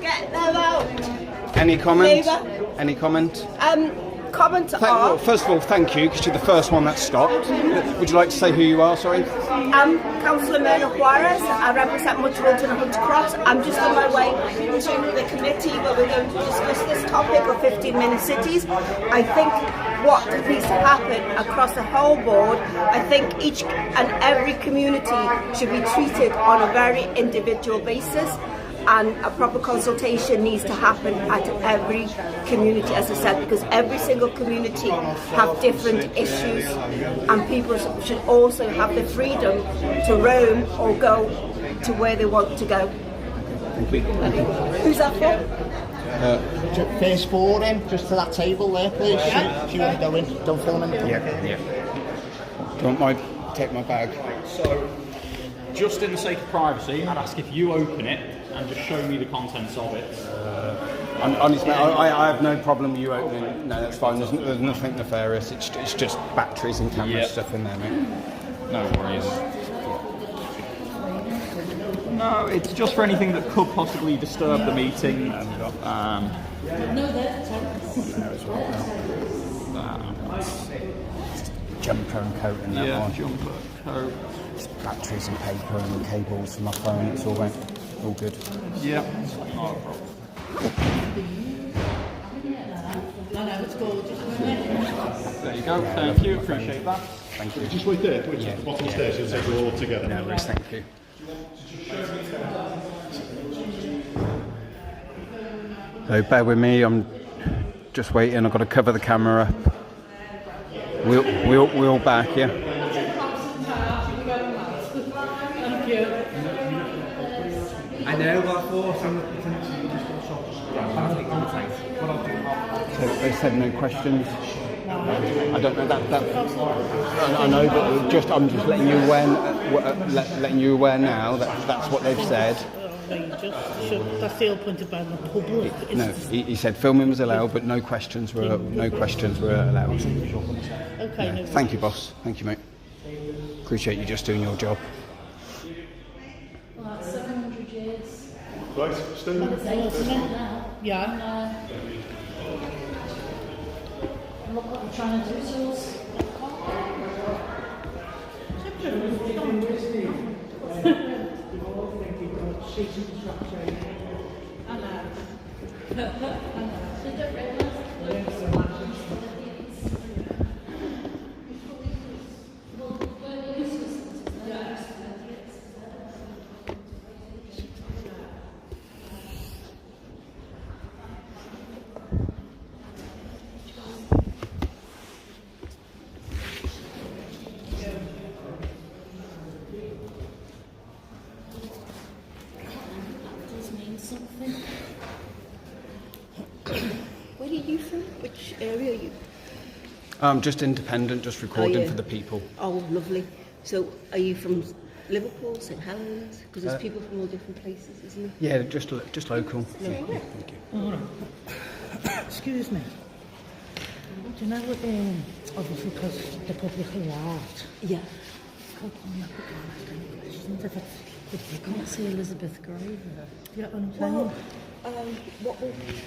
Get them out. Any comment? Labour. Any comment? Comment Well, first of all, thank you, because you're the first one that stopped. Would you like to say who you are, sorry? I'm Councillor Mirna Juarez. I represent Mudgewood and Hunter Cross. I'm just on my way to the committee where we're going to discuss this topic of 15-minute cities. I think what needs to happen across the whole board, I think each and every community should be treated on a very individual basis, and a proper consultation needs to happen at every community, as I said, because every single community have different issues, and people should also have the freedom to roam or go to where they want to go. Who's that for? First four in, just to that table there, please. If you want to go in, don't film anything. Yeah. Do you want take my bag? So, just in the sake of privacy, I'd ask if you open it and just show me the contents of it. Honestly, I have no problem with you opening it. No, that's fine. There's nothing nefarious. It's just batteries and camera stuff in there, mate. No worries. No, it's just for anything that could possibly disturb the meeting. Jumper and coat and that one. Jumper, coat. Just batteries and paper and cables for my phone. It's all good. Yeah, not a problem. There you go, thank you, appreciate that. Thank you. Just wait there, which at the bottom of the stairs, you'll take it all together. No worries, thank you. So bear with me, I'm just waiting. I've got to cover the camera up. Wheel back, yeah? Thank you. I know what for some So they said no questions. I don't know that. I know, but I'm just letting you letting you aware now that that's what they've said. That's the whole point about the public. No, he said filming was allowed, but no questions were allowed. Okay. No Thank you, boss. Thank you, mate. Appreciate you just doing your job. Well, that's 700 years. Right, stay there. Yeah. Look what they're trying to do to us. Where are you from? Which area are you? Just independent, just recording for the people. Oh, lovely. So, are you from Liverpool, St Helens? Because there's people from all different places, isn't there? Yeah, just local. Yeah. Thank you. Excuse me. Do you know what? Obviously, because the public are large. Yeah. If you can't see Elizabeth Grove, you know what I'm saying?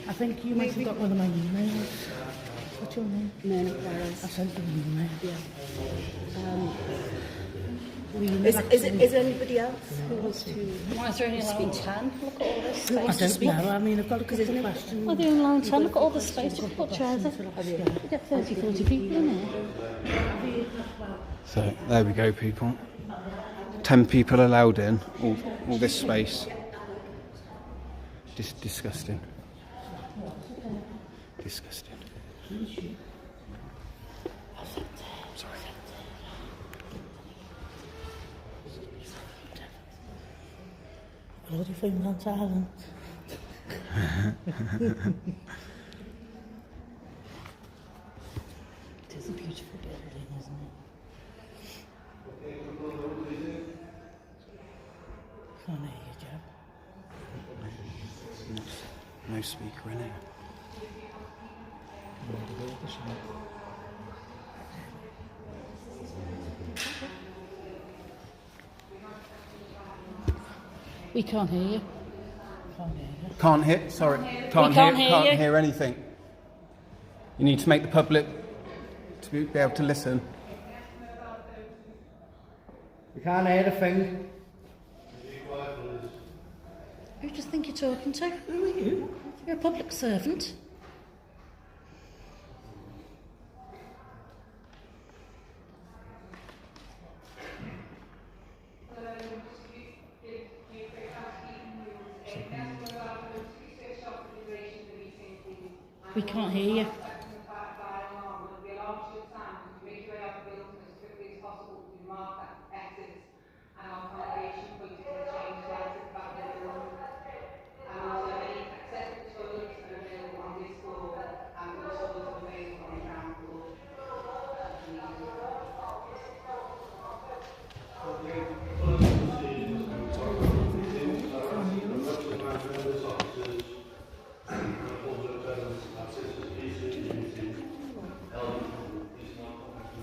I think you might have got one of my emails. What's your name? Mirna Juarez. I sent you an email. Yeah. Is there anybody else who wants to Why is there only allowing 10? Look at all this I space. don't know. I mean, I've got a couple of questions. Well, they're only allowing 10. Look at all the space. Just put chairs in. You get 30, 40 people in here. So there we go, people. 10 people allowed in. All this space. Disgusting. Disgusting. Sorry. Bloody things on silent. It is a beautiful building, isn't it? Can't hear you, Joe. No speaker in here. We can't hear you. Can't hear you. Can't hear. Sorry, can't hear you. hear anything. You need to make the public to be able to listen. We can't hear a thing. Who do you think you're talking to? Who are you? You're a public servant. We can't hear you.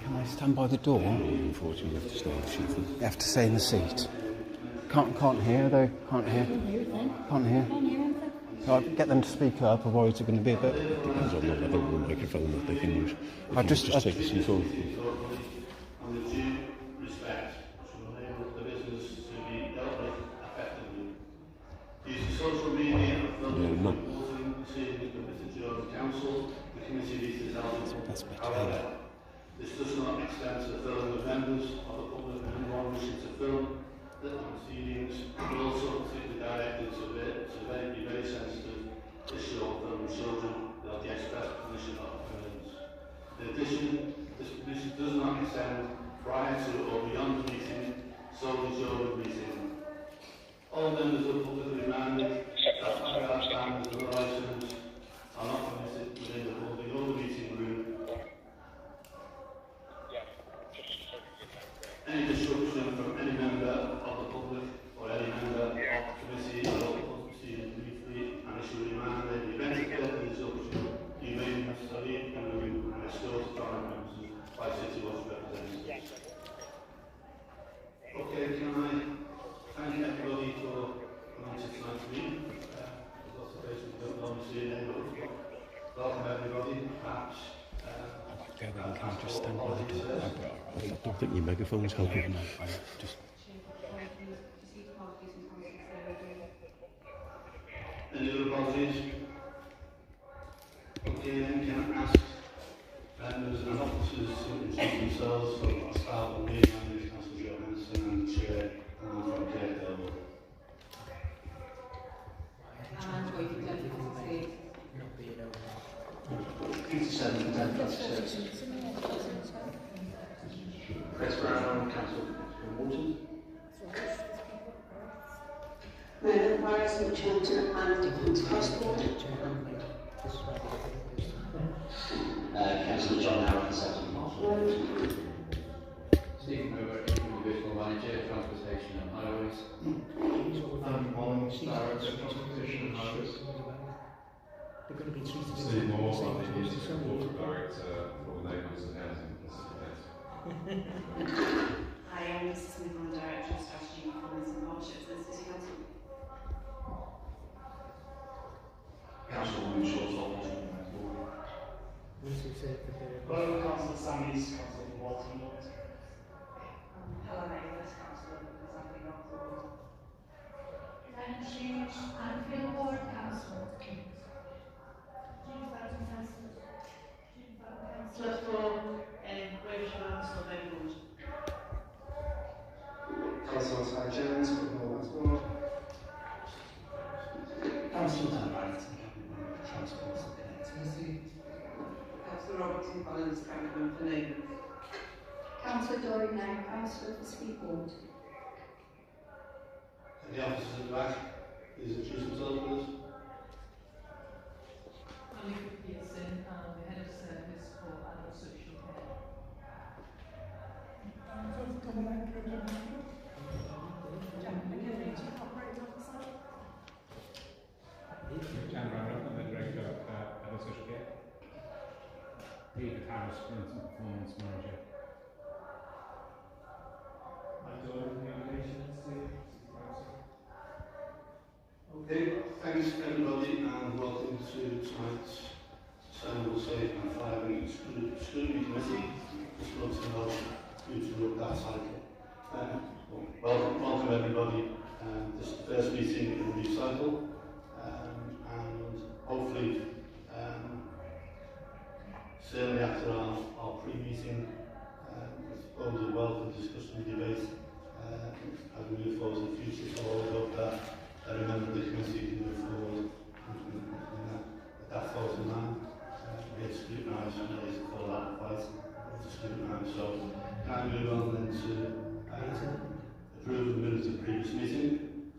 Can I stand by the door? Unfortunately, you have to stay in the seat. You have to stay in the seat. Can't hear though. Can't hear. Can't hear. I'll get them to speak up, otherwise it's going to be a bit. Depends on the level of the microphone that they can use. I just Take the seat off. On the due respect to enable the business to be dealt with effectively. Use social media and film reporting proceedings permitted to the council, the committee is held. However, this does not extend to the filming of members of the public and anyone wishing to film the proceedings, but also particularly directed to be very sensitive issue of filming children without the express permission of the parents. In addition, this permission does not extend prior to or beyond the meeting, solely during the meeting. All members are publicly reminded that paragraph standards and other items are not permitted within the holding or the meeting room. Any disruption from any member of the public or any member of the committee or local proceedings briefly and issue a reminder in the event of further disruption, you may be necessary in the room and restore to current members by City Watch representatives. Okay, can I thank everybody for coming to tonight's meeting? There's lots of places we don't normally see in but welcome everybody. Perhaps Can I just stand by the door? I don't think your megaphone's helping. Just any other apologies? Okay, then can I ask members and officers to introduce themselves? So I'll start with me, my name is Councillor Johansson, and the chair, and I'm from Kirkdale. And what you've done for the state. 57, 10 past 6. Chris Brown, Councillor from Woolton. Mirna Juarez, Chiltern and King's Cross Board. Councillor John Howard, Settlement. Stephen Hoover, Individual Manager, Transportation and Highways. Collins, Director of Transportation and Highways. They're going to be treated as Steve Moore, I'm the Water Director for Neighbourhoods and Housing. I am Assistant Director of Strategy, Performance and Partnerships at the City Council. Councillor Moonshaw, Hello, Councillor Sandys, Councillor from Walton. Hello, Neighbours, Councillor Zambi Rockwood. Then change Anfield Ward Council. Councillor for British Council, Neighbours. Councillor Sky Jones, from Northwest Board. Councillor Dan Barrington, Transport and Connectivity. Councillor Robertson Collins, Cabinet for Neighbours. Councillor Dory now, Councillor for Speed Board. and the officers at the back, please introduce themselves, please. I'm Nicola Pearson, I'm the Head of Service for Adult Social Care. Jan Brown, I'm the Director of Adult Social Care. Peter Harris, Performance Manager. Okay, thank thanks everybody and welcome to tonight's Sustainable, Safe and Thriving Scrutiny Committee. Just want to know who to look that cycle. Welcome everybody. This is the first meeting in the new cycle, and hopefully, certainly after our pre-meeting, it's always a welcome discussion and debate as we move forward in the future. So I always hope that I remember the committee can move forward with that thought in mind. We had scrutinised and there is a call out advice to scrutinise. So can I move on then to approve the minutes of the previous meeting?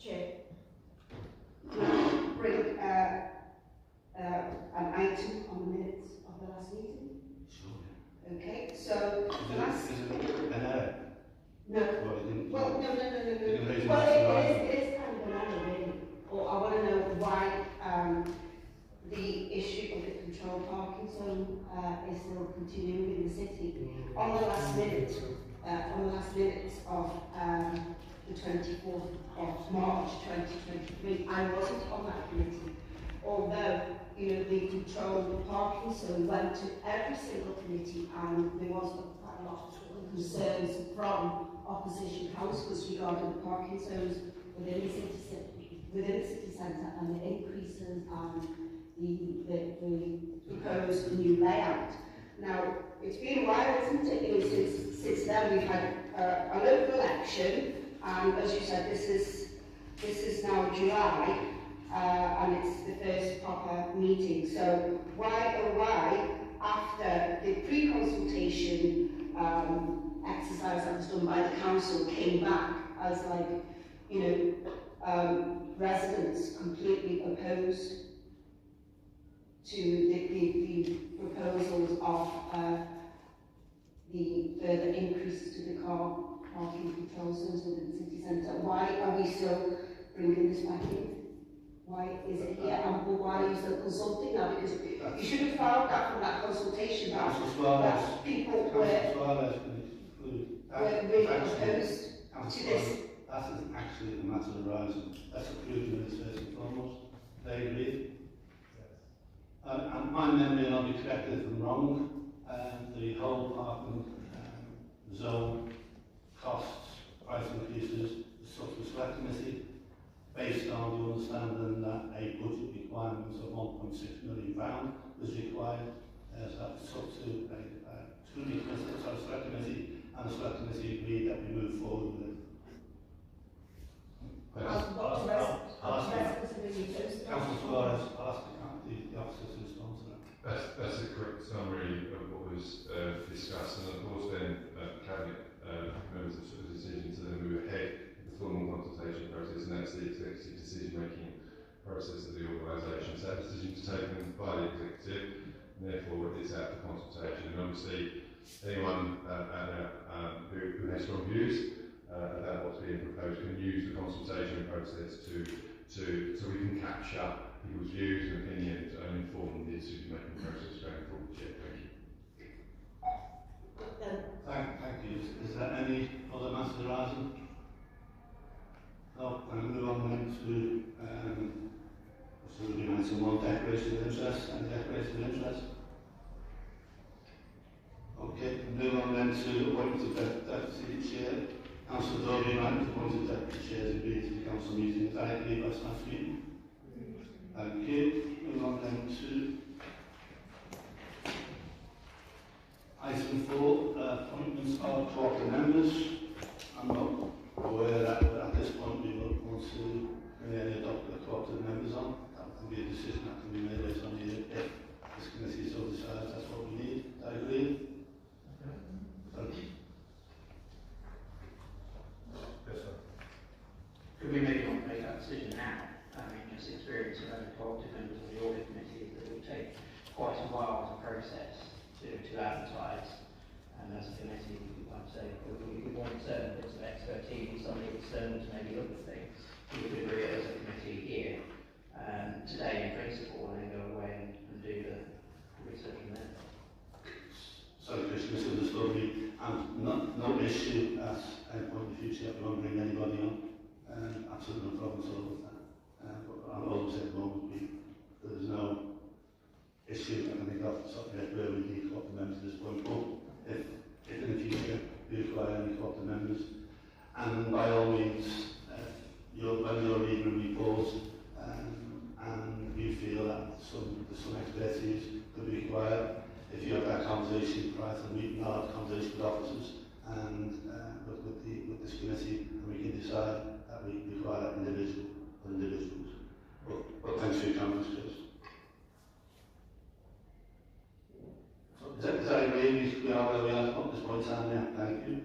Chair, can I bring an item on the minutes of the last meeting? Sure. Okay, so the last... Is it an error? No. Well, no. Well, Well, it is kind of an error, really. Or I want to know why the issue of the controlled parking zone is still continuing in the city. On the last minutes of the 24th of March 2023, I wasn't on that committee. Although, the controlled parking zone went to every single committee, and there was quite a lot of concerns from opposition councillors regarding the parking zones within the city centre and the increases and the proposed new layout. Now, it's been a while, isn't it? Since then we've had a local election, and as you said, this is now July, and it's the first proper meeting. So why, after the pre-consultation exercise that was done by the council came back as residents completely opposed to the proposals of the further increases to the car parking control zones within the city centre? Why are we still bringing this back in? Why is it here, and why are you still consulting now? Because you should have found that from that consultation that people were really opposed to this. That isn't actually the matter arising. That's approved in this first and foremost. They agree. And my memory, and I'll be corrected if I'm wrong, the whole parking zone costs, price increases, the Social Select Committee, based on the understanding that a budget requirement of £1.6 million was required. So that was up to a scrutiny committee, Select Committee, and the Select Committee agreed that we move forward with it. Councillor Suarez, I'll ask the officer to respond to that. That's a correct summary of what was discussed, and of course then Cabinet members have took the decision to then move ahead with the formal consultation process, and that's the executive decision-making process of the organisation. So that decision was taken by the executive, and therefore it's out for consultation. And obviously anyone who has strong views about what's being proposed can use the consultation process so we can capture people's views and opinions and inform the decision-making process going forward. Yeah, thank you. Thank you. Is there any other matters arising? No, I'm going to move on then to item 1, declaration of interest and declaration of interest. Okay, move on then to appointment of deputy chair. Councillor Dory and I appointed deputy chairs agreed to the council meeting. Is that agreed by staff meeting? Thank you. Move on then to item 4, appointments of corporate members. I'm not aware that at this point we will want to bring any adopted corporate members on. That can be a decision that can be made later on here if this committee so decides that's what we need. Is that agreed? Thank you. Yes, sir. Could we maybe not make that decision now? I mean, just experience of having corporate members of the audit committee that it will take quite a while to process to advertise, and as a committee, I'd say we want certain bits of expertise, somebody external to maybe look at things. We could agree as a committee here today in principle, and then go away and do the research from there. Sorry, Chris, misunderstood me. And no issue at any point in the future that we won't bring anybody on. Absolutely no problem at all with that. But I'm also saying at the moment, there's no issue, and I think that's something where we need to talk to members at this point. But if in the future we require any talk to members, and by all means, when you're reading a report and you feel that some expertise could be required, if you have that conversation prior to the meeting, I'll have a conversation with officers and with this committee, and we can decide that we require that individuals. But thanks for your comments, Chris. Is that agree? We are where we are at this point in time, yeah, thank you.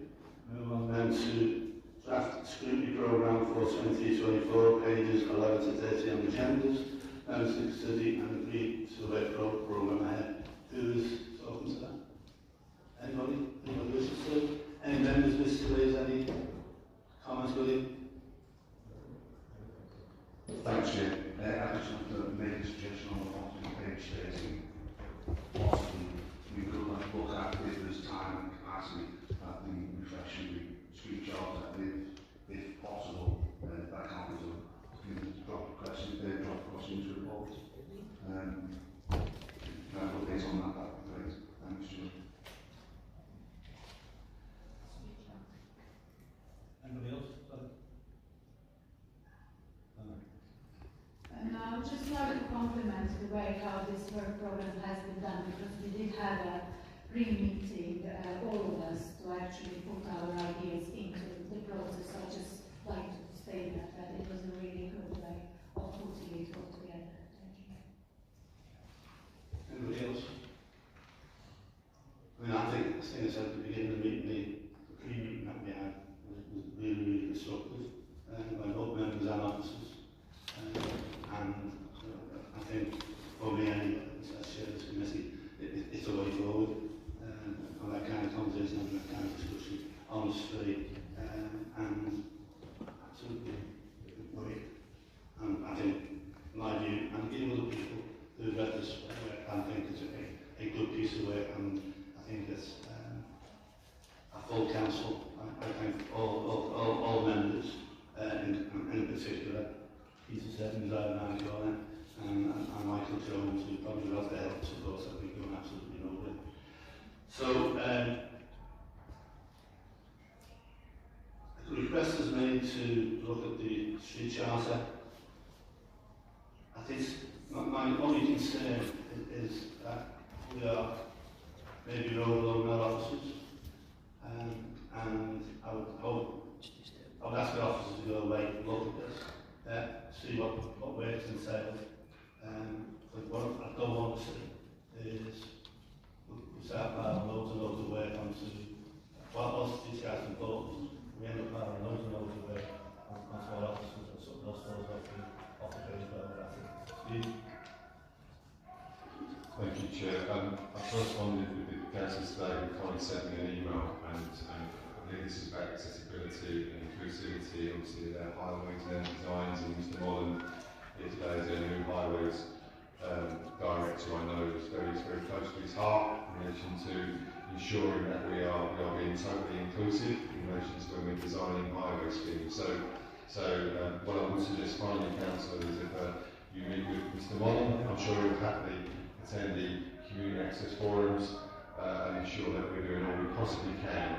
Move on then to draft scrutiny programme for 23-24, pages 11 to 30 on the agendas. Members to study and agree to the programme ahead. Who is talking to that? Anybody? Anybody wishes to? Any members wish to raise any comments, William? Thanks, Chair. I just want to make a suggestion on the bottom of page 13. Possibly we could look at if there's time and capacity at the refreshing street jobs that if possible, that can't be done. Drop questions to report. Updates on that would be great. Thanks, Chair. Anybody else? I would just like to compliment the way how this work program has been done, because we did have a pre-meeting, all of us, to actually put our ideas into the process. I just like to say that it was a really good way of putting it all together. Thank you. Anybody else? I mean, I think, as I said at the beginning of the meeting, the pre-meeting that we had was really, really constructive by both members and officers. And I think for me, as chair of this committee, it's a way forward. And that kind of conversation and that kind of discussion, honestly, and absolutely great. And I think, in my view, and again other people who have read this work, I think it's a good piece of work, and I think it's a full council. I think all members, in particular, Peter Settings out of Antigone, and Michael Jones, who probably got the help support that we've done absolutely nowhere. So, the request is made to look at the street charter. I think my only concern is that we are maybe overloading our officers, and I would ask the officers to go away and look at this. See what works entailed. But what I don't want to see is we start piling loads and loads of work onto what was these guys important. We end up piling loads and loads of work onto our officers, and something else falls off the page where Steve. Thank you, Chair. I corresponded with the council today who kindly sent me an email, and I think this is about accessibility and inclusivity, obviously their highways and their designs, and Mr. Mollen here today is their new highways director. I know is very close to his heart in relation to ensuring that we are being totally inclusive in relation to when we're designing highway schemes. So what I would suggest finally, Councillor, is if you meet with Mr. Mollen, I'm sure he'll happily attend the community access forums and ensure that we're doing all we possibly can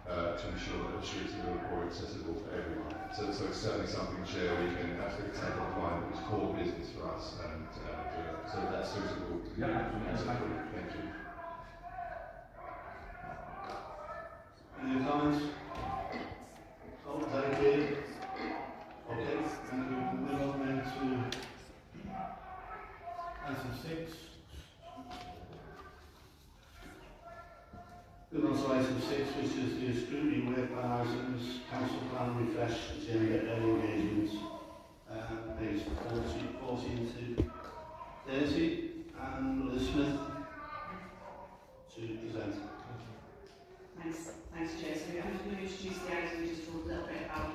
to ensure that the streets of Liverpool are accessible for everyone. So it's certainly something, Chair, we can absolutely take offline, but it's core business for us, and so that's suitable to the council. Thank you. Any comments? Oh, is that okay? Okay, thank you. Move on then to item 6. Move on to item 6, which is the scrutiny work plan items, council plan refresh agenda early engagements, page 14 to 30, and Liz Smith to present. Thanks, Chair. So I'm just going to introduce the items and just talk a little bit about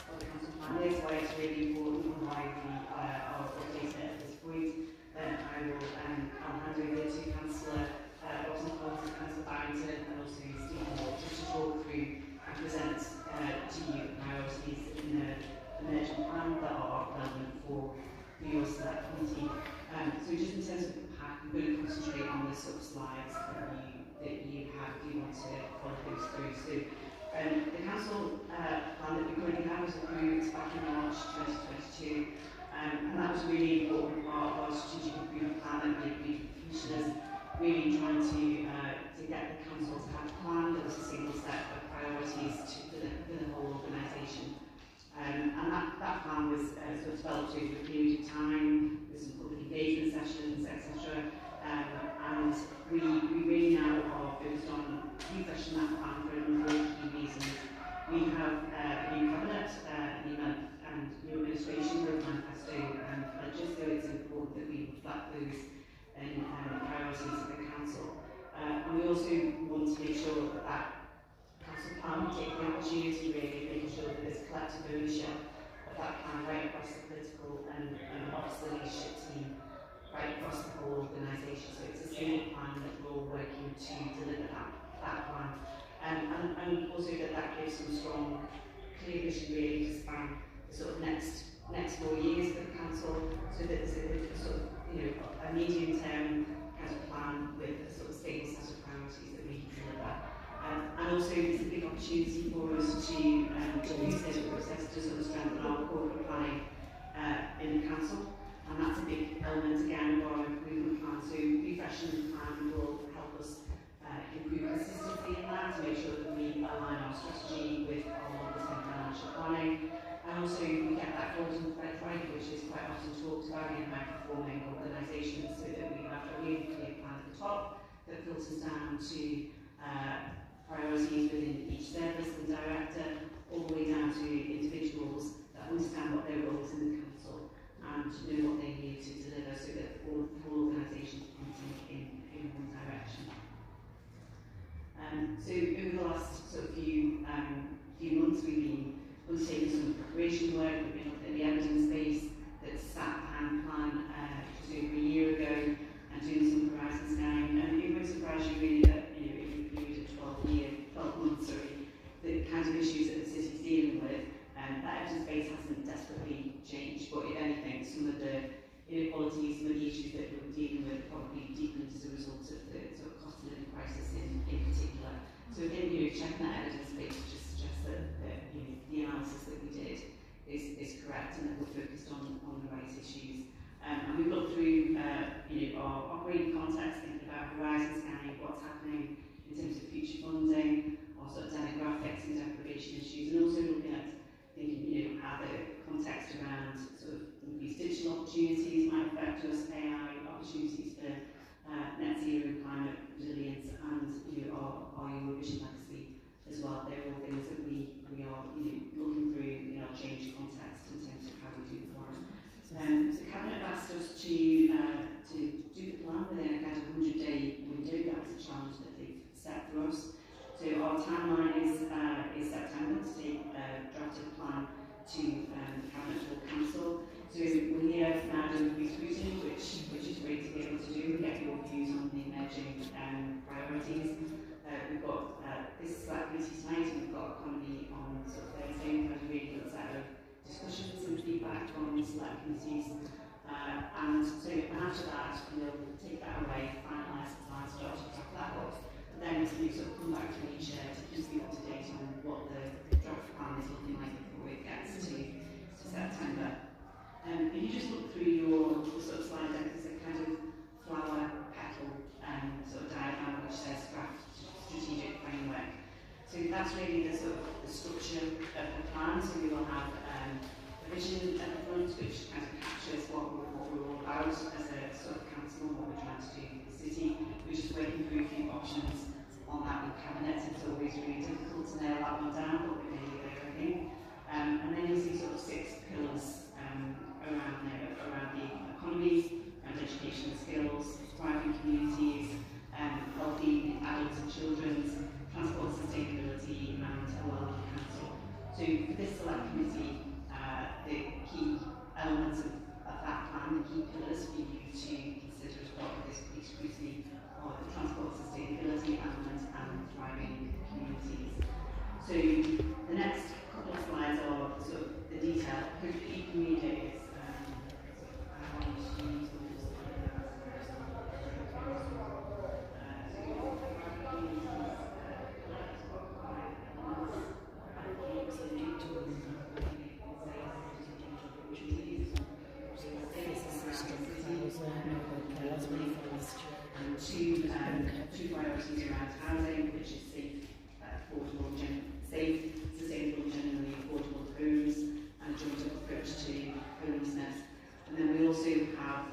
what the council plan is, why it's really important, and why we are updating it at this point. Then I will I'll hand over to Councillor Councillor Barrington, and also Steve Moore, just to talk through and present to you now, obviously, in the emergent plan that are relevant for committee. So just in terms of the pack, I'm going to concentrate on the sort of slides that you have if you want to follow those through. So the council plan that we currently have was approved back in March 2022, and that was really an important part of our strategic improvement plan that we agreed with commissioners, really trying to get the council to have a plan that was a single set of priorities for the whole organisation. And that plan was sort of developed over a period of time, with some public engagement sessions, etc. And we really now are focused on refreshing that plan for a number of key reasons. We have a new cabinet, and new administration growth manifesto and pledges, so it's important that we reflect those in priorities of the council. And we also want to make sure that council plan will take the opportunity really of making sure that there's collective ownership of that plan right across the political and office leadership team, right across the whole organisation. So it's a single plan that we're all working to deliver that plan. And also that gives some strong, clear vision really to span the sort of next 4 years for the council, so that there's a sort of, a medium-term kind of plan with a sort of stable set of priorities that we can deliver. And also it's a big opportunity for us to use this process to sort of strengthen our corporate planning in the council, and that's a big element again of our improvement plan. So refreshing the plan will help us improve consistency in that, to make sure that we align our strategy with our longer-term financial planning. And also we get that golden thread right, which is quite often talked about in high-performing organisations, so that we have a really clear plan at the top that filters down to priorities within each service and director, all the way down to individuals that understand what their roles in the council and know what they need to deliver, so that the whole organisation is pointing in one direction. So over the last sort of few months, we've been undertaking some preparation work. We've been looking at the evidence base that sat behind the plan just over a year ago, and doing some horizon scanning. And it won't surprise you really that in a period of 12 months, the kinds of issues that the city's dealing with, that evidence base hasn't desperately changed, but if anything, some of the inequalities, some of the issues that we're dealing with probably deepened as a result of the sort of cost of living crisis in particular. So again, checking that evidence base just suggests that the analysis that we did is correct, and that we're focused on the right issues. And we've looked through our operating context, thinking about horizon scanning, what's happening in terms of future funding, or sort of demographics and deprivation issues, and also looking at thinking, how the context around sort of increased digital opportunities might affect us, AI opportunities for net zero and climate resilience, and our Eurovision legacy as well. They're all things that we are looking through in our change context in terms of how we do the plan. So Cabinet asked us to do the plan within a kind of 100-day window. That was a challenge that they've set for us. So our timeline is September to take drafted plan to Cabinet or Council. So we're here now doing pre-scrutiny, which is great to be able to do and get your views on the emerging priorities. We've got this select committee tonight, and we've got economy on sort of Thursday. We've had a really good set of discussions and feedback from the select committees. And so after that, we'll take that away, finalise the plan, start to draft that up. Then we sort of come back to each to keep you up to date on what the draft plan is looking like before it gets to September. If you just look through your sort of slide deck, there's a kind of flower petal sort of diagram which says draft strategic framework. So that's really the sort of the structure of the plan. So we will have a vision at the front which kind of captures what we're all about as a sort of council and what we're trying to do for the city. We're just working through a few options on that with Cabinet. It's always really difficult to nail that one down, but we're nearly there, I think. And then you'll see sort of 6 pillars around the economy, around education and skills, thriving communities, healthy adults and children, transport sustainability, and a well-being council. So for this select committee, the key elements of that plan, the key pillars for you to consider as part of this pre-scrutiny are the transport sustainability element and thriving communities. So the next couple of slides are sort of the detail. Hopefully you can read it. It's Two priorities around housing, which is safe, affordable, safe, sustainable, generally affordable homes, and a joint up approach to homelessness. And then we also have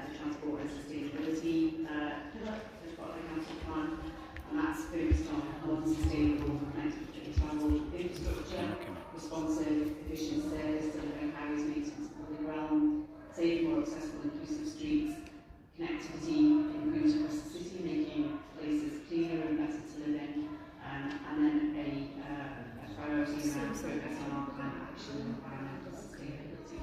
the transport and sustainability pillar as part of the council plan, and that's focused on sustainable and travel infrastructure, responsive, efficient service, delivering highways, maintenance, public realm, safe, more accessible, inclusive streets, connectivity improves across the city, making places cleaner and better to live in, and then a priority around progress on our climate action and environmental sustainability.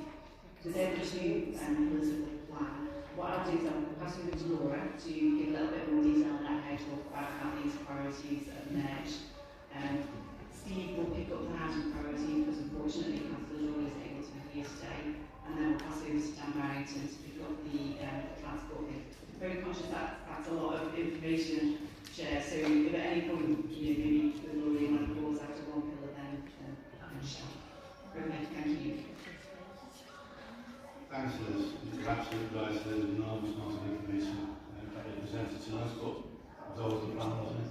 So they're the two pillars of the plan. What I'll do is I'll pass over to Laura to give a little bit more detail on how to talk about how these priorities have emerged. Steve will pick up the housing priority because unfortunately Councillor Juarez isn't able to be here today, and then we'll pass over to Dan Barrington to pick up the transport bit. I'm very conscious that that's a lot of information to share, so if at any point maybe the Laura you want to pause after one pillar, then Michelle. Okay, thank you. Thanks, Liz. You're absolutely right. There's an enormous amount of information that you presented to us, but it was always the plan, wasn't it?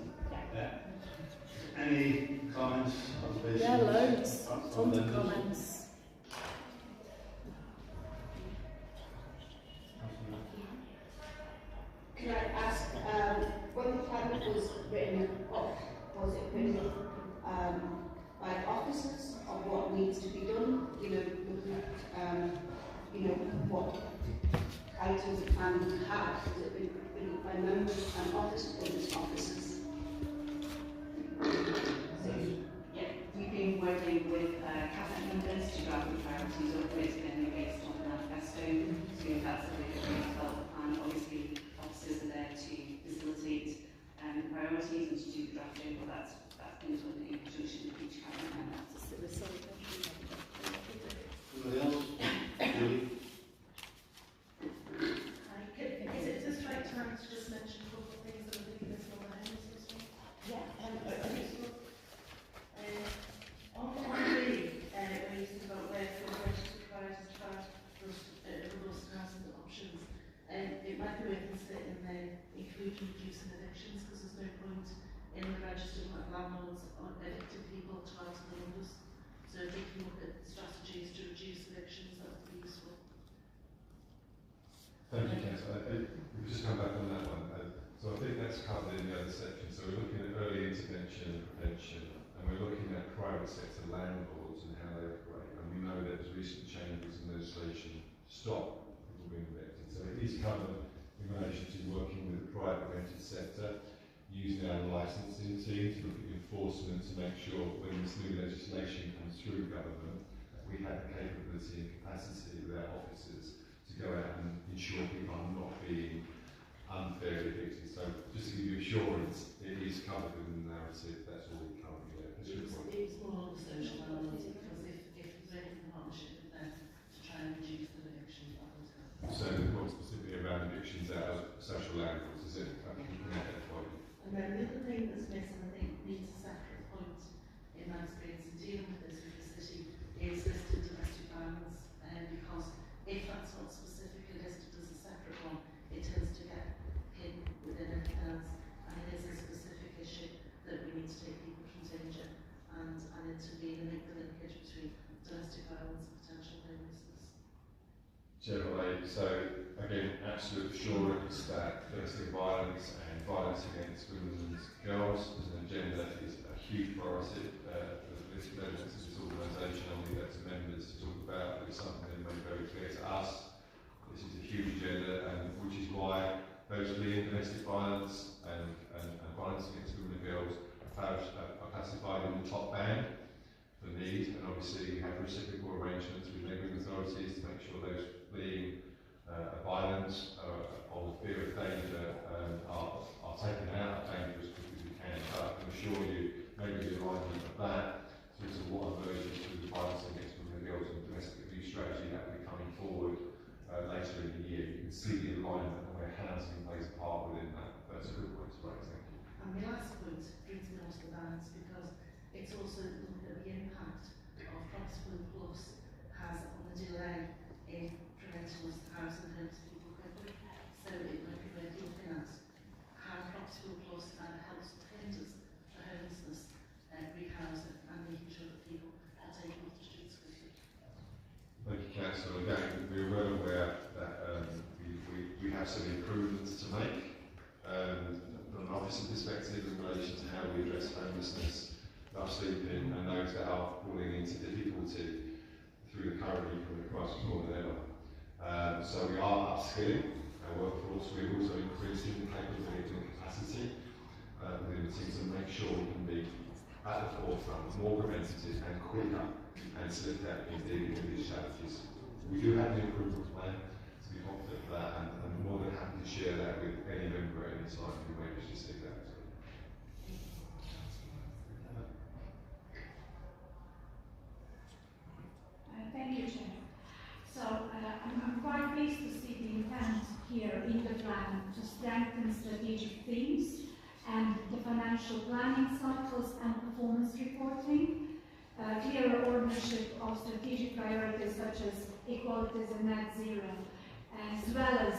Yeah. Any comments? Yeah, loads. Tons of comments. Can I ask, when the plan was written up, was it written by officers of what needs to be done? You know, looking at, what items the plan had? Has it been written by members and officers? So, yeah, we've been working with cabinet members to draft the priorities up, but it's been based on the manifesto, so that's the way that we develop the plan. Obviously, officers are there to facilitate the priorities and to do the drafting, but that's been done in conjunction with each cabinet member. Anybody else? Julie? Is it just right time to just mention a couple of things that are leaving this on the homes as well? Yeah, on the way, when you think about where the registered providers try robust housing options, it might be worth considering there including reducing evictions, because there's no point in the registered landlords on evicting people to add to the numbers. So if we can look at strategies to reduce evictions, that would be useful. Thank you, Councillor. We've just come back on that one. So I think that's covered in the other section. So we're looking at early intervention and prevention, and we're looking at private sector landlords and how they operate. And we know that there's recent changes in legislation to stop people being evicted. So it is covered in relation to working with the private rented sector, using our licensing team to look at enforcement to make sure when this new legislation comes through government, that we have the capability and capacity with our officers to go out and ensure people are not being unfairly evicted. So just to give you assurance, it is covered within the narrative. That's all we currently have. It's more on the social elements, because if there's any partnership with them to try and reduce the eviction levels. So the point specifically around evictions out of social landlords, is it? I think you can add that for you. And then the other thing that's missing, I think, needs a separate point in my experience in dealing with this with the city, is listed domestic violence, because if that's not specifically listed as a separate one, it tends to get hidden within everything else, and it is a specific issue that we need to take people from danger and intervene and make the linkage between domestic violence and potential homelessness. Generally, so again, absolute assurance that domestic violence and violence against women and girls as an agenda is a huge priority for this organisation. I'll leave that to members to talk about. It's something they made very clear to us. This is a huge agenda, and which is why those fleeing domestic violence and violence against women and girls are classified in the top band for need, and obviously we have reciprocal arrangements with neighbouring authorities to make sure those fleeing violence or fear of danger are taken out of danger as quickly as we can. But I can assure you, maybe the alignment of that, so it's a what version of the violence against women and girls and domestic abuse strategy that will be coming forward later in the year, you can see the alignment and where housing plays a part within that. That's a good point to raise, thank you. And my last point brings me on to the balance, because it's also looking at the impact of Property Plus has on the delay in preventing us to house and homes people quickly. So it might be worth looking at how Property Plus either helps or hinders the homelessness, rehousing, and making sure that people are taken off the streets quickly. Thank you, Councillor. Again, we're well aware that we have some improvements to make. From an officer perspective in relation to how we address homelessness, rough sleeping, and those that are falling into difficulty through the current economic crisis more than ever. So we are upskilling our workforce. We're also increasing the capability and capacity within the team to make sure we can be at the forefront, more preventative and quicker and slicker in dealing with these challenges. We do have the improvement plan to be confident of that, and I'm more than happy to share that with any member at any time who may wish to see that. Thank you, Chair. So I'm quite pleased to see the intent here in the plan to strengthen strategic themes and the financial planning cycles and performance reporting, clearer ownership of strategic priorities such as equalities and net zero, as well as,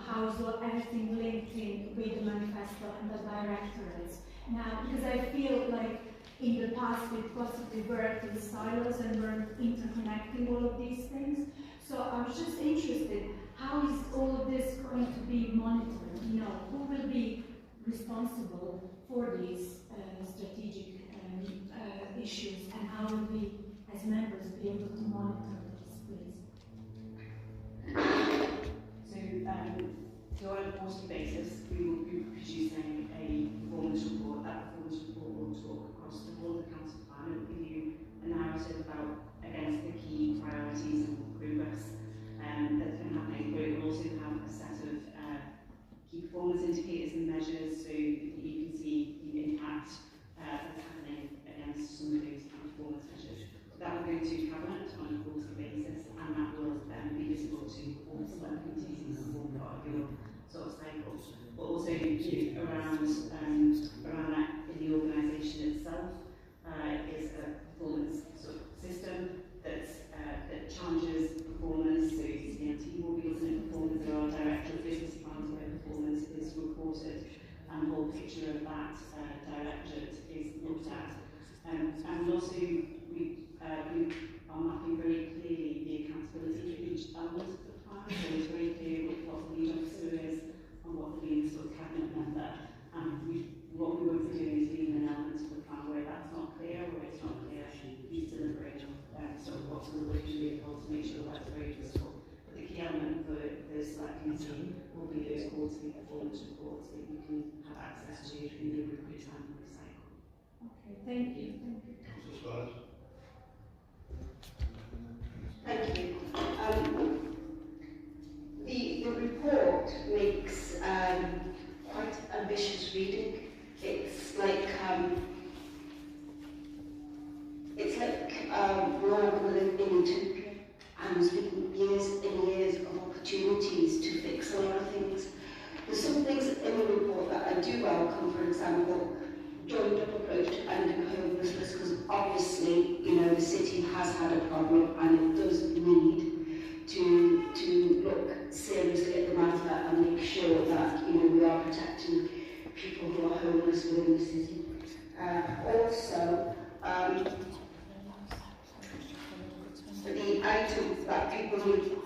how is everything linked in with the manifesto and the directorates. Now, because I feel like in the past we possibly worked in silos and weren't interconnecting all of these things. So I was just interested, how is all of this going to be monitored? Who will be responsible for these strategic issues, and how will we as members be able to monitor this, please? So on a quarterly basis, we will be producing a performance report. That performance report will talk across the whole of the council plan and give you a narrative about, against the key priorities and progress that's been happening. But it will also have a set of key performance indicators and measures, so that you can see the impact that's happening against some of those key performance measures. That will go to Cabinet on a quarterly basis, and that will then be visible to all select committees in the form part of your sort of cycle. But also around that in the organisation itself is a performance sort of system that challenges performance. So CCMT will be looking at performance. There are director of business plans where performance is reported, and the whole picture of that directorate is looked at. And also we are mapping very clearly the accountability for each element of the plan. So it's very clear what the lead officer is and what the lead sort of cabinet member. And what we won't be doing is leaving an element of the plan where that's not clear, where it's not clear who's delivering sort of what's in the working vehicle to make sure that's very visible. But the key element for the select committee will be those quarterly performance reports that you can have access to in the appropriate time of the cycle. Okay, thank you. Thank you. The report makes quite ambitious reading. It's like we're all going to live in utopia, and there's been years and years of opportunities to fix a lot of things. There's some things in the report that I do welcome. For example, joined up approach to ending homelessness, because obviously, the city has had a problem and it does need to look seriously at the matter and make sure that we are protecting people who are homeless within the city. Also, the items that people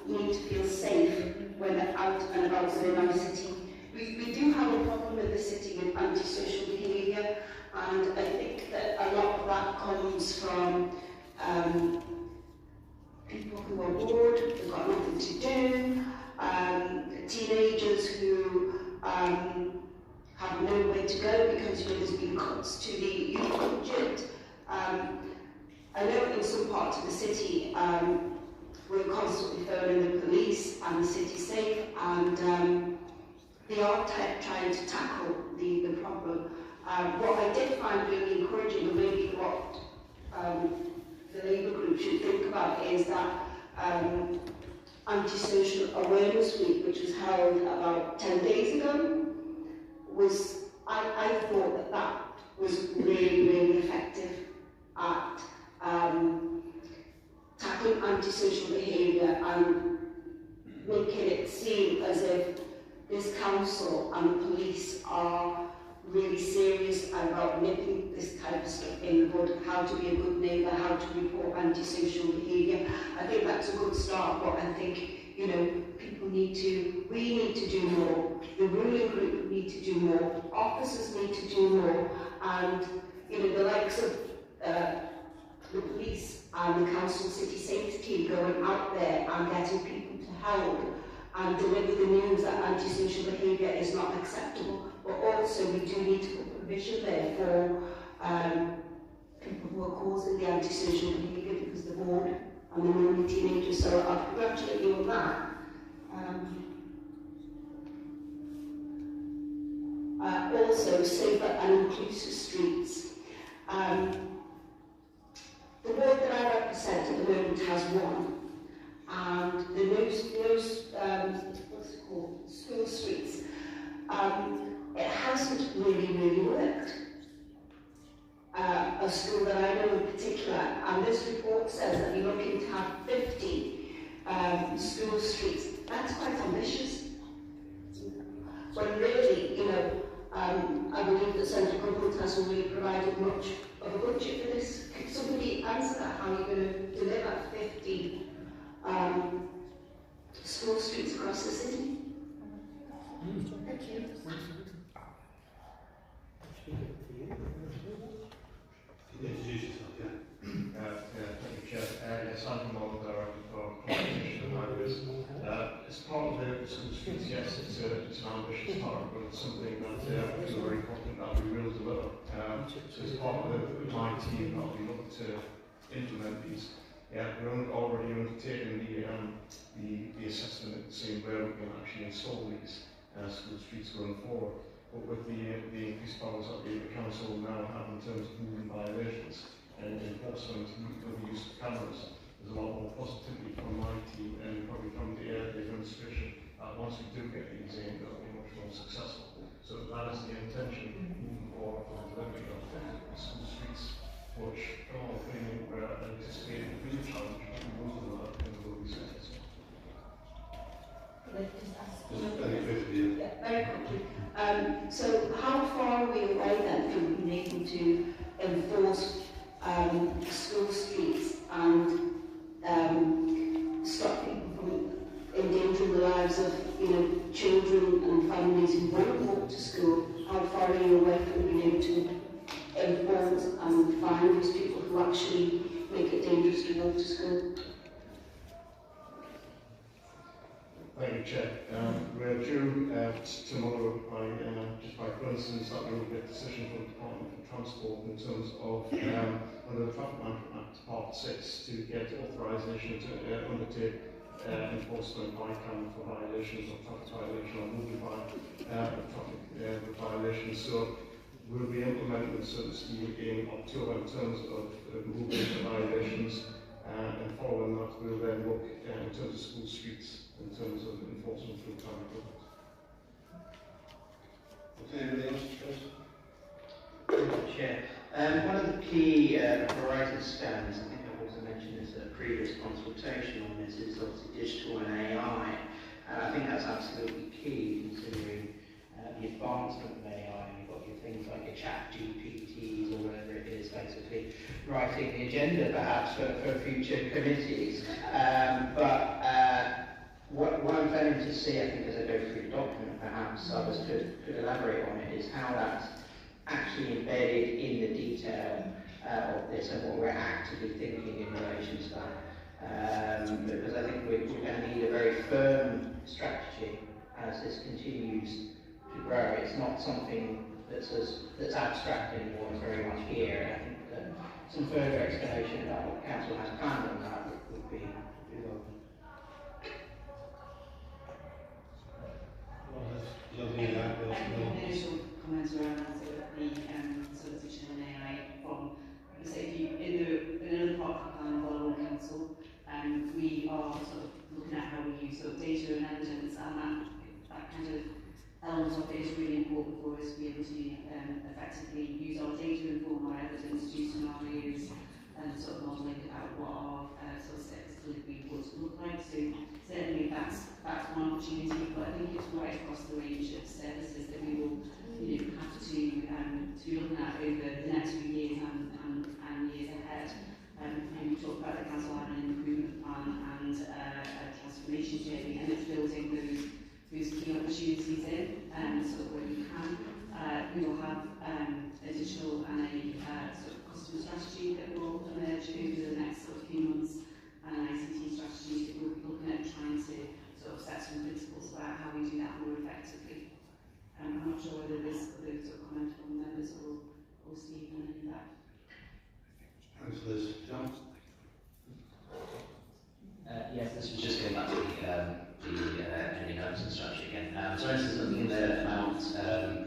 need to feel safe when they're out and about within our city. We do have a problem in the city with antisocial behaviour, and I think that a lot of that comes from people who are bored, they've got nothing to do, teenagers who have nowhere to go because there's been cuts to the youth budget. I know in some parts of the city we're constantly phoning the police and the city safe, and they are trying to tackle the problem. What I did find really encouraging, and maybe what the Labour group should think about, is that Antisocial Awareness Week, which was held about 10 days ago, I thought that that was really, really effective at tackling antisocial behaviour and making it seem as if this council and the police are really serious about nipping this type of stuff in the bud, how to be a good neighbour, how to report antisocial behaviour. I think that's a good start, but I think, you know, we need to do more, the ruling group need to do more, officers need to do more, and, you know, the likes of the police and the council city safety team going out there and getting people to help and deliver the news that antisocial behaviour is not acceptable. But also we do need to put provision there for people who are causing the antisocial behaviour, because the board and the normally teenagers. So I congratulate you on that. Also, safer and inclusive streets. The ward that I represent at the moment has one, and the what's it called, school streets. It hasn't really worked. A school that I know in particular, and this report says that you're looking to have 50 school streets. That's quite ambitious. When really, you know, I believe that central government hasn't really provided much of a budget for this. Could somebody answer that? How are you going to deliver 50 school streets across the city? Thank you. Introduce yourself, yeah. Thank you, Chair. Yes, I'm the Model Director for Competition and Highways. As part of the school streets, yes, it's an ambitious target, but it's something that I feel very confident that we will deliver. So as part of my team, I'll be looking to implement these. Yeah, we're already undertaking the assessment to see where we can actually install these school streets going forward. But with the increased powers that the council now have in terms of moving violations and enforcement with the use of cameras, there's a lot more positivity from my team and probably from the administration that once we do get these in, they'll be much more successful. So that is the intention moving forward for the delivery of the school streets, which, from our opinion, we're anticipating to be a challenge, but we will deliver in the will be successful. Very quickly. So how far are we away then from being able to enforce school streets and stop people from endangering the lives of, you know, children and families who won't walk to school? How far are you away from being able to enforce and find those people who actually make it dangerous to walk to school? Thank you, Chair. We're due tomorrow just by coincidence that we will get a decision from the Department for Transport in terms of under the Traffic Management Act Part 6 to get authorisation to undertake enforcement by camera for violations of traffic violation or multiple traffic violations. So we'll be implementing the service scheme in October in terms of moving the violations, and following that we'll then look in terms of school streets in terms of enforcement through traffic laws. Okay, anybody else? Thank you, Chair. One of the key horizon scans, I think I've also mentioned this at a previous consultation on this, is obviously digital and AI. And I think that's absolutely key considering the advancement of AI. You've got your things like your chat GPTs or whatever it is, basically writing the agenda perhaps for future committees. What I'm planning to see, I think, as I go through the document, perhaps others could elaborate on it, is how that's actually embedded in the detail of this and what we're actively thinking in relation to that. Because I think we're going to need a very firm strategy as this continues to grow. It's not something that's abstract anymore, it's very much here. And I think that some further explanation about what Council has planned on that would be welcome. Initial comments around that, so that the sort of digital and AI from, say, if you in another part of the plan of our council, we are sort of looking at how we element of it is really important for us to be able to effectively use our data, inform our evidence, do scenarios, and sort of modelling about what our sort of service delivery would look like. So certainly that's one opportunity, but I think it's right across the range of services that we will have to be looking at over the next few years and years ahead. We talked about the council having an improvement plan and a transformation journey, and it's building those key opportunities in, sort of where we can. We will have additional and a sort of customer strategy that will emerge over the next sort of few months, and an ICT strategy that we'll be looking at trying to sort of set some principles about how we do that more effectively. I'm not sure whether there's other sort of comment from members or Steve on any of that. Thanks, Liz. John? Yes, this was just going back to the ending homes and strategy again. So, for instance, looking in there about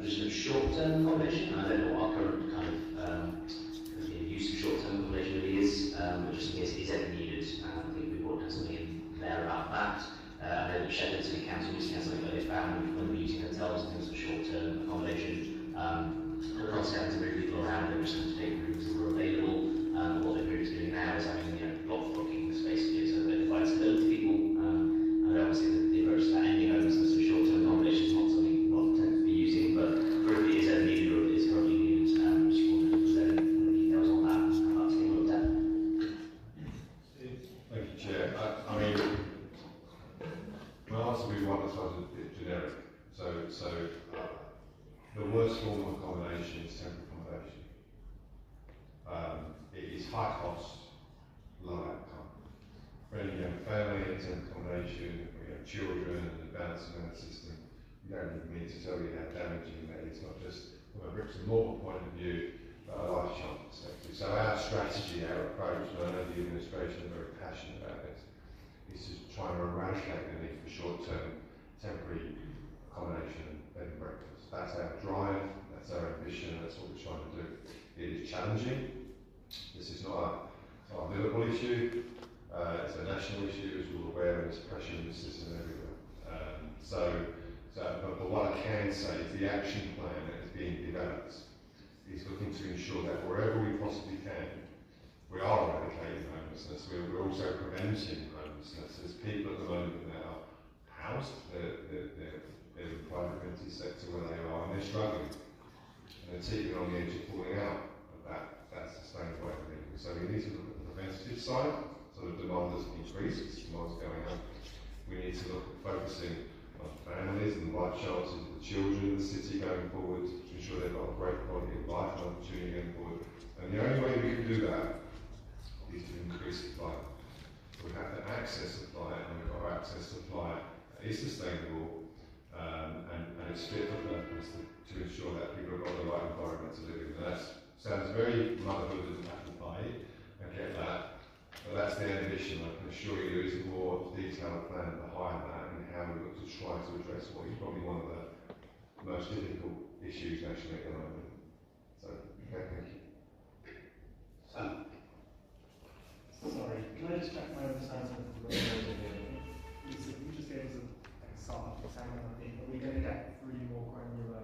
just short-term accommodation, and I don't know what our current kind of use of short-term accommodation really is, but just in case it is ever needed, I think we brought something in there about that. I know that Sheffield City Council recently had something that they found when we were using hotels and things for short-term accommodation. The cost of having to move people around, they were just going to take rooms that were available. What they've moved to doing now is having block bookings basically, so they provide stability to people. And obviously the approach to that ending homes and sort of short-term accommodation is not something we want to be using, but for if it is ever needed or if it is currently needed, just wondered if there's any details on that and how that's being looked at. Thank you, Chair. I mean, my answer would be one that's a bit generic. So the worst form of accommodation is temporary accommodation. It is high cost, low outcome. For any young family, temporary accommodation, we have children and the balancing out system, you don't need me to tell you how damaging that is, not just from a bricks and mortar point of view, but a lifetime perspective. So our strategy, our approach, and I know the administration are very passionate about this, is to try and eradicate the need for short-term temporary accommodation and bed and breakfast. That's our drive, that's our ambition, that's what we're trying to do. It is challenging. This is not a Liverpool issue, it's a national issue, as you're all aware, and there's pressure in the system everywhere. But what I can say is the action plan that is being developed is looking to ensure that wherever we possibly can, we are eradicating homelessness, we're also preventing homelessness. There's people at the moment that are housed, they're in the private rented sector where they are, and they're struggling. And they're teetering on the edge of falling out of that sustainable way of living. So we need to look at the preventative side, so the demand doesn't increase, because demand's going up. We need to look at focusing on families and the right chances of the children in the city going forward, to ensure they've got a great quality of life and opportunity going forward. And the only way we can do that is to increase supply. We have to access supply, and we've got to access supply that is sustainable and it's fit for purpose to ensure that people have got the right environment to live in. And that sounds very motherhood and apple pie, I get that, but that's the ambition. I can assure you there is a more detailed plan behind that and how we look to try to address what is probably one of the most difficult issues nationally at the moment. So, okay, thank you. Sam? Sorry, can I just check my understanding of the proposal here? You just gave us a start of example, I think. Are we going to get 3 more granular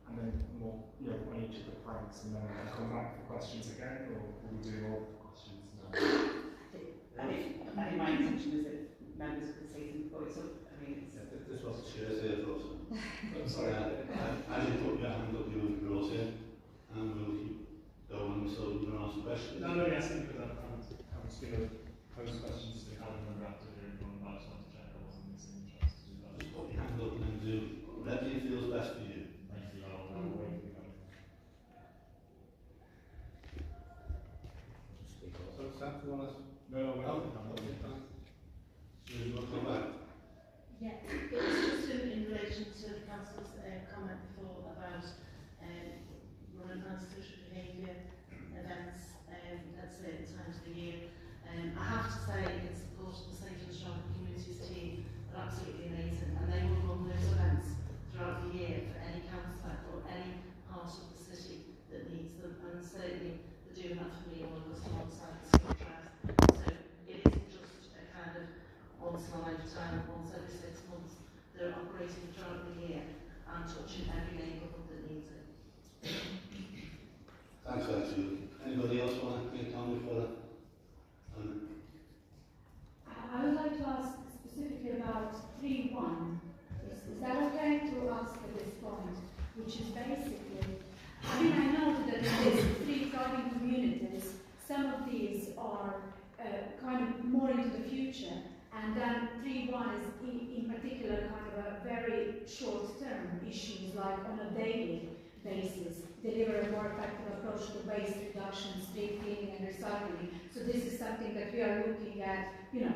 and then more, on each of the planks, and then we'll come back for questions again, or will we do all the questions now? I think my intention was that members could say some points. So, I mean, this was the chair's here, I thought so. I'm sorry. As you put your hand up, you were brought in, and we'll keep going until you can answer questions. No, yes, because I'm just going to pose questions to the calendar member after hearing from the just want to check I wasn't missing interest to do that. Just put your hand up and then do whatever you feel is best for you. Thank you, I'll wait for you. So, Sam, do you want to? No, So, you want to come back? Yeah, it was just in relation to the council's comment before about running antisocial behaviour events at certain times of the year. I have to say, in support of the Safe and Strong Communities team, they're absolutely amazing, and they will run those events throughout the year for any councillor or any part of the city that needs them, and certainly they're doing that for me all of us alongside the City Trust. So it isn't just a kind of once in a lifetime, once every 6 months. They're operating throughout the year and to into the future, and then 3.1 is in particular kind of a very short-term issues like on a daily basis, deliver a more effective approach to waste reduction, street cleaning and recycling. So this is something that we are looking at,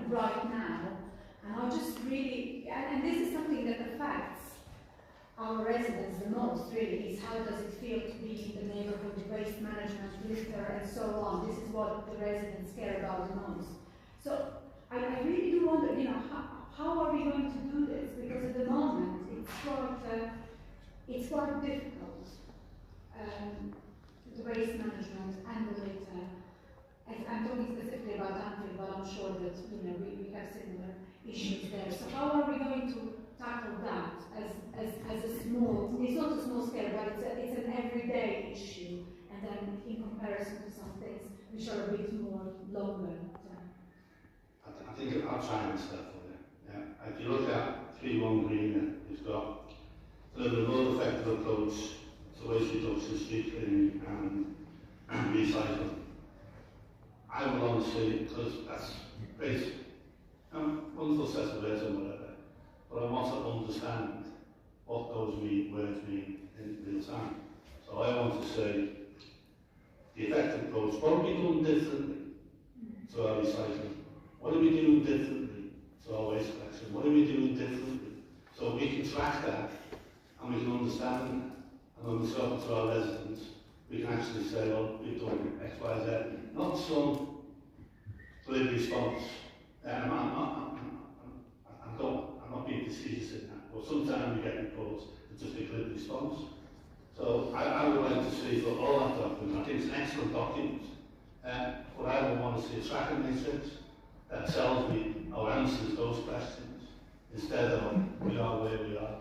right now. And I just really, and this is something that affects our residents the most, really, is how does it feel to be in the neighborhood, waste management, litter, and so on. This is what the residents care about the most. So I really do wonder, how are we going to do this? Because at the moment, it's quite difficult, the waste management and the litter. I'm talking specifically about Anfield, but I'm sure that we have similar issues there. So how are we going to tackle that as a small, it's not a small scale, but it's an everyday issue, and then in comparison to some things which are a bit more longer term? I think I'll try and step for it. Yeah. If you look at 3.1 Green, it's got a more effective approach to waste reduction, street cleaning and recycling. I would honestly, because that's great, wonderful set of words and whatever, but I want to understand what those words mean in real time. So I want to say the effective approach. What are we doing differently to our recycling? What are we doing differently to our waste collection? What are we doing differently? So we can track that and we can understand that. And when we're talking to our residents, we can actually say, well, we've done X, Y, Z. Not some glib response. I'm not being facetious in that, but sometimes we get reports that just a glib response. So I would like to see for all that document, I think it's an excellent document, but I would want to see a tracking matrix that tells me or answers those questions instead of we are where we are,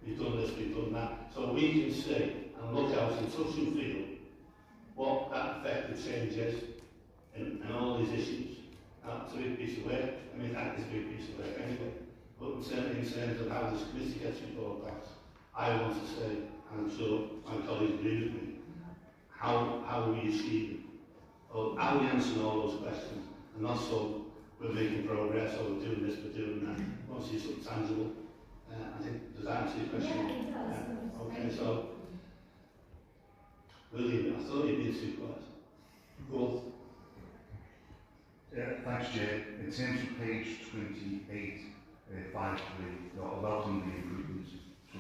we've done this, we've done that. So we can see and look out and touch and feel what that effective change is in all these issues. It's a big piece of work. I mean, that is a big piece of work anyway. But certainly in terms of how this committee gets report back, I want to say, and I'm sure my colleagues agree with me, how are we achieving, or how are we answering all those questions, and not so we're making progress, or we're doing this, we're doing that. We want to see something tangible. I think, does that answer your question? Yeah, it does. Yeah. Okay, so, William, I thought you'd been too quiet. Cool. Yeah, thanks, Jay. In terms of page 28, 5.3, welcome the improvements to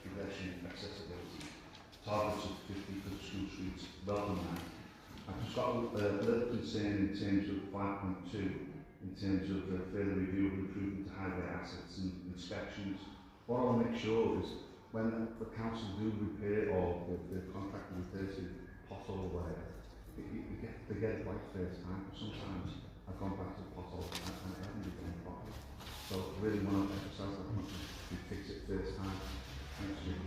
progression and accessibility. Targets of 50 for the school streets, welcome that. I've just got a little concern in terms of 5.2, in terms of further review of improvement to highway assets and inspections. What I want to make sure is when the council do repair or the contractor repairs a pothole or whatever, they get it right first time, but sometimes I've gone back to the pothole and I haven't been done properly. So I really want to emphasise that we fix it first time. Thanks, Jim.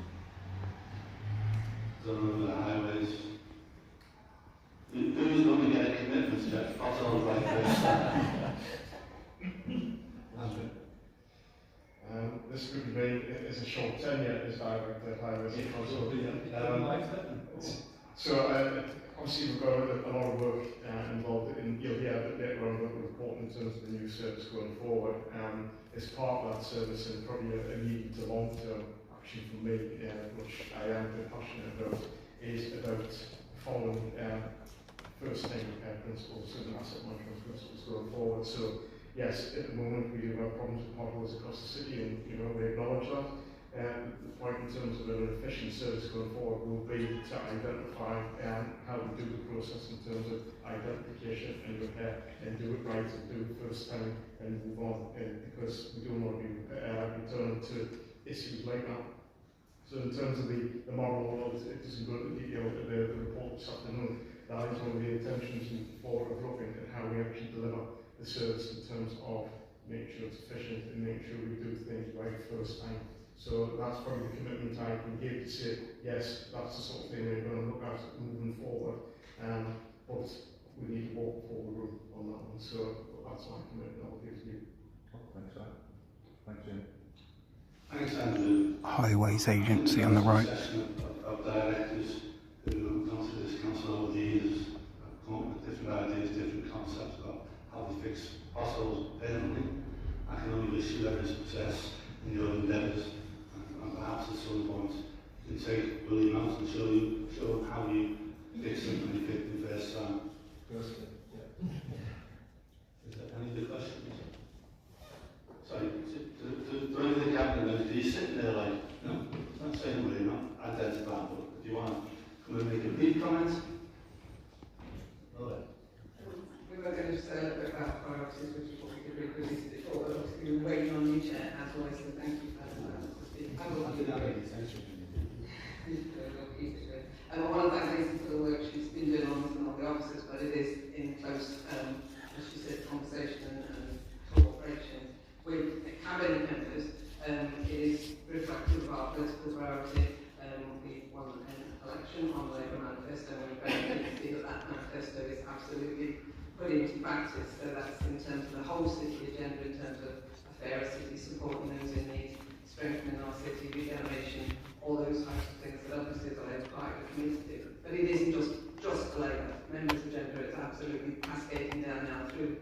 Some of the highways. Who's going to get a commitment to get potholes right first time? This would be as a short tenure as director of highways and council. So obviously we've got a lot of work involved in, you'll hear a bit later on about the report in terms of the new service going forward. As part of that service and probably a medium to long term action for me, which I am very passionate about, is about following first time repair principles and asset management principles going forward. So yes, at the moment we do have problems with potholes across the city, and we acknowledge that. The point in terms of an efficient service going forward will be to identify how we do the process in terms of identification and repair, and do it right and do it first time and move on, because we don't want to be returning to issues like that. So in terms of the model, it doesn't go into detail of the report this afternoon. That is one of the intentions of looking at how we actually deliver the service in terms of making sure it's efficient and making sure we do things right first time. So that's probably the commitment I can give to say, yes, that's the sort of thing we're going to look at moving forward. But we need to walk forward on that one. So that's my commitment I'll give to you. Thanks, Sam. Thanks, Jim. Thanks, Andrew. Highways Agency on the right. Of directors who have gone to this council over the years, have come up with different ideas, different concepts about how to fix potholes can take William out and show him how you fix them when you pick them first time. Is there any other questions? Sorry, do any of the cabinet members, are you sitting there like, no, it's not saying William, not identifying, but do you want to come and make a brief comment? Right. We were going to say a little bit about priorities, which is what we did release before, but obviously we were waiting on you, Chair, as always, so thank you for that. I will keep it. And one of the reasons for the work she's been doing on this and all the officers, but it is in close, as she said, conversation and cooperation with cabinet members. It is reflective of our political priority. We won an election on the Labour manifesto, and we're very pleased to see that that manifesto is absolutely put into practice. So that's in terms of the whole city agenda, in terms of a fairer city, supporting those in need, strengthening our city, regeneration, all those types of things that obviously the Labour Party community. But it isn't just the Labour members' agenda, it's absolutely cascading down now through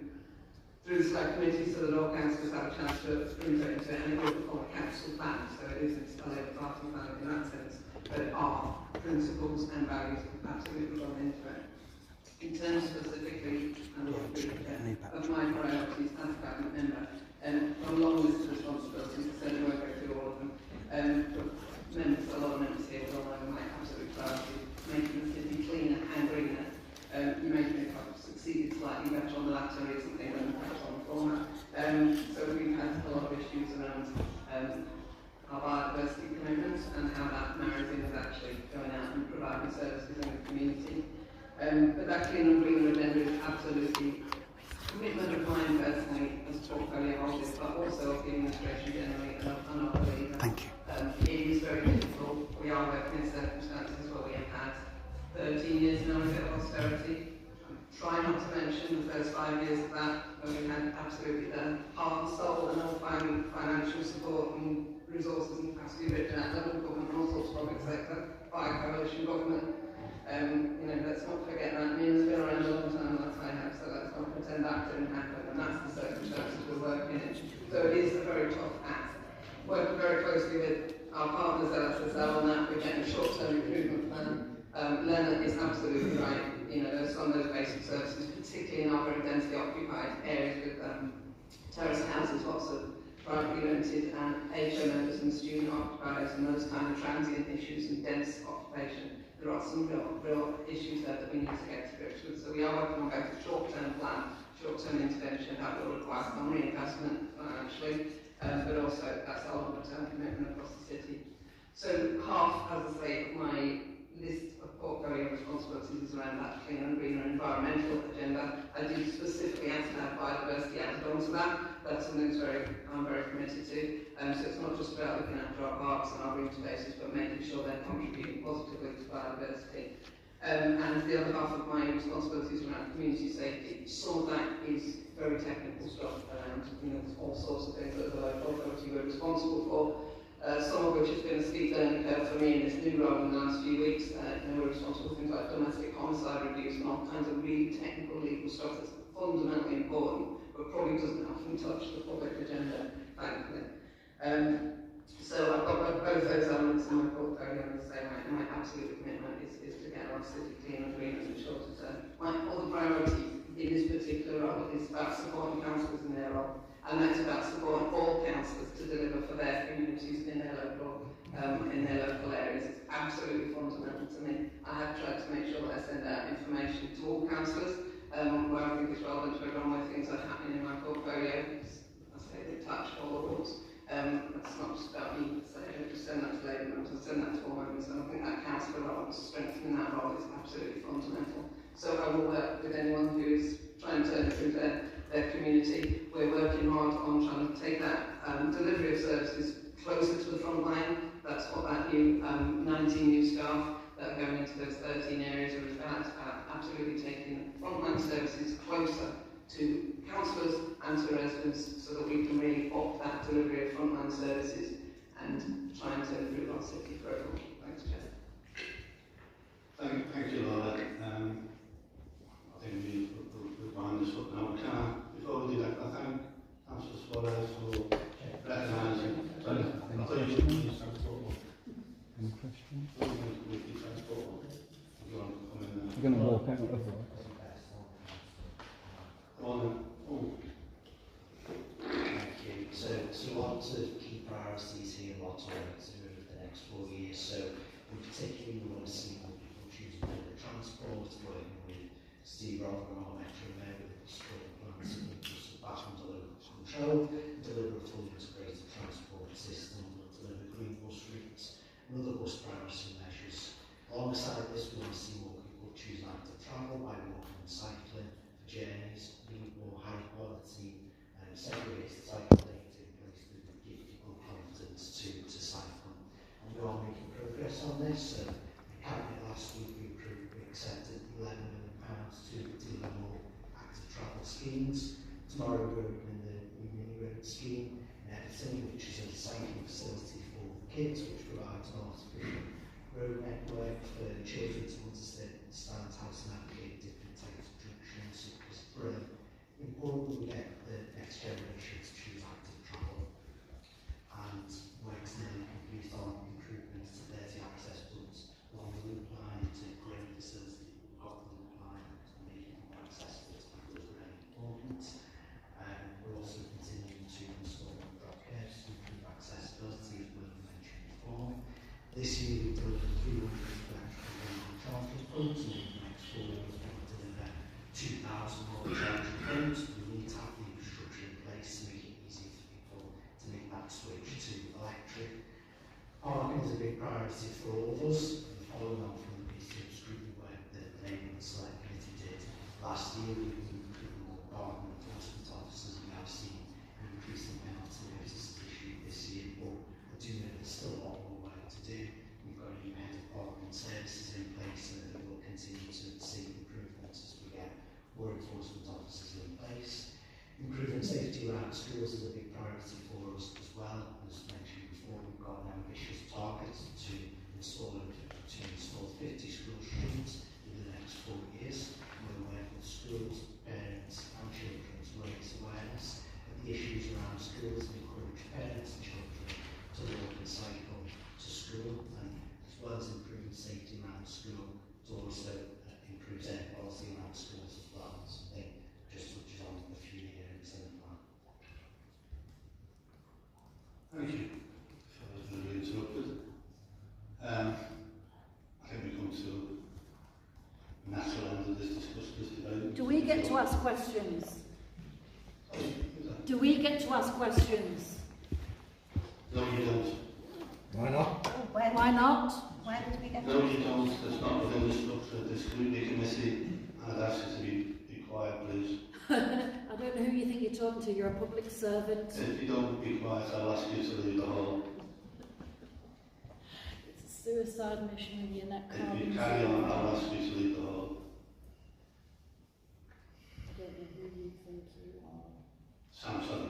the select committee, so that all councillors have a chance to input into it, and it will become a council plan, so it isn't a Labour Party plan in that sense, but our principles and values have absolutely gone into it. In terms specifically of my priorities as a cabinet member, a long list of responsibilities, I certainly won't go through all of them. A lot of members here will know my absolute priority, making the city cleaner and greener. You may think I've succeeded slightly better on the latter recently than perhaps on the former. So we've had a lot of issues around our biodiversity commitments and how that marries in with actually going out and providing services in the community. But that cleaner and greener agenda is absolutely a commitment of mine personally as portfolio holders, but also of the administration generally and our believer. Thank you. It is very difficult. We are working in circumstances where we have had 13 years now of austerity. Try not to mention the first 5 years of that, when we had absolutely the heart and soul and all financial support and resources and capacity written out of local government and all sorts of public sector by coalition government. Let's not forget that. Mirna's been around a long time, like I have, so let's not pretend that didn't happen, and that's the circumstances we're working in. So it is a very tough act. Working very closely with our partners at SSL on that, we're getting a short-term improvement plan. Leonard is absolutely right. There's some of those basic services, particularly in our very densely occupied areas with terrace houses, lots of privately rented and HO members and student occupiers and those kind of transient issues and dense occupation. There are some real issues there that we need to get to grips with. So we are working on both a short-term plan, short-term intervention that will require some reinvestment financially, but also that's a longer-term commitment across the city. So half, as I say, of my list of portfolio responsibilities is around that cleaner and greener environmental agenda. I do specifically add to have biodiversity added onto that. That's something I'm very committed to. So it's not just about looking after our parks and our green spaces, but making sure they're contributing positively to biodiversity. And the other half of my responsibilities around community safety. Some of that is very technical stuff around all sorts of things that the local authority we're responsible for. Some of which has been a steep learning curve for me in this new role in the last few weeks. We're responsible for things like domestic homicide reviews and all kinds of really technical legal stuff that's fundamentally important, but probably doesn't often touch the public agenda, thankfully. So I've got both those elements in my portfolio, and say my absolute commitment is to get our city clean and green in the shorter term. My other priority in this particular role is about supporting councillors in their role. And that's about supporting all councillors to deliver for their communities in their local areas. It's absolutely fundamental to me. I have tried to make sure that I send out information to all councillors where I think it's relevant to everyone, where things are happening in my portfolio. I say they touch all the rules. It's not just about me, so I don't just send that to Labour members, I send that to all members, and I think that councillor role, strengthening that role is absolutely fundamental. So I will work with anyone who is trying to turn it through their community. We're working hard on trying to take that delivery of services closer to the front line. That's what that new 19 new staff that are going into those 13 areas are about, absolutely taking frontline services closer to councillors and to residents so that we can really up that delivery of frontline services and trying to improve our city for everyone. Thanks, Chair. Thank you, Laura. I think we're behind this up now. Before we do that, I thank Councillor Suarez for recognising. Any questions? You're going to walk out otherwise. Thank you. So lots of key priorities here, lots of work to do over the next 4 years. So in particular, we want to see more people choose public transport, working with Steve Rothman, our Metro Mayor, with the support plans to improve back under local control, deliver a fully integrated transport system, deliver green bus routes, and other bus priority measures. Alongside this, we want to see more people choose active travel by walking and cycling for journeys, need more high quality segregated cycle lanes in place that would give people confidence to cycle. And we are making progress on this. So the Cabinet last week we accepted £11 million to deliver more active travel schemes. Tomorrow we're opening the mini road scheme in Everton, which is a cycling facility for kids, which provides an artificial road network for children to understand how to navigate different types of junctions. It's brilliant. Important we get the next generation to choose active travel, and work's nearly complete on improvements to 30 access points along the loop line to great facility. We've got the loop line and making it more accessible to people is very important. We're also continuing to install drop curbs to improve accessibility, as Will mentioned before. This year we've delivered 300 electrical charging points, and in the next 4 years we'll deliver 2,000 more charging points. We need to have the infrastructure in place to make it easy for people to make that switch to electric. Parking is a big priority for all of us. Following on from the piece of scrutiny work that the Neighbourhood Select Committee did last year, we've been recruiting more parking enforcement officers. We have seen an increasing penalty notice issued this year, but I do know there's still a lot more work to do. We've got a new head of parking services in place, and we will continue to see improvements as we get more enforcement officers in place. Improving safety around schools is a big priority for us as well. As mentioned before, we've got an ambitious target to install 50 school streets in the next 4 years. We're working with schools, parents and children to raise awareness of the issues around schools and encourage parents and children to walk and cycle to school, and as well as improving safety around school, to also improve air quality around schools as well. So I think just touches on a few areas in the plan. Thank you. Sorry for being interrupted. I think we come to the natural end of this debate. Do we get to ask questions? Do we get to ask questions? No, you don't. Why not? Why not? Where did we get No, you don't. That's not within the structure of this scrutiny committee. I'd ask you to be quiet, please. I don't know who you think you're talking to. You're a public servant. If you don't be quiet, I'll ask you to leave the hall. It's a suicide mission with your neck If carbon. you carry on, I'll ask you to leave the hall. I don't know who you think you are. Samson.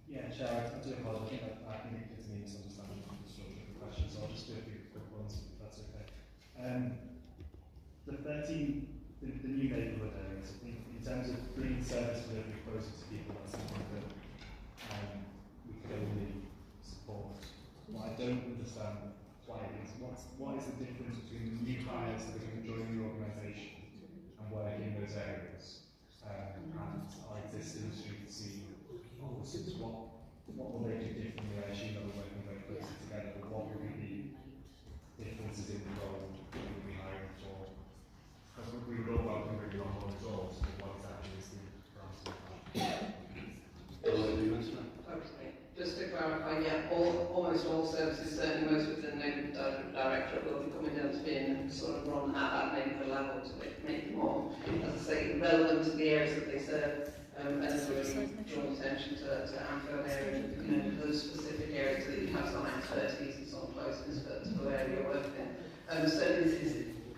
Yeah, Chair, I do apologise. I think it's me misunderstanding the structure of the question, so I'll just do a few quick ones, if that's okay. The new neighbourhood areas, in terms of bringing service delivery closer to people, that's something that we could only support. What I don't understand quite is what is the difference between the new hires that are going to join the organisation and work in those areas and our existing street scene officers? What will they do differently? I assume that we're working very closely together, but what will be the differences in the role that we'll be hiring for? Because we would all welcome bringing on more results, but what exactly is the priority? Just to clarify, yeah, almost all services, certainly most within the neighbourhood directorate, will be coming down to being sort of run at that neighbourhood level to make them more, as I say, relevant to the areas that they serve. And really draw attention to Anfield area, those specific areas that you have some expertise and some closeness to where you're working. So this is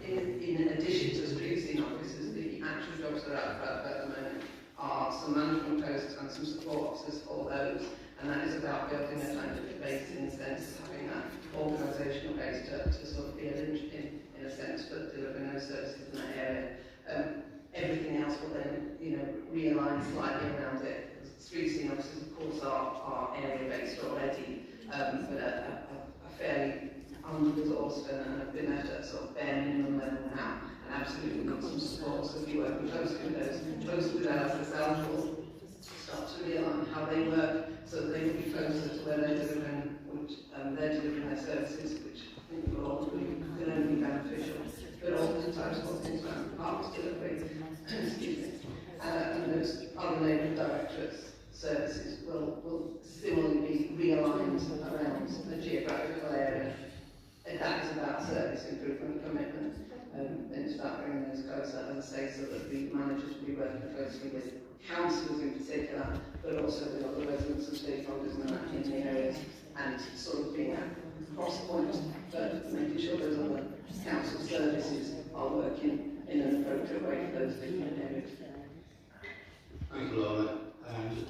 in addition to street scene officers, the actual jobs that are out at the moment are some management posts and some support officers for those, and that is about building a scientific base in the sense of having that organisational base to sort of be a linchpin in a sense for delivering those services in that area. Everything else will then, realign slightly around it. Street scene officers, of course, are area-based already, but are fairly under-resourced and have been at a sort of bare minimum level now. And absolutely need some support. So if you work closely with those, closely with ourselves, will start to realign how they work so that they will be closer to where they're delivering, their services, which I think will ultimately can only be beneficial. But oftentimes what things around departments delivery, excuse me, and those other neighbourhood directorates services will similarly be realigned around the geographical area. And that is about service improvement commitment, and it's about bringing those closer, as I say, so that the managers will be working closely with councillors in particular, but also with other residents and stakeholders in the areas, and sort of being a cross point, but making sure those other council services are working in an appropriate way for those different areas. Thank you, Laura.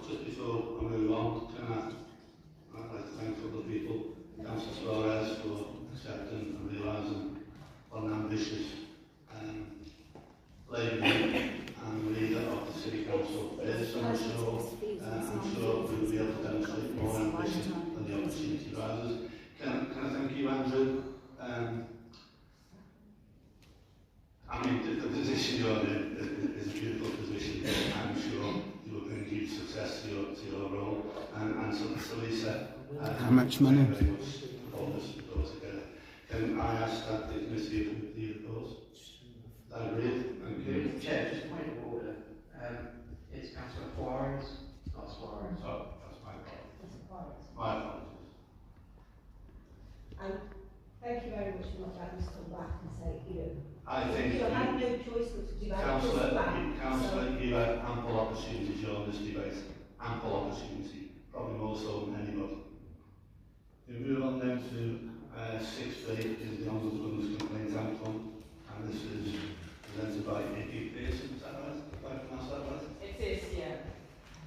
Just before I move on, I'd like to thank all the people, Councillor Suarez, for accepting and realising what an ambitious lady and leader of the City Council is, and I'm sure we will be able to demonstrate more ambition when the opportunity rises. Can I thank you, Andrew? I mean, the position you're in is a beautiful position. I'm sure you will bring huge success to your role. And so Lisa, how much money? Very much hold this together. Can I ask that the committee approve the report? I agree. Thank you. Chair, just a point of order. It's Councillor Juarez, not Suarez. Oh, that's my fault. My apologies. Thank you very much for not letting us come back and say, I think you have no choice but to do that. Councillor, you had ample opportunity during this debate. Ample opportunity. Probably more so than anybody. We move on then to 6B, is the Ombudsman's Complaints Outcome. And this is presented by Nikki Pearson, is that right? If I pronounce that right? It is, yeah.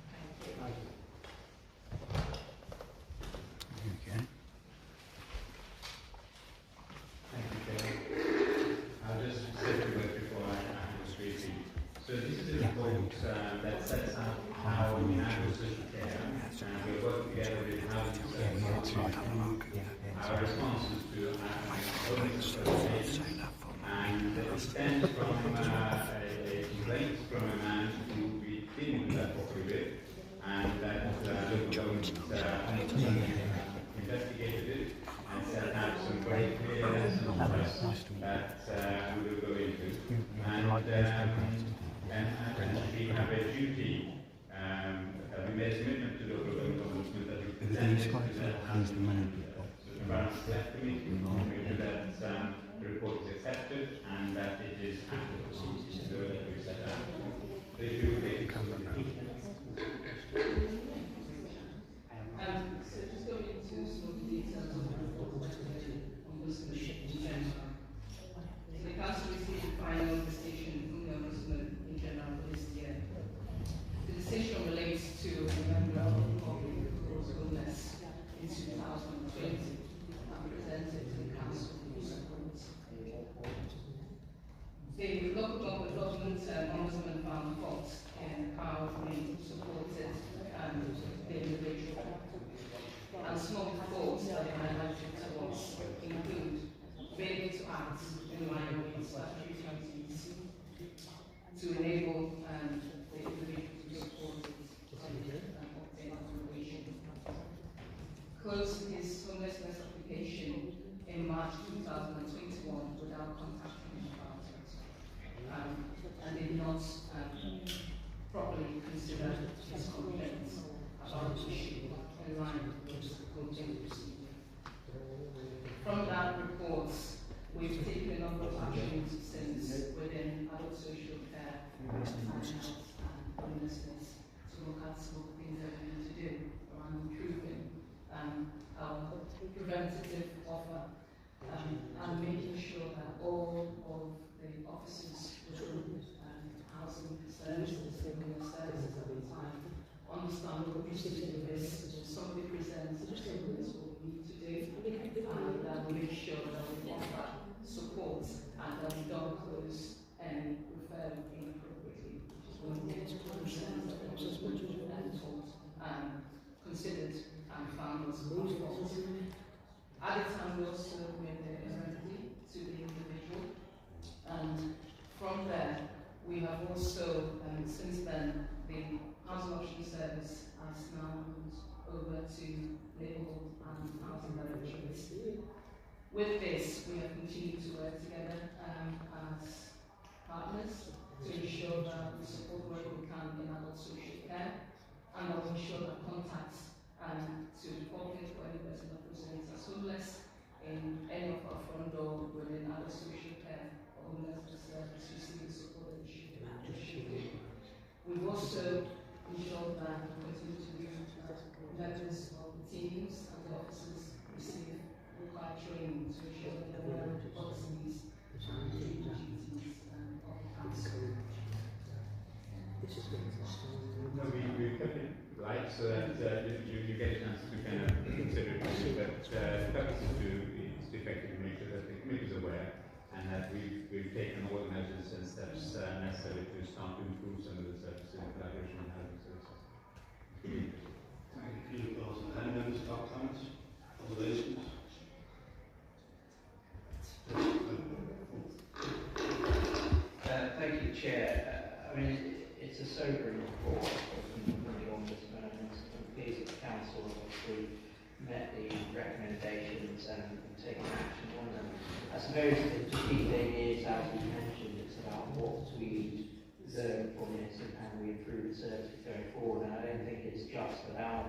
Thank you. Okay. Thank you, Chair. I'll just say a few words before I was speaking. So this is a report that sets out how we handle social care, and we work together with housing services, our responses to and it stems from a complaint from a man who we've been in that property with, and that investigated it and set out some very clear lessons that we will go into. And we have a duty, we made a commitment to local government ombudsman that we present to the environment select committee to make sure that the report is accepted and that it is applicable to the way that we set out. So if you would take it. So just going into some of the details of the report on Ombudsman in general. So the Council received the final decision from the Ombudsman in general for this year. The decision relates to a member of the public whose illness in 2020 and presented to the Council for support. The local government Ombudsman found fault in how we supported the individual. And some of the faults that they highlighted to us include failing to act in line with statutory duties to enable the individual to be supported and obtain accommodation. Closed his homelessness application in March 2021 without contacting him about it, and did not properly consider his complaints about the issue in line with the complaint procedure. From that report, we've taken a number of actions since within adult social care, mental health and homelessness to look at some of the things that we need to do around improving our preventative offer and making sure that all of the officers within housing services, services at the time, understand what we need to do is somebody presents what we need to do, and we make sure that we offer support and that we don't close any referral inappropriately, which is one of the concerns that the Ombudsman considered and found was our fault. At the time, we also made a remedy to the individual and also, since then, the housing option service has now moved over to Liverpool and housing directories. With this, we have continued to work together as partners to ensure that we support where we can in adult social care, and that we ensure that contacts to the public or any person that presents as homeless in any of our front door within adult social care or homeless service receiving support that they should do. We've also ensured that we continue to do levels of the teams and the officers receive required training to ensure that they're aware of the policies and the duties of the council. No, we kept it light so that you get a chance to kind of consider it, but the purpose is to effectively make sure that the committee is aware and that we've taken all the measures and steps necessary to start to improve some of the services in collaboration with housing services. Thank you, Councillor. Any members of comments? Observations? Thank you, Chair. I mean, it's a sobering report from the Ombudsman, and I'm pleased that the Council have actually met the recommendations and taken action on them. I suppose the key thing is, as we mentioned, it's about what we learn from this and how we improve the services going forward. And I don't think it's just about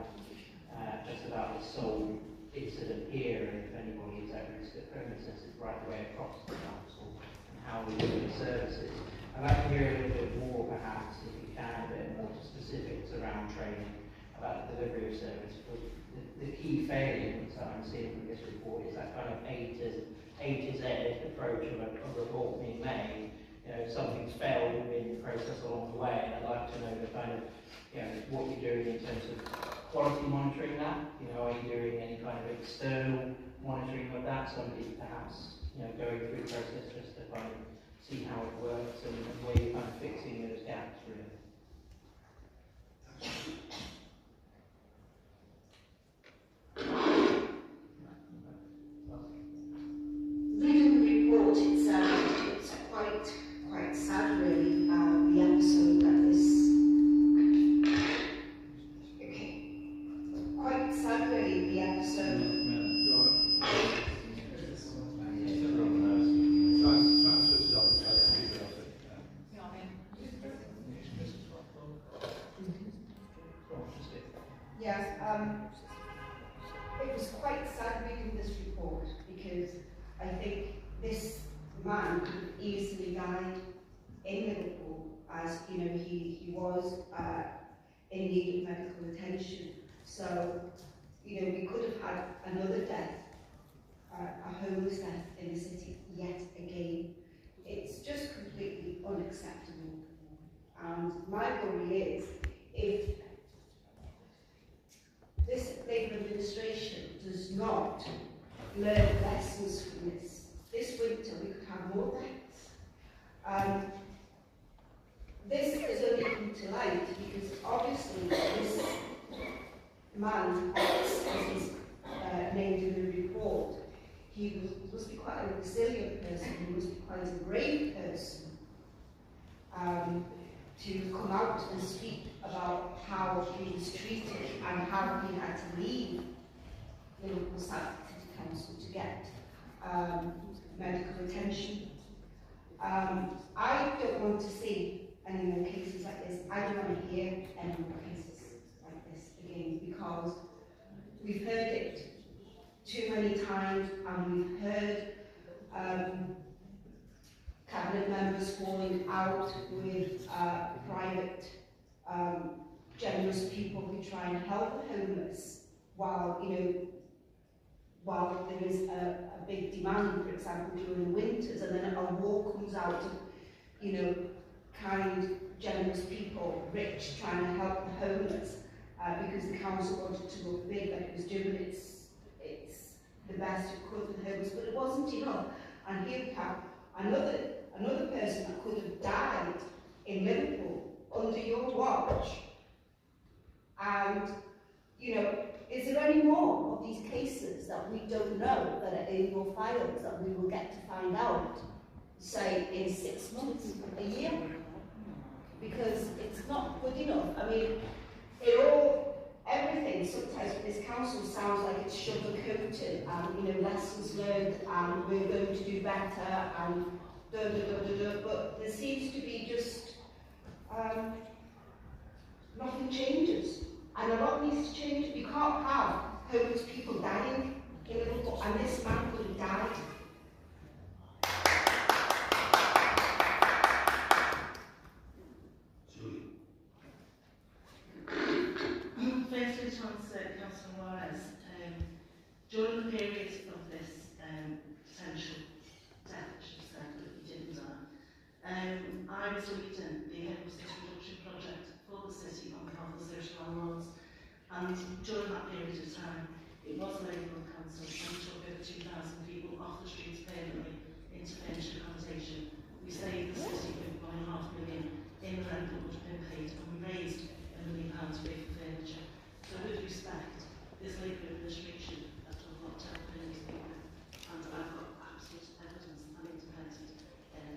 the sole incident here, and if anybody is at risk of homelessness, it's right the way across the council and how we do the services. I'd like to hear a little bit more, perhaps, if you can, a bit more specifics around training, about the delivery of service. But the key failings that I'm seeing from this report is that kind of A to Z approach of a report being made. You know, something's failed in the process along the way, and I'd like to know the kind of, you know, what you're doing in terms of quality monitoring that. You know, are you doing any kind of external monitoring of that? Somebody perhaps, you know, going through the process just to kind of see how it works and where you're kind of fixing those gaps, really. Reading the report, it's quite sad, really. The episode that is quite sad, really. The episode. Yes, it was quite sad reading this report because I think this man could easily die in Liverpool, as you know, he was in need of medical attention. So, you know, we could have had another death, a homeless death in the city yet again. It's just completely unacceptable. And my worry is, if this Labour administration does not learn lessons from this winter we could have more deaths. This has only come to light because obviously this man, as he's named in the report, he must be quite a resilient person, he must be quite a brave person to come out and speak about how he was treated and how he had to leave Liverpool South City Council to get medical attention. I don't want to see any more cases like this. I don't want to hear any more cases like this again, because we've heard it too many times, and we've heard cabinet members falling out with private generous people who try and help the homeless while, you know, while there is a big demand, for example, during the winters, and then a war comes out of, you know, kind, generous people, rich, trying to help the homeless, because the council wanted to look big, that it was doing its the best it could for the homeless, but it wasn't enough. And here we have another person that could have died in Liverpool under your watch. And, you know, is there any more of these cases that we don't know that are in your files that we will get to find out, say, in 6 months, a year? because it's not good enough. I mean, everything sometimes with this council sounds like it's sugar-coated and, lessons learned and we're going to do better and but there seems to be just nothing changes. And a lot needs to change. We can't have homeless people dying in Liverpool, and this man could have died. Firstly, to answer Councillor Juarez, during the period of this potential death, I should say, that he didn't die, I was leading the homelessness reduction project for the city on behalf of the social landlords, and during that period of time, it was a Labour council and we took over 2,000 people off the streets permanently into furnished accommodation. We saved the city with £1.5 million in the rent that would have been paid, and we raised £1 million worth of furniture. So with respect, this Labour administration has done a lot to help these people, and I've got absolute evidence and independent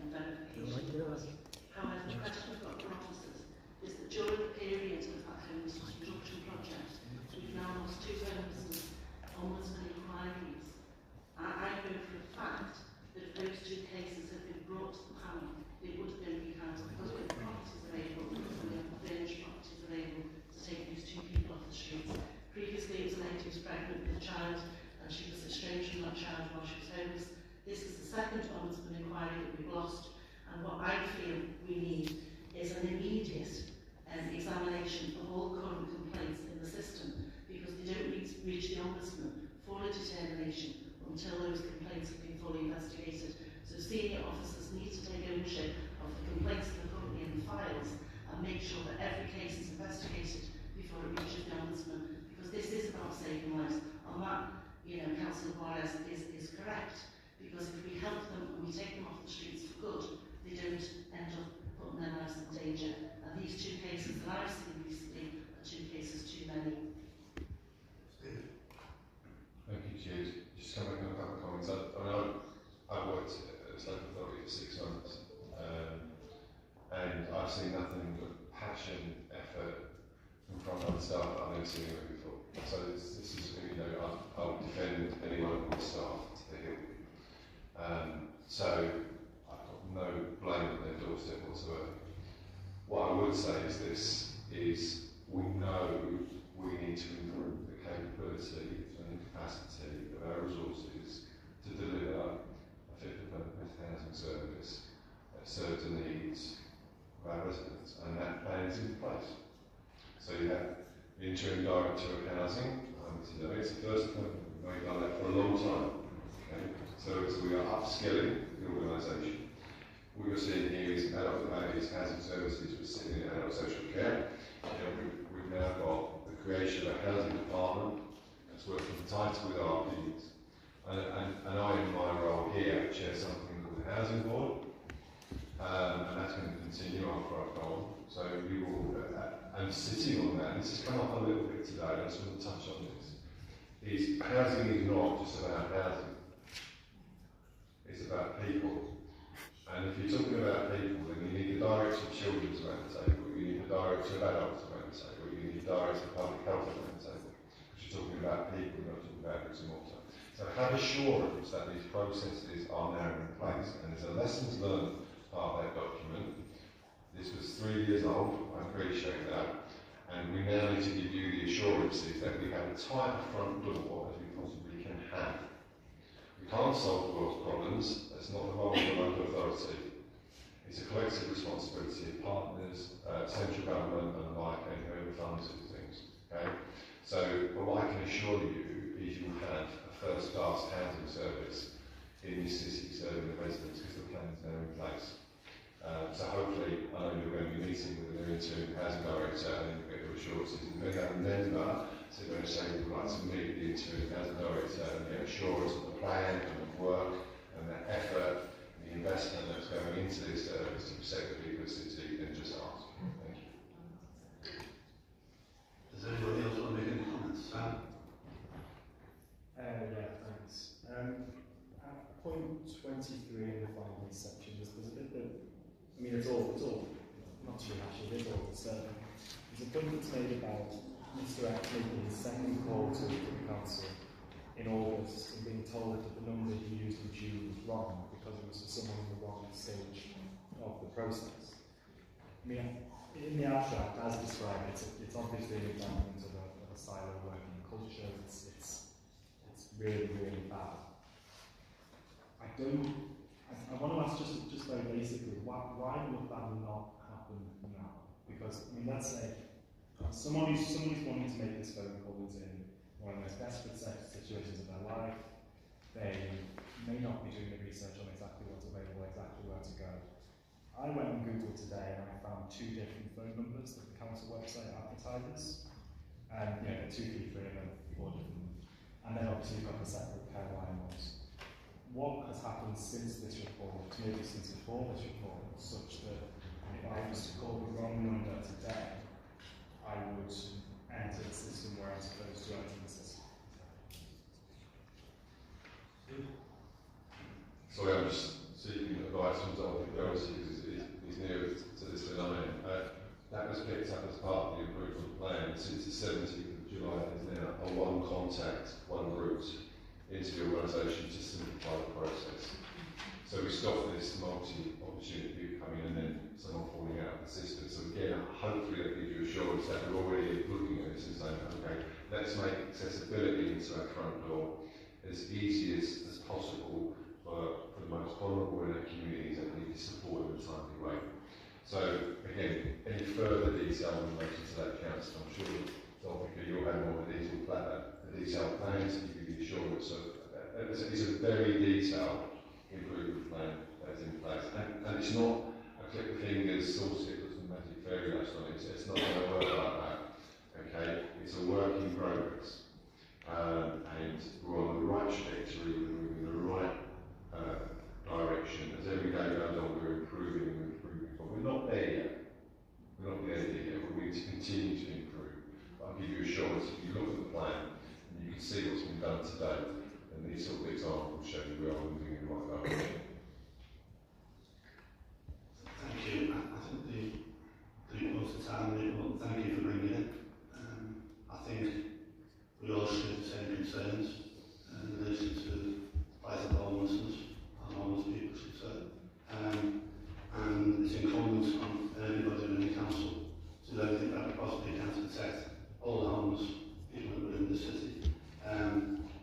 verification. However, the question we've got for officers is that during the period of that homelessness reduction project, we've now lost 2 homelessness ombudsman inquiries. I know for a fact that if those 2 cases had been brought to the panel, it would have been recounted because we have properties available and we have furnished properties available to take these 2 people off the streets. Previously, it was a lady who was pregnant with a child and she was estranged from that child while she was homeless. This is the 2nd ombudsman inquiry that we've lost, and what I feel we need is an immediate examination of all current complaints in the system, because they don't reach the ombudsman for a determination until those complaints have been fully investigated. So senior officers need to take ownership of the complaints that are currently in the files and make sure that every case is investigated before it reaches the ombudsman, because this is about saving lives. On that, Councillor Juarez is correct, because if we help them and we take them off the streets for good, they don't end up putting their lives in danger. And these 2 cases that I've seen recently are 2 cases too many. Thank you, Jude. Just coming back on a couple of comments. I've worked at this local authority for 6 months, and I've seen nothing but passion, effort from frontline staff that I've never seen it before. So this is, I'll defend anyone on the staff to the hill. So I've got no blame at their doorstep whatsoever. What I would say is this, is we know we need to improve the capability and capacity of our resources to deliver a fit-for-purpose housing service that serves the needs of our residents, and that plan is in place. So you have the interim director of housing, today, it's the first time we've done that for a long time. Okay? So we are upskilling the organisation. What you're seeing here is adult housing services for sitting in adult social care. We've now got the creation of a housing department that's working tightly with our RPs. And I, in my role here, chair something called the Housing Board, and that's going to continue after I've gone. So we will, and sitting on that, and this has come up a little bit today, I just want to touch on this, is housing is not just about housing, it's about people. And if you're talking about people, then you need the director of children's around the table, you need the director of adults around the table, you need the director of public health around the table, because you're talking about people, you're not talking about bricks and mortar. So have assurance that these processes are now in place, and there's a lessons learned part of that document. This was 3 years old, I appreciate that, and we now need to give you the assurances that we have a tight front door as we possibly can have. We can't solve the world's problems, that's not the role of the local authority. It's a collective responsibility of partners, central government and the like, and whoever funds these things. Okay? So, but what I can assure you is you will have a first-class housing service in this city serving the residents, because the plan is now in place. So hopefully, I know you're going to be meeting with the new interim housing director and you'll get the assurances. And then have a member to go and say we'd like to meet the interim housing director and get assurance of the plan and the work and the effort and the investment that's going into this service to protect the people of the city, then just ask. Thank you. Does anybody else want to make any comments? Sam? Yeah, thanks. At point 23 in the finance section, there's a bit that, I mean, it's all not to rehash it, is all there's a point that's made about Mr. X making his second call to the council in August and being told that the number he used in June was wrong because it was for someone in the wrong stage of the process. I mean, in the abstract, as described, it's obviously an example of a silo working culture. It's really, really bad. I want to ask just very basically, why would that not happen now? Because, I mean, let's say somebody's wanting to make this phone call is in one of the most desperate situations of their life. They may not be doing the research on exactly what's available, exactly where to go. I went on Google today and I found 2 different phone numbers that the council website advertises. And you know, 2, 3, 3 and then 4 different. And then obviously you've got the separate pair line ones. What has happened since this report, maybe since before this report, such that if I was to call the wrong number today, I would enter the system where I'm supposed to enter the system? Sorry, I'm just seeking advice from Dr. Garrison because he's near to this than I am. That was picked up as part of the improvement plan. Since the 17th of July, there's now a one contact, one route into the organisation to simplify the process. So we stopped this multi-opportunity coming and then someone falling out of the system. So again, hopefully that gives you assurance that we're already looking at this and saying, okay, let's make accessibility into our front door as easy as possible for the most vulnerable in our communities that need support in a timely way. So again, any further detail in relation to that council, I'm sure Dr. you'll have more of a detailed plan to give you the assurance of it's a very detailed improvement plan that's in place. And it's not a click the fingers, source it with some magic fairy dust on it. It's not going to work like that. Okay? It's a work in progress. And we're on the right trajectory, we're moving in the right direction. As every day goes on, we're improving. But we're not there yet. We're not there yet. We need to continue to improve. But I'll give you assurance if you look at the plan and you can see what's been done today. And these sort of examples show you we are moving in the right direction. Thank you. I think the report's the time report. Thank you for bringing it. I think we all share the same concerns in relation to life of homelessness, and homeless people, should say. And it's incumbent on everybody in the council to do everything that we possibly can to protect all the homeless people within the city.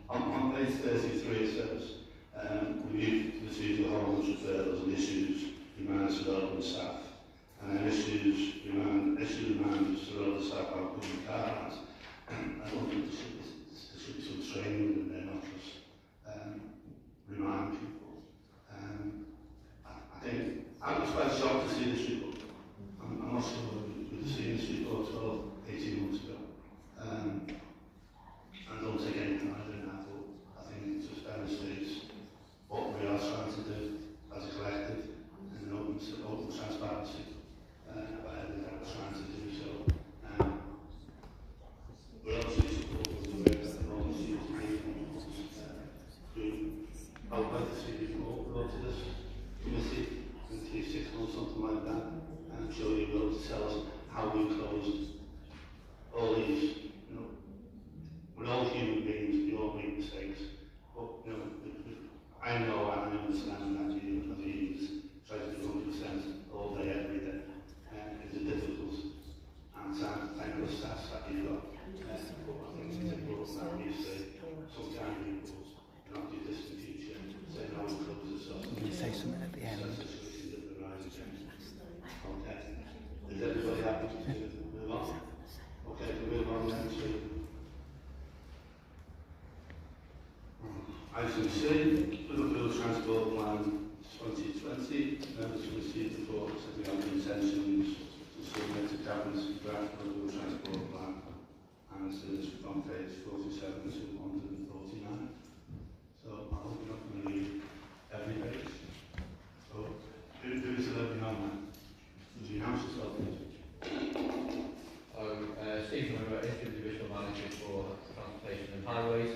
On page 33 it says, we've received the homeless referrals and issues reminds to relevant staff, and then issue reminders to relevant staff about public car lines. I don't think there should be some training in there, not just remind people. I think I was quite shocked to see this report. I'm not sure we'd have seen this report 12, 18 months ago. I don't take anything I do now, but I think it just demonstrates what we are trying to do as a collective and an open transparency about everything that we're trying to do. So we're obviously supporting the work that the homeless youth I would like to see you more brought to this committee in 3-6 months, something like that, and I'm sure you will to tell us how we closed all these. We're all human beings, we all make mistakes, but I know and I understand that you as humans try to do 100% all day, every day, and it's a difficult and thankless task that you've got. But I think it's important that we say sometimes people, not your distant future, say no, we close this up. Can you say something at the end? Okay. Is everybody happy to move on? Okay, we'll move on then to Item C, Liverpool Transport Plan 2020. Members will receive the report setting out the intentions to submit to Cabinet's draft Liverpool Transport Plan, and it's from page 47 to 149. So I hope you're not going to read every page. So who is living on that? Would you announce yourself, please? Stephen Weber, Interim Divisional Manager for Transportation and Highways.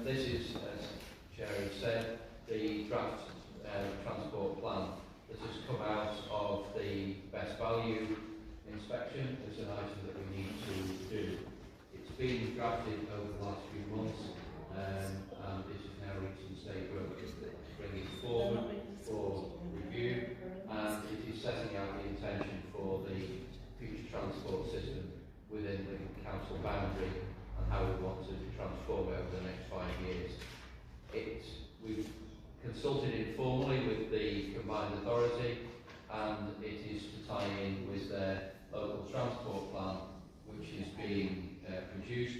This is, as Chair has said, the draft transport plan that has come out of the best value inspection. It's an item that we need to do. It's been drafted over the last few months, and it is now reaching the stage where we can bring it forward for review, and it is setting out the intention for the future transport system within the council boundary and how we want to transform it over the next 5 years. We've consulted informally with the combined authority, and it is to tie in with their local transport plan, which is being produced.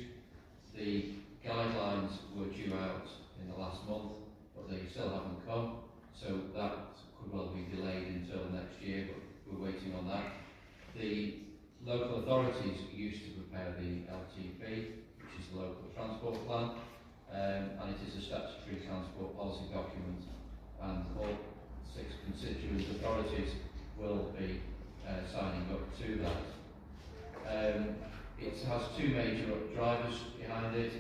The guidelines were due out in the last month, but they still haven't come, so that could well be delayed until next year, but we're waiting on that. The local authorities used to prepare the LTP, which is the local transport plan, and it is a statutory transport policy document, and all 6 constituent authorities will be signing up to that. It has 2 major drivers behind it,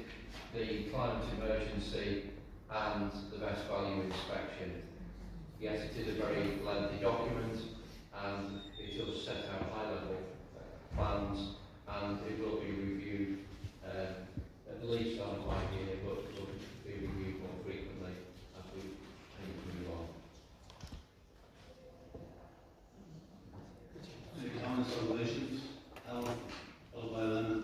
the climate emergency and the best value inspection. Yes, it is a very lengthy document, and it does set out high-level plans, and it will be reviewed at least on 5 years, but it will be reviewed more frequently as we move on. Any comments or relations? Held by them.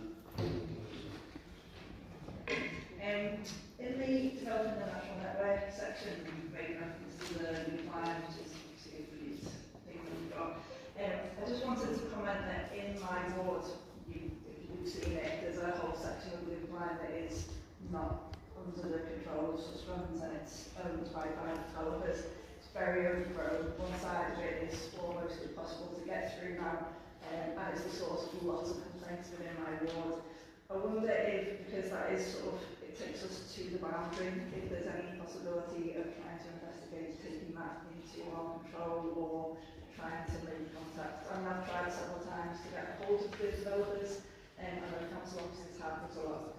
In the development of the national network section, you make reference to the new plan, which is obviously a brilliant thing that we've got. I just wanted to comment that in my ward, if you've seen it, there's a whole section of the new plan that is not under the control of Sustrans, and it's owned by private developers. It's very overgrown. One side of it is almost impossible to get through now, and it's the source of lots of complaints within my ward. I wonder if, because that is sort of, it takes us to the boundary, if there's any possibility of trying to investigate taking that into our control or trying to make contact. I mean, I've tried several times to get a hold of the developers, and I know council officers have, there's a lot of,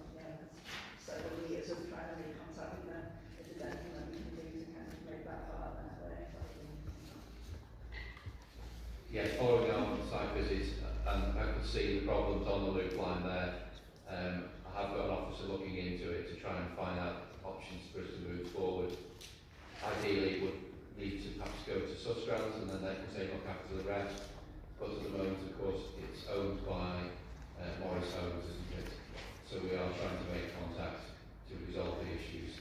several years of trying to make contact with them. If there's anything that we can do to kind of make that part of the network. Yes, following on site visits, and I could see the problems on the loop line there. I have got an officer looking into it to try and find out options for us to move forward. Ideally, it would need to perhaps go to Sustrans, and then they can say look after the rest. But at the moment, of course, it's owned by Morris Homes, isn't it? So we are trying to make contact to resolve the issues,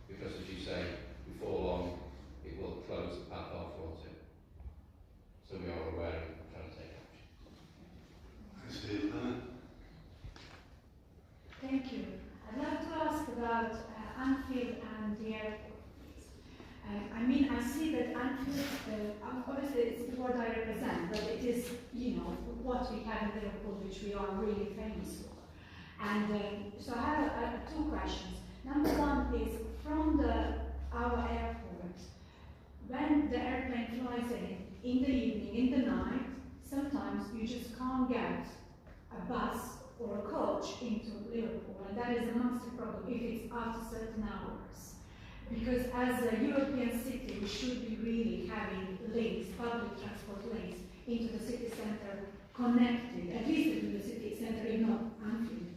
because as you say, before long, it will close the path off, won't it? So we are aware and trying to take action. Thank you. I'd like to ask about Anfield and the airport. I mean, I see that Anfield, obviously it's the ward I represent, but it is, what we have in Liverpool, which we are really famous for. And so I have 2 questions. Number 1 is, from our airport, when the airplane flies in the evening, in the night, sometimes you just can't get a bus or a coach into Liverpool, and that is a massive problem if it's after certain hours. Because as a European city, we should be really having links, public transport links, into the city centre, connected, at least to the city centre, if not Anfield,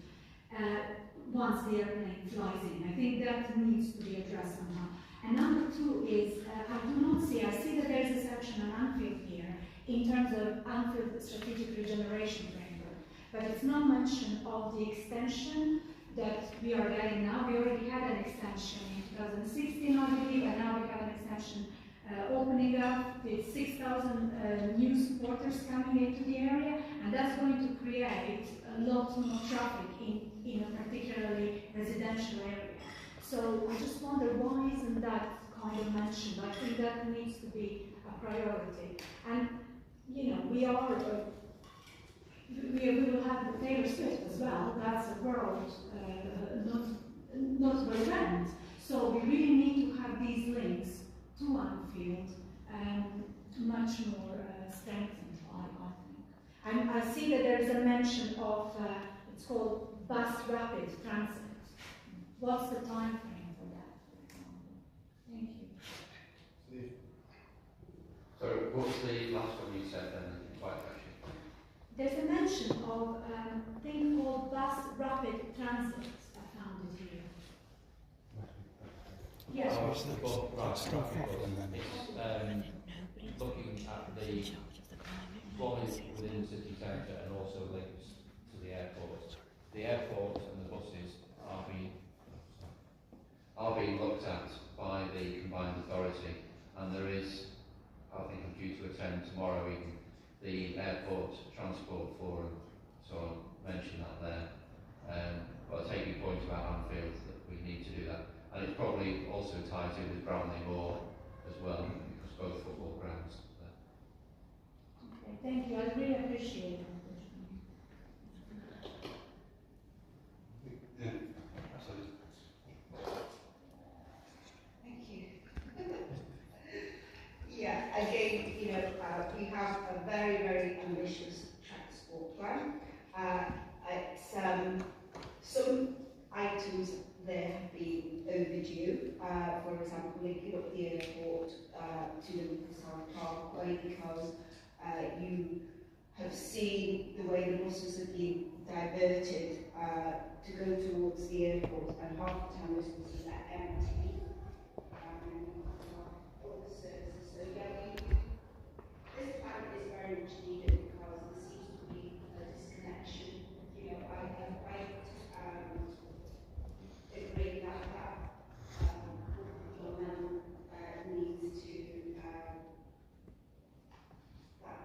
once the airplane flies in. I think that needs to be addressed somehow. And number 2 is, I see that there is a section on Anfield here, in terms of Anfield strategic regeneration framework, but it's not mention of the extension that we are getting now. We already had an extension in 2016, I believe, and now we have an extension opening up with 6,000 new supporters coming into the area, and that's going to create a lot more traffic in a particularly residential area. So I just wonder, why isn't that kind of mentioned? I think that needs to be a priority. And we will have the Taylor Swift as well. That's a world not for rent. So we really need to have these links to Anfield much more strengthened, I think. And I see that there is a mention of, it's called bus rapid transit. What's the time frame for that, for example? Thank you. So said, then we can quite action. There's a mention of a thing called bus rapid transit. I found it here. Yes. Looking at the lorries within the city centre and also links to the airport. The airport and the buses are being looked at by the combined authority, and there is, I think I'm due to attend tomorrow even, the airport transport forum, so I'll mention that there. But I take your point about Anfield, that we need to do that. And it probably also ties in with Brownlee Moor as well, because both football grounds are there. Okay, thank you. I really appreciate it. Thank you. Yeah, again, you know, we have a very, very ambitious transport plan. Some items there have been overdue. For example, linking up the airport to the South Parkway, because you have seen the way the buses have been diverted to go towards the airport, and half the time those buses are empty. Other services. So yeah, this plan is very much needed because there seems to be a disconnection. You know, I agree that needs to that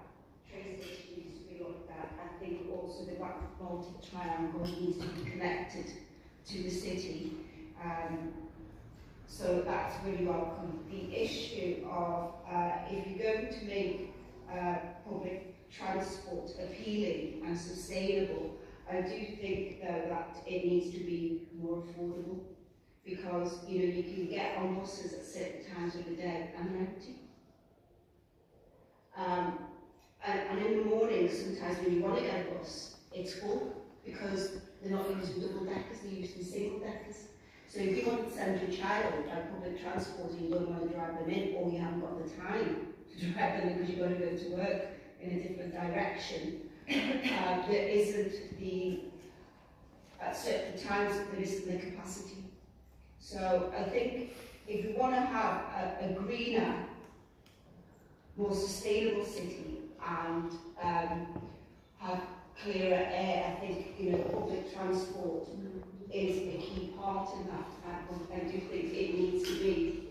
train station needs to be looked at. I think also the Baltic Triangle needs to be connected to the city. So that's really welcome. The issue of if you're going to make public transport appealing and sustainable, I do think though that it needs to be more affordable, because you know you can get on buses at certain times of the day and they're empty. And in the morning, sometimes when you want to get a bus, it's full because they're not using double deckers, they're using single deckers. So if you want to send your child by public transport and you don't want to drive them in, or you haven't got the time to drive them in because you've got to go to work in a different direction, there isn't the, at certain times, there isn't the capacity. So I think if we want to have a greener, more sustainable city and have clearer air, I think, you know, public transport is a key part in that. I do think it needs to be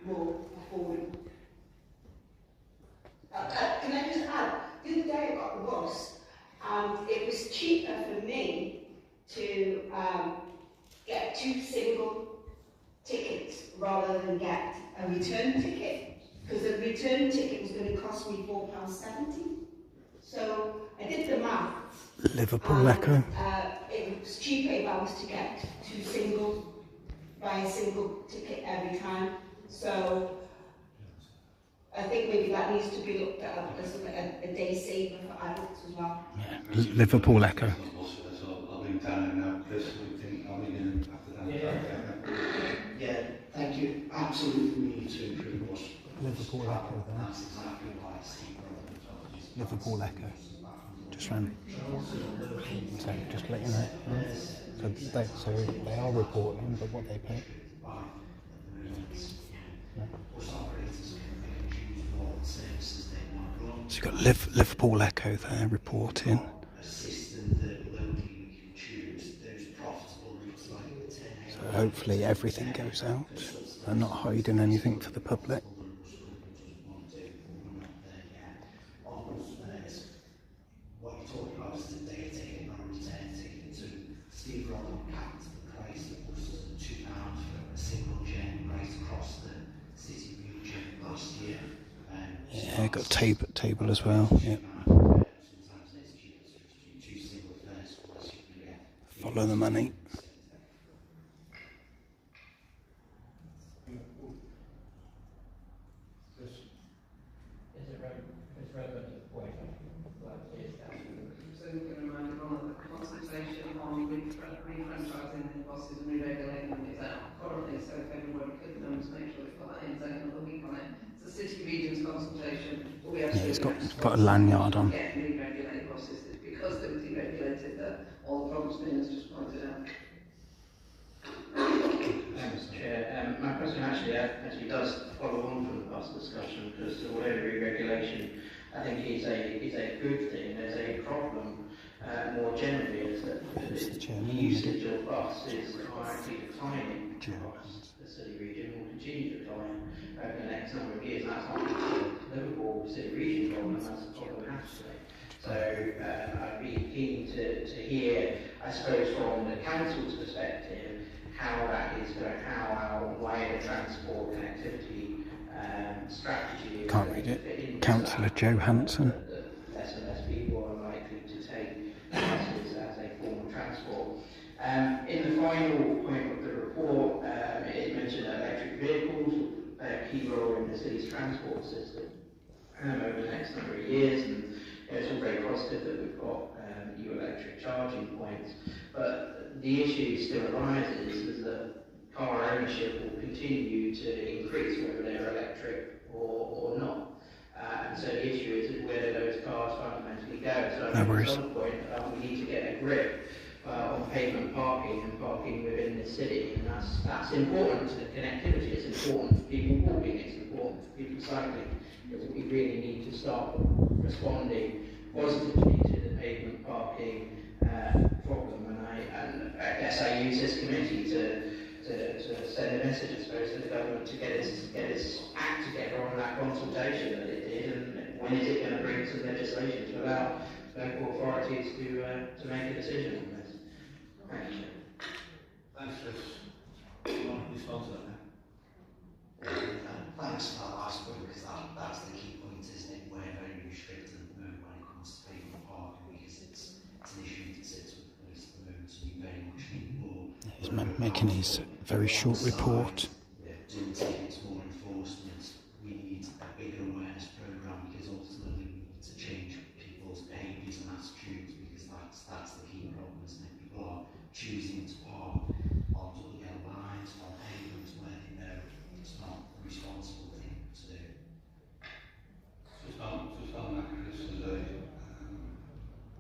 more affordable. Can I just add, the other day I got the bus and it was cheaper for me to get 2 single tickets rather than get a return ticket, because the return ticket was going to cost me £4.70. So I did the math. Liverpool Echo. It was cheaper if I was to get 2 singles, buy a single ticket every time. So I think maybe that needs to be looked at as a day saver for adults as well. Yeah. Liverpool Echo. I'll be down now, Chris. I'll be in after that. Yeah, thank you. Absolutely, we need to improve us. Liverpool Echo there. That's exactly why Steve Liverpool Echo. Just round. So just to let you know. So they are reporting, but what they pay. No. So you've got Liverpool Echo there reporting. So hopefully everything goes out. They're not hiding anything for the public. What you're talking about is the day ticket, not a return ticket. So Steve Rodden capped the price of buses at £2 for a single journey right across the city region last year. Yeah, got table as well. Yeah. Follow the money. Refranchising the buses and re-regulating them is out currently, so if everyone could make sure we've got that in zone and looking on it. It's a city regions consultation, but we Yeah, absolutely it's got, have to put a lanyard on. get re-regulated buses because they were deregulated that all the problems Mirna's just pointed out. Thanks, Chair. My question actually does follow on from the bus discussion, because although re-regulation I think is a good thing, there's a problem more generally is that the usage of bus is quietly declining across the city region, will continue to decline over the next number of years. And that's not the Liverpool city region problem, that's a problem nationally. So I'd be keen to hear, I suppose, from the council's perspective, how that is going, how our wider transport connectivity strategy is Can't read it. Councillor Johansson. Less and less people are likely to take buses as a form of transport. In the final point of the report, it is mentioned that electric vehicles will play a key role in the city's transport system over the next number of years, and it's all very positive that we've got new electric charging points, but the issue still arises is that car ownership will continue to increase whether they're electric or not. And so the issue is where do those cars fundamentally go. So at some point we need to get a grip on pavement parking and parking within the city, and that's important to the connectivity, it's important for people walking, it's important for people cycling, because we really need to start responding positively to the pavement parking problem, and I guess I use this committee to send a message, I suppose, to the government to get its act together on that consultation that it did, and when is it going to bring some legislation to allow local authorities to make a decision on this? Thank you. Thanks, Chris. You want to respond to that now? Thanks for that last point, because that's the key point, isn't it? We're very restricted at the moment when it comes to pavement parking, because it's an issue that sits with the police at the moment, so we very much need more. He's making his very short report. Doing tickets, more enforcement. We need a bigger awareness programme, because ultimately we need to change people's behaviours and attitudes, because that's the key problem, isn't it? People are choosing to park on double yellow lines, on pavements where they know it's not a responsible thing to do. Just on that, Chris, there's a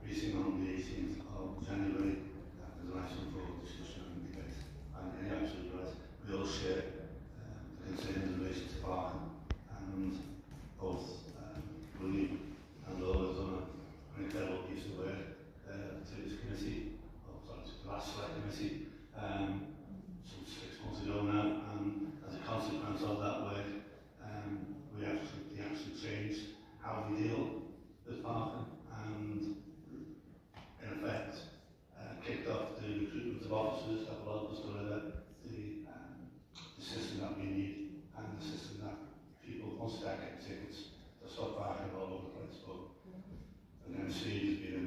briefing on the 18th of January. There's a nice for discussion and debate. And you're absolutely right. We all share the concerns in relation to parking, and both William and Laura have done an incredible piece of work to this committee, to the last select committee, some 6 months ago now, and as a consequence of that work, we actually changed how we deal with parking, and in effect kicked off the recruitment of officers that will help us deliver the system that we need, and the system that people, once they get tickets, to stop parking all over the place. But an MC has been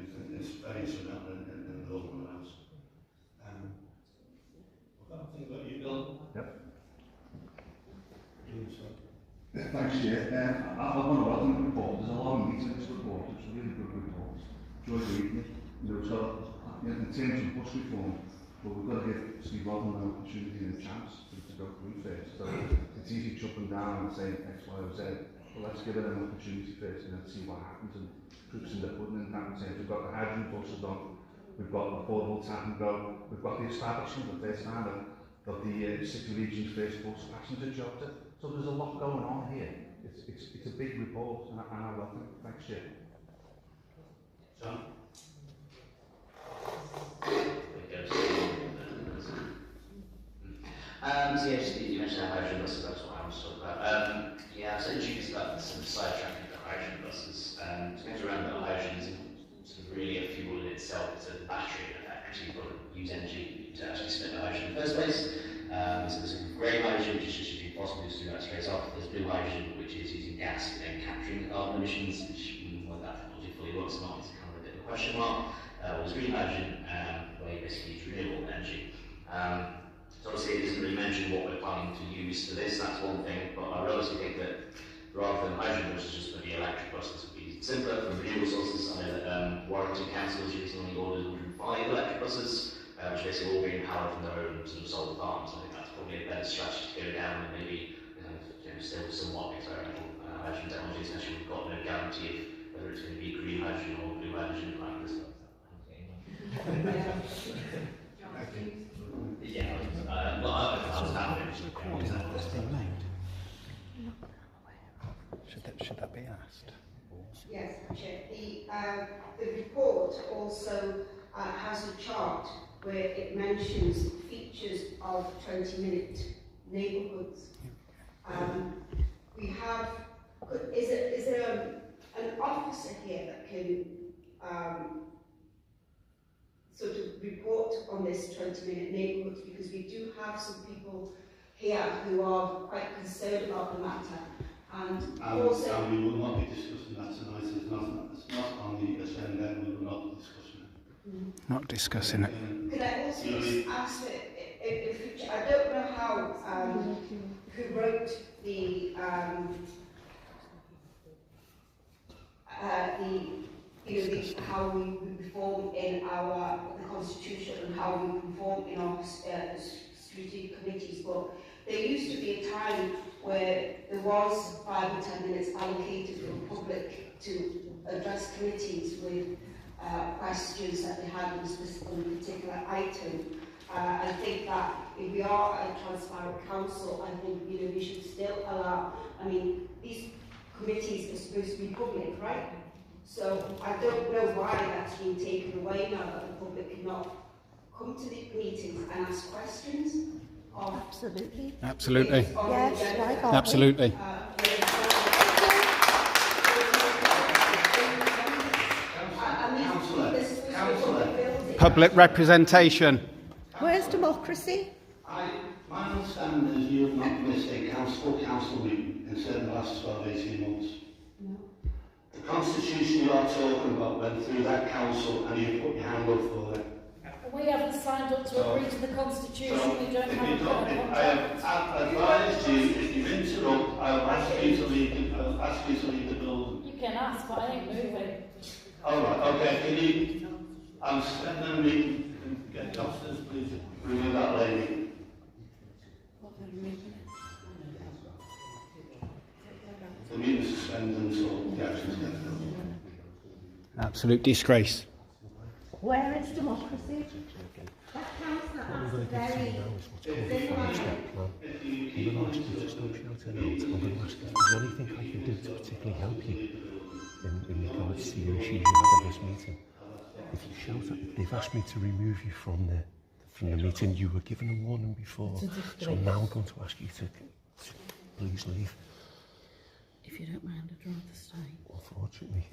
very instrumental in the local house. I think about you, Bill. Yep. Thanks, Chair. I want to welcome the report. There's a lot of meat in this report. It's a really good report. Enjoyed reading it. So, in terms of bus reform, but we've got to give Steve Rodman an opportunity and a chance to go through first. So it's easy chopping down and saying X, Y, or Z. But let's give it an opportunity first and then see what happens. And proofs in the pudding in that sense. We've got the hydrogen buses on. We've got affordable tap and go. We've got the establishment of the first time of the city region's first bus passenger chapter. So there's a lot going on here. It's a big report, and I welcome it. Thanks, Chair. John? So yeah, just, you mentioned hydrogen buses, that's what I was talking about. Yeah, I was intrigued about some sidetracking the hydrogen buses. It goes around that hydrogen isn't really a fuel in itself, it's a battery in effect, because you've got to use energy to actually split the hydrogen in the first place. So there's grey hydrogen, which should be possible to do that straight off. There's blue hydrogen, which is using gas and capturing the carbon emissions, which whether that technology fully works or not is kind of a bit of a question mark. There's green hydrogen, where you basically use renewable energy. So obviously it doesn't really mention what we're planning to use for this, that's one thing, but I would honestly think that rather than hydrogen buses, just going to be electric buses would be simpler from renewable sources. I know that Warrington Council has recently ordered 105 electric buses, which basically all being powered from their own sort of solar farms. I think that's probably a better strategy to go down than maybe still somewhat experimental hydrogen technology, essentially we've got no guarantee of whether it's going to be green hydrogen or blue hydrogen like this. Yeah, well, I'll Should that be asked? Yes, Chair. The report also has a chart where it mentions features of 20-minute neighbourhoods. We have, is there an officer here that can sort of report on this 20-minute neighbourhoods, because we do have some people here who are quite concerned about the matter. And also, we will not be discussing that tonight. It's not on the agenda. We will not be discussing it. Not discussing it. Can I also just ask that in future, I don't know how who wrote the how we perform in the constitution and how we perform in our strategic committees, but there used to be a time where there was 5 or 10 minutes allocated for the public to address committees with questions that they had on a particular item. I think that if we are a transparent council, I think we should still allow. I mean, these committees are supposed to be public, right? So I don't know why that's been taken away now that the public cannot come to the meetings and ask questions. Absolutely. Absolutely. Yes, why can't Absolutely. Public representation. Where's democracy? My understanding is you have not missed a council meeting in the last 12, 18 months. No. The constitution you are talking about went through that council and you put your hand up for it. We haven't signed up to agree to the constitution. We don't have a contract. I have advised you, if you interrupt, I will ask you to leave the building. You can ask, but I ain't moving. Alright, okay, can you suspend the meeting and get the officers, please? Remove that lady. The meeting is suspended until the actions get done. Absolute disgrace. Where is democracy? That councillor asked a very I'm going to ask you to stop shouting out. I'm going to ask if there's anything I can do to particularly help you in regards to the issues you had at this meeting. If you shout at, they've asked me to remove you from the meeting. You were given a warning before, so now I'm going to ask you to please leave. If you don't mind, I'd rather stay. Unfortunately,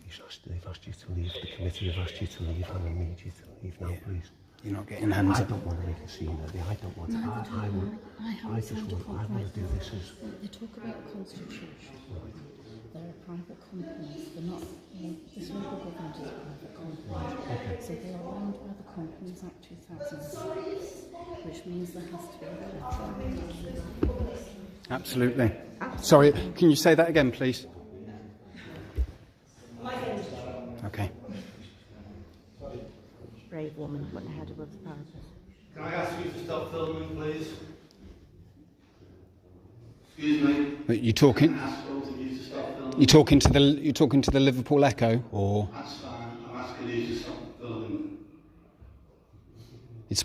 they've asked you to leave. The committee have asked you to leave, and I need you to leave now, please. You're not getting hands up. I don't want to make a scene of it. I don't want to. I just want to do this as. They talk about the constitution. Right. They're a private company. They're not. This local government is a private company. Okay. So they are owned by the Companies Act 2006, which means there has to be a electronic. Absolutely. Sorry, can you say that again, please? Okay. brave woman putting her head above the parapet. Can I ask you to stop filming, please? Excuse me. You're talking. You're talking to the Liverpool Echo, or? That's fine. I'm asking you to stop filming. It's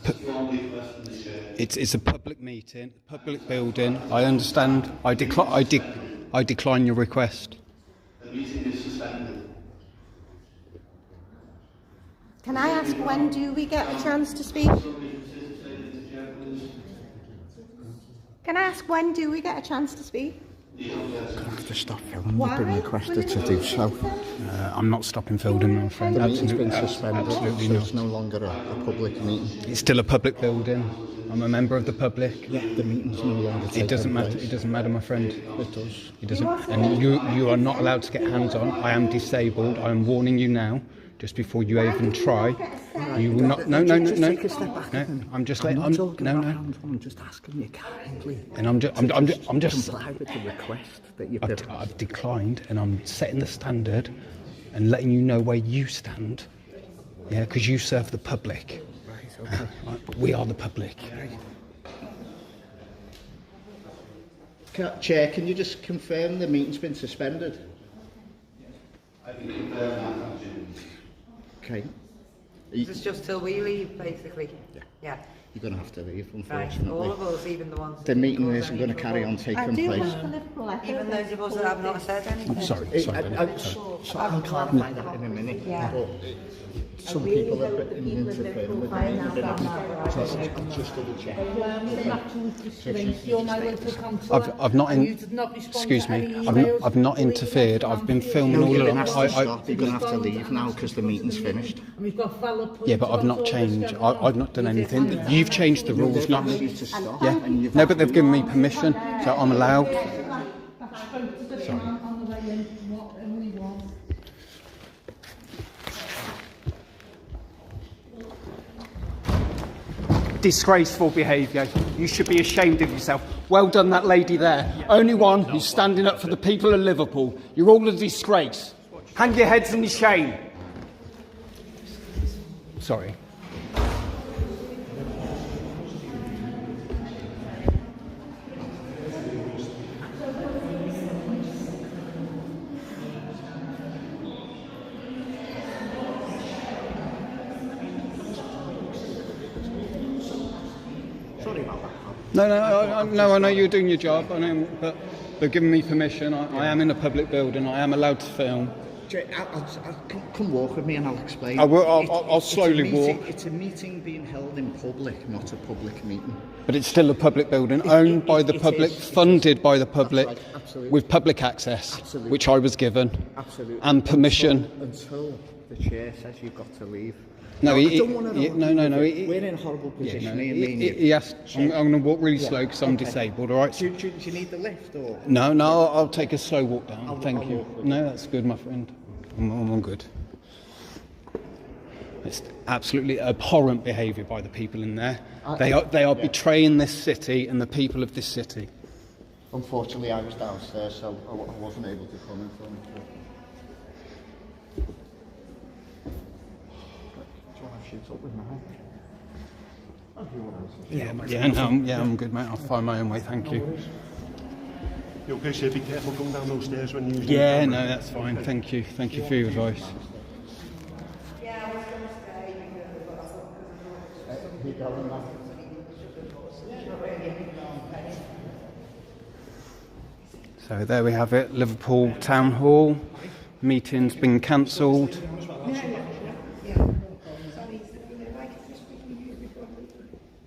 a public meeting, public building. I understand. I decline your request. The meeting is suspended. Can I ask, when do we get a chance to speak? Can I ask, when do we get a chance to speak? I have to stop filming. Why? I've been requested to do so. I'm not stopping filming, my friend. The meeting's been suspended, absolutely so not. it's no longer a public meeting. It's still a public building. I'm a member of the public. Yeah, the meeting's no longer taking It doesn't matter. place. It doesn't matter, my friend. It does. It doesn't. And you are not allowed to get hands on. I am disabled. I am warning you now. Just before you even try, you will not. No. Take a step back. No, I'm just I'm like. not talking about No. hands on, I'm just asking you kindly. And I'm just. Comply with the request that you've I've declined, and I'm setting the standard, and letting you know where you stand. Yeah, because you serve the public. Right. Okay. We are the public. Chair, can you just confirm the meeting's been suspended? Okay. This is just till we leave, basically. Yeah. You're going to have to leave, Right, unfortunately. all of us, even the ones The that meeting didn't isn't cause going any to carry on trouble. taking place. Even those of us that have not said anything. I clarify that in a minute. Yeah. But some people have been interfering with the meeting. Just double check. I've not excuse me. I've not interfered. I've been filming all along. You're going to have to leave now because the meeting's finished. Yeah, but I've not changed. I've not done anything. You've changed the rules, not me. Yeah. No, but they've given me permission, so I'm allowed. Sorry. Disgraceful behaviour. You should be ashamed of yourself. Well done, that lady there. Only one who's standing up for the people of Liverpool. You're all a disgrace. Hang your heads in shame. Sorry. Sorry about that. No, I know you're doing your job, I know, but they've given me permission. I am in a public building. I am allowed to film. Come walk with me and I'll explain. I'll slowly walk. It's a meeting being held in public, not a public meeting. But it's still a public building, owned by the public, funded by the public, with public access, which I was given, and permission. Until the chair says you've got to leave. No, I don't want to. We're in a horrible position. He asked. I'm going to walk really slow because I'm disabled. All right. Do you need the lift or? No, I'll take a slow walk down. Thank you. No, that's good, my friend. I'm good. It's absolutely abhorrent behaviour by the people in there. They are betraying this city and the people of this city. Unfortunately, I was downstairs, so I wasn't able to come in front. Shoot up with my hand. I'm good, mate. I'll find my own way. Thank you. You okay, sir? Be careful going down those stairs when you. Yeah, no, that's fine. Thank you. Thank you for your advice. So there we have it. Liverpool Town Hall. Meeting's been cancelled.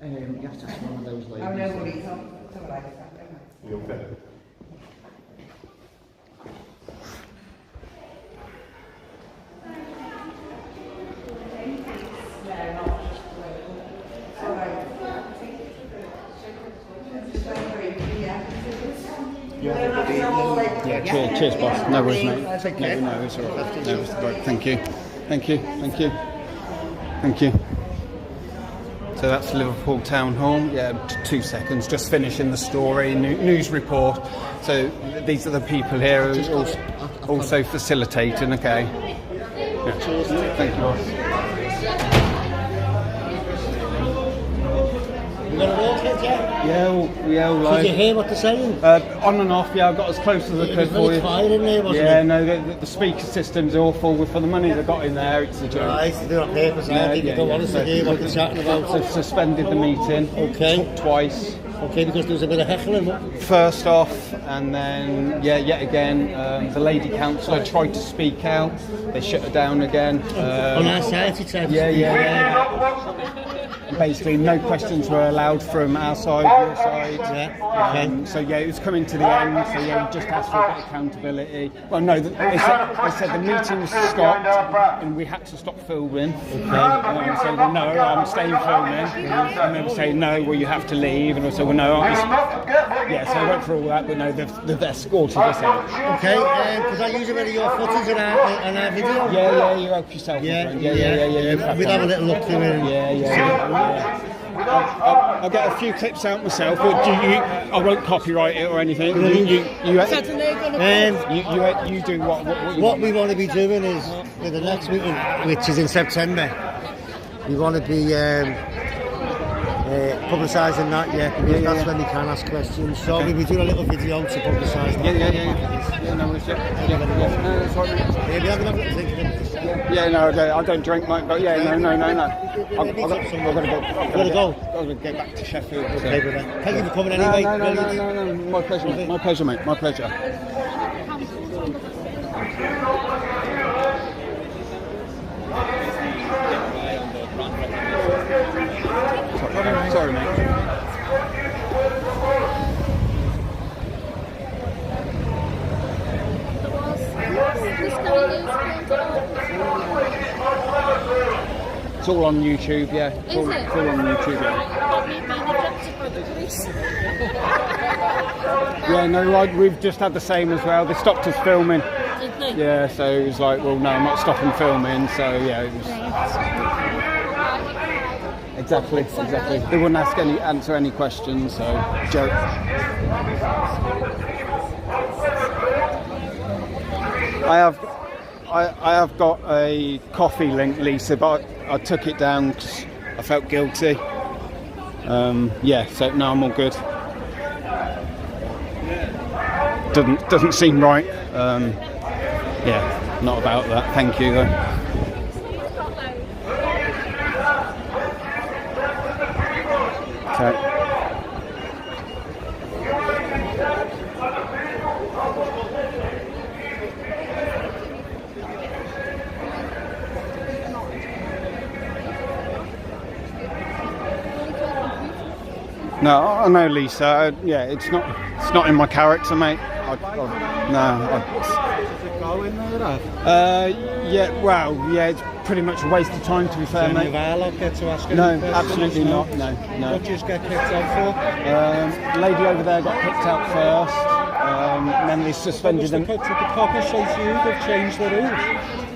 You have to ask one of those ladies. Oh, no worries. It's all right. You okay? Yeah, cheers, boss. No worries, mate. No, it's all right. No, it's all right. Thank you. So that's Liverpool Town Hall. Yeah, 2 seconds. Just finishing the story, news report. So these are the people here who also facilitating. Okay. Yeah. Thank you, boss. You got to walk it, yeah? Yeah, all right. Did you hear what they're saying? On and off, yeah, I got as close as I could for you. It was very quiet in there, wasn't it? Yeah, no, the speaker system's awful. For the money they got in there, it's a joke. Right, they do it on purpose, they don't want us to hear what they're chatting about. So suspended the meeting. Okay. Twice. Okay, because there was a bit of heckling. First off, and then, yet again, the lady councillor tried to speak out. They shut her down again. On our side, he said. Yeah. Basically, no questions were allowed from our side, your side. Yeah. So it was coming to the end. So we just asked for a bit of accountability. Well, no, they said the meeting was stopped and we had to stop filming. Okay. So no, I'm staying filming. And they were saying no, well you have to leave. And I said, well no, yeah. So I went through all that, but no, they've escorted us out. Okay. Because I use a bit of your footage in our video. Yeah. You help yourself. Yeah. We'll have a little look through it. Yeah. I'll get a few clips out myself, but I won't copyright it or anything. You do what we want to be doing is, for the next meeting, which is in September, we want to be publicising that, because that's when we can ask questions. So we'll be doing a little video to publicise that. Yeah, no worries. cheers. Yeah, no, that's right. Yeah, no, I don't drink, mate. But yeah, no. I've got to get back to Sheffield. So. Thank you for coming anyway. No. My pleasure, mate. My pleasure. Sorry, mate. It's all on YouTube, yeah. It's all on YouTube, yeah. Yeah, no, we've just had the same as well. They stopped us filming. Did they? Yeah, so it was like, well, no, I'm not stopping filming. So yeah, it was exactly. They wouldn't answer any questions. So joke. I have got a coffee link, Lisa, but I took it down because I felt guilty. Yeah, so no, I'm all good. Doesn't seem right. Yeah, not about that. Thank you though. Okay. No, I know, Lisa. Yeah, it's not in my character, mate. Yeah, well, yeah, it's pretty much a waste of time, to be fair, mate. No, absolutely not. No. What did you just get kicked out for? Lady over there got kicked out first, and then they suspended them. Did the copper say to you they've changed the rules?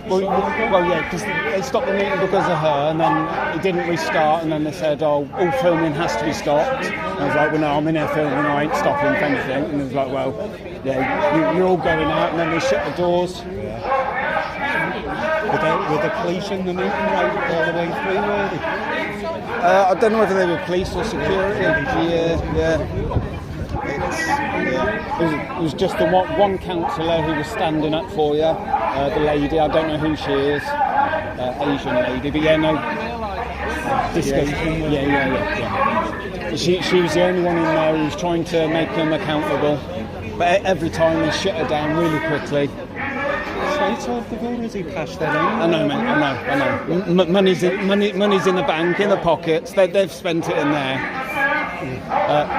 Well, yeah, because they stopped the meeting because of her, and then it didn't restart, and then they said, oh, all filming has to be stopped. And I was like, well, no, I'm in here filming, I ain't stopping for anything. And it was like, well, yeah, you're all going out, and then they shut the doors. Yeah. Were the police in the meeting right all the way through, were they? I don't know whether they were police or security. Yeah. It was just the one councillor who was standing up for you, the lady. I don't know who she is, Asian lady, but yeah, no. Yeah. She was the only one in there who was trying to make them accountable, but every time they shut her down really quickly. Straight off the vote, has he cashed that in? I know, mate. I know. Money's in the bank, in the pockets. They've spent it in there.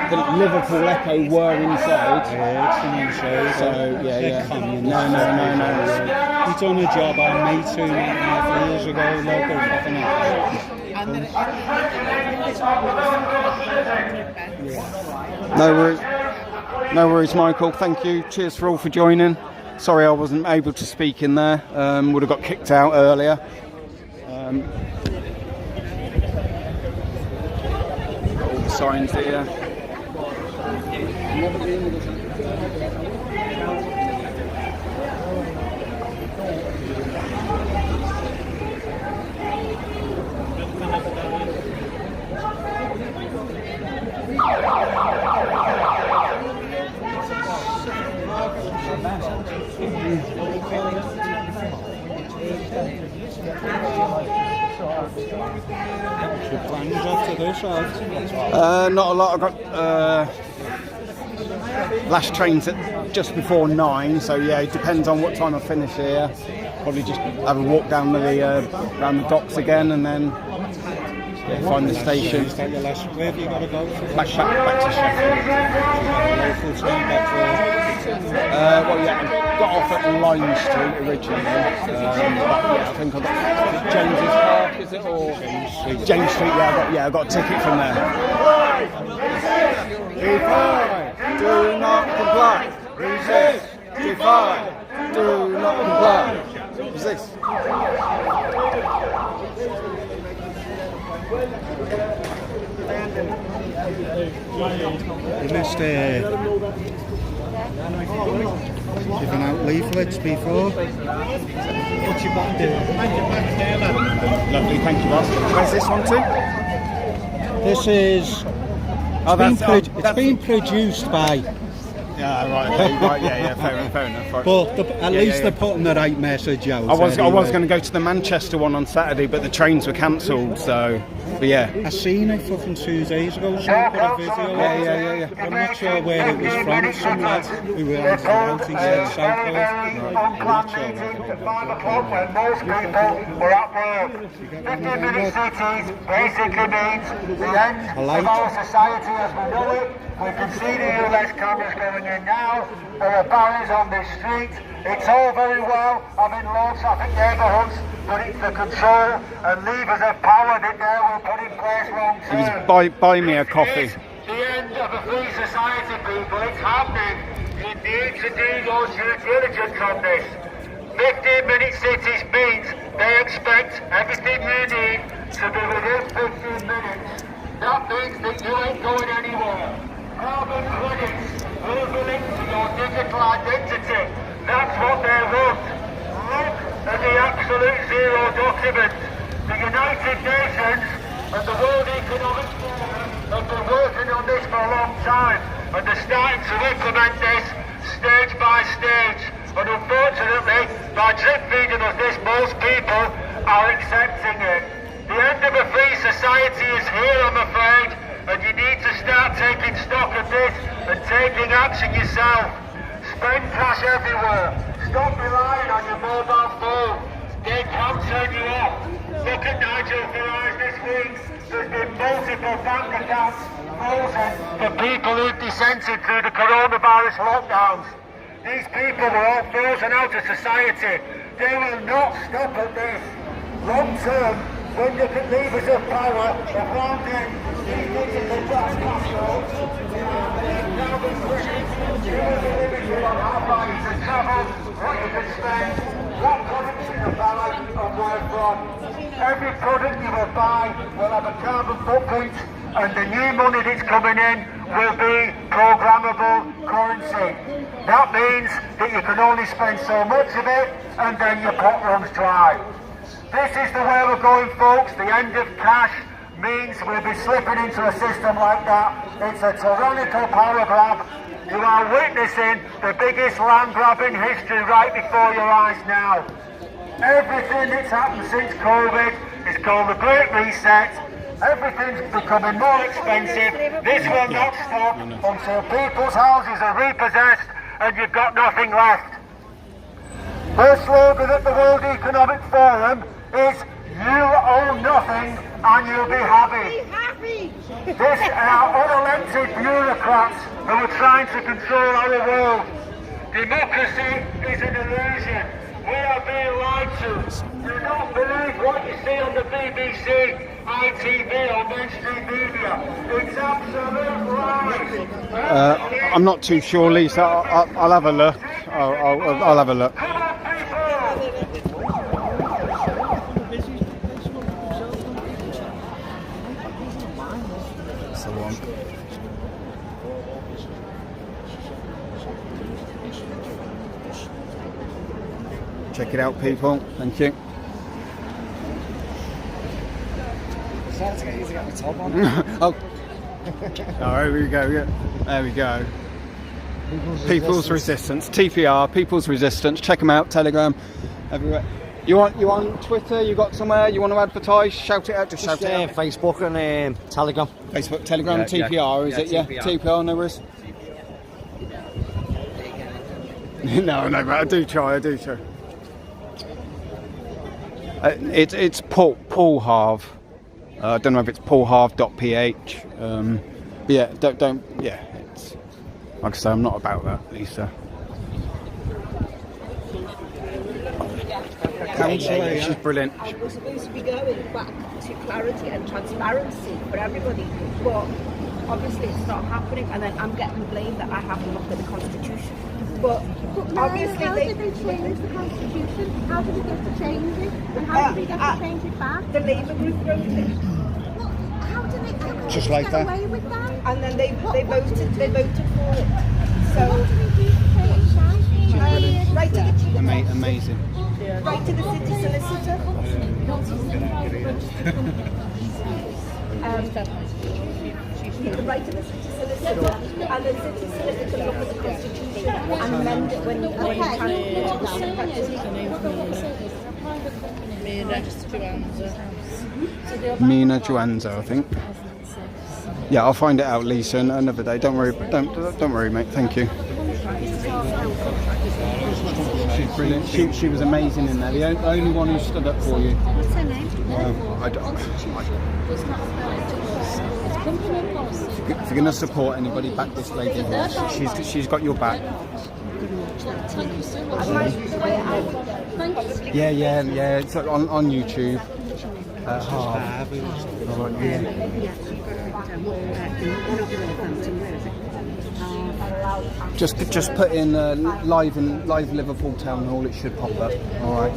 The Liverpool Echo were inside. Yeah, it's the new show. So yeah. No. He done a job on me 2.5 years ago. Local fucking No worries, Michael. Thank you. Cheers for all for joining. Sorry I wasn't able to speak in there. Would have got kicked out earlier. All the signs here. plans after this? Not a lot. I got last train's at just before 9, so yeah, it depends on what time I finish here. Probably just have a walk down around the docks again, and then find the station. Where have you got to go? Back to Sheffield. Well, yeah, I got off at Lime Street originally. I think I got James's Park, is it, or James Street? Yeah, I got a ticket from there. Defy, do not comply. Resist. Defy, do not comply. Resist. You missed giving out leaflets before. What's your back doing? Lovely, thank you, boss. Where's this one to? This is... It's been produced by Yeah, right, yeah, fair enough. Right. But at least they're putting the right message out. I was going to go to the Manchester one on Saturday, but the trains were cancelled, so, but yeah. I seen it fucking 2 days ago, so I put a video. Yeah. I'm not sure where it was from. Some lad who were out, he said Southport. I'm not sure where it was. 5 o'clock when most people were at work. 15-minute cities basically means the end of our society as we know it. We can see the US cameras going in now. There are barriers on this street. It's all very well having low traffic neighbourhoods, but it's the control and levers of power that they will put in place long term. It was buy me a coffee. The end of a free society, people. It's happening. You need to do your due diligence on this. 15-minute cities means they expect everything you need to be within 15 minutes. That means that you ain't going anywhere. Carbon credits will be linked to your digital identity. That's what they want. Look at the absolute zero document. The United Nations and the World Economic Forum have been working on this for a long time, and they're starting to implement this stage by stage. And unfortunately, by drip feeding us this, most people are accepting it. The end of a free society is here, I'm afraid, and you need to start taking stock of this and taking action yourself. Spend cash everywhere. Stop relying on your mobile phone. They can turn you off. Look at Nigel Farage this week. There's been multiple bank accounts frozen for people who've dissented through the coronavirus lockdowns. These people were all frozen out of society. They will not stop at this. Long term, when they can leave us of power, of rounding these digital brass passwords, carbon credits, you will be limited on how far you can travel, what you can spend, what products you can buy, and where from. Every product you will buy will have a carbon footprint, and the new money that's coming in will be programmable currency. That means that you can only spend so much of it, and then your pot runs dry. This is the way we're going, folks. The end of cash means we'll be slipping into a system like that. It's a tyrannical power grab. You are witnessing the biggest land grab in history right before your eyes now. Everything that's happened since COVID is called the Great Reset. Everything's becoming more expensive. This will not stop until people's houses are repossessed and you've got nothing left. Their slogan at the World Economic Forum is, you own nothing and you'll be happy. This are unelected bureaucrats who are trying to control our world. Democracy is an illusion. We are being lied to. Do not believe what you see on the BBC, ITV or mainstream media. It's absolute lies. I'm not too sure, Lisa. I'll have a look. I'll have a look. Check it out, people. Thank you. Oh, here we go. Yeah, there we go. People's Resistance, TPR, People's Resistance. Check them out. Telegram, everywhere. You on Twitter? You got somewhere you want to advertise? Shout it out. Just shout it out. Facebook and Telegram. Facebook, Telegram, TPR. Is it? Yeah, TPR. No worries. No, but I do try. It's Paul Harve. I don't know if it's paulharve.ph. But yeah, don't. Yeah, it's like I say, I'm not about that, Lisa. Councillor, she's brilliant. We're supposed to be going back to clarity and transparency for everybody, but obviously it's not happening, and then I'm getting blamed that I haven't looked at the Constitution. But obviously how did they change the Constitution? How did we get to change it? And how did we get to change it back? The Labour group wrote it. How did they just like get that? away with that? And then they voted for it. So what did we do to change that? Right to the Amazing. Right to the city solicitor. Right to the city solicitor, and the city solicitor look at the Constitution Mirna Juarez, I think. Yeah, I'll find it out, Lisa, another day. Don't worry, don't worry, mate. Thank you. She's brilliant. She was amazing in there. The only one who stood up for you. What's her name? If you're going to support anybody, back this lady. She's got your back. Thank you so much. Thank you. Yeah. It's on YouTube. Just put in live Liverpool Town Hall. It should pop up. All right.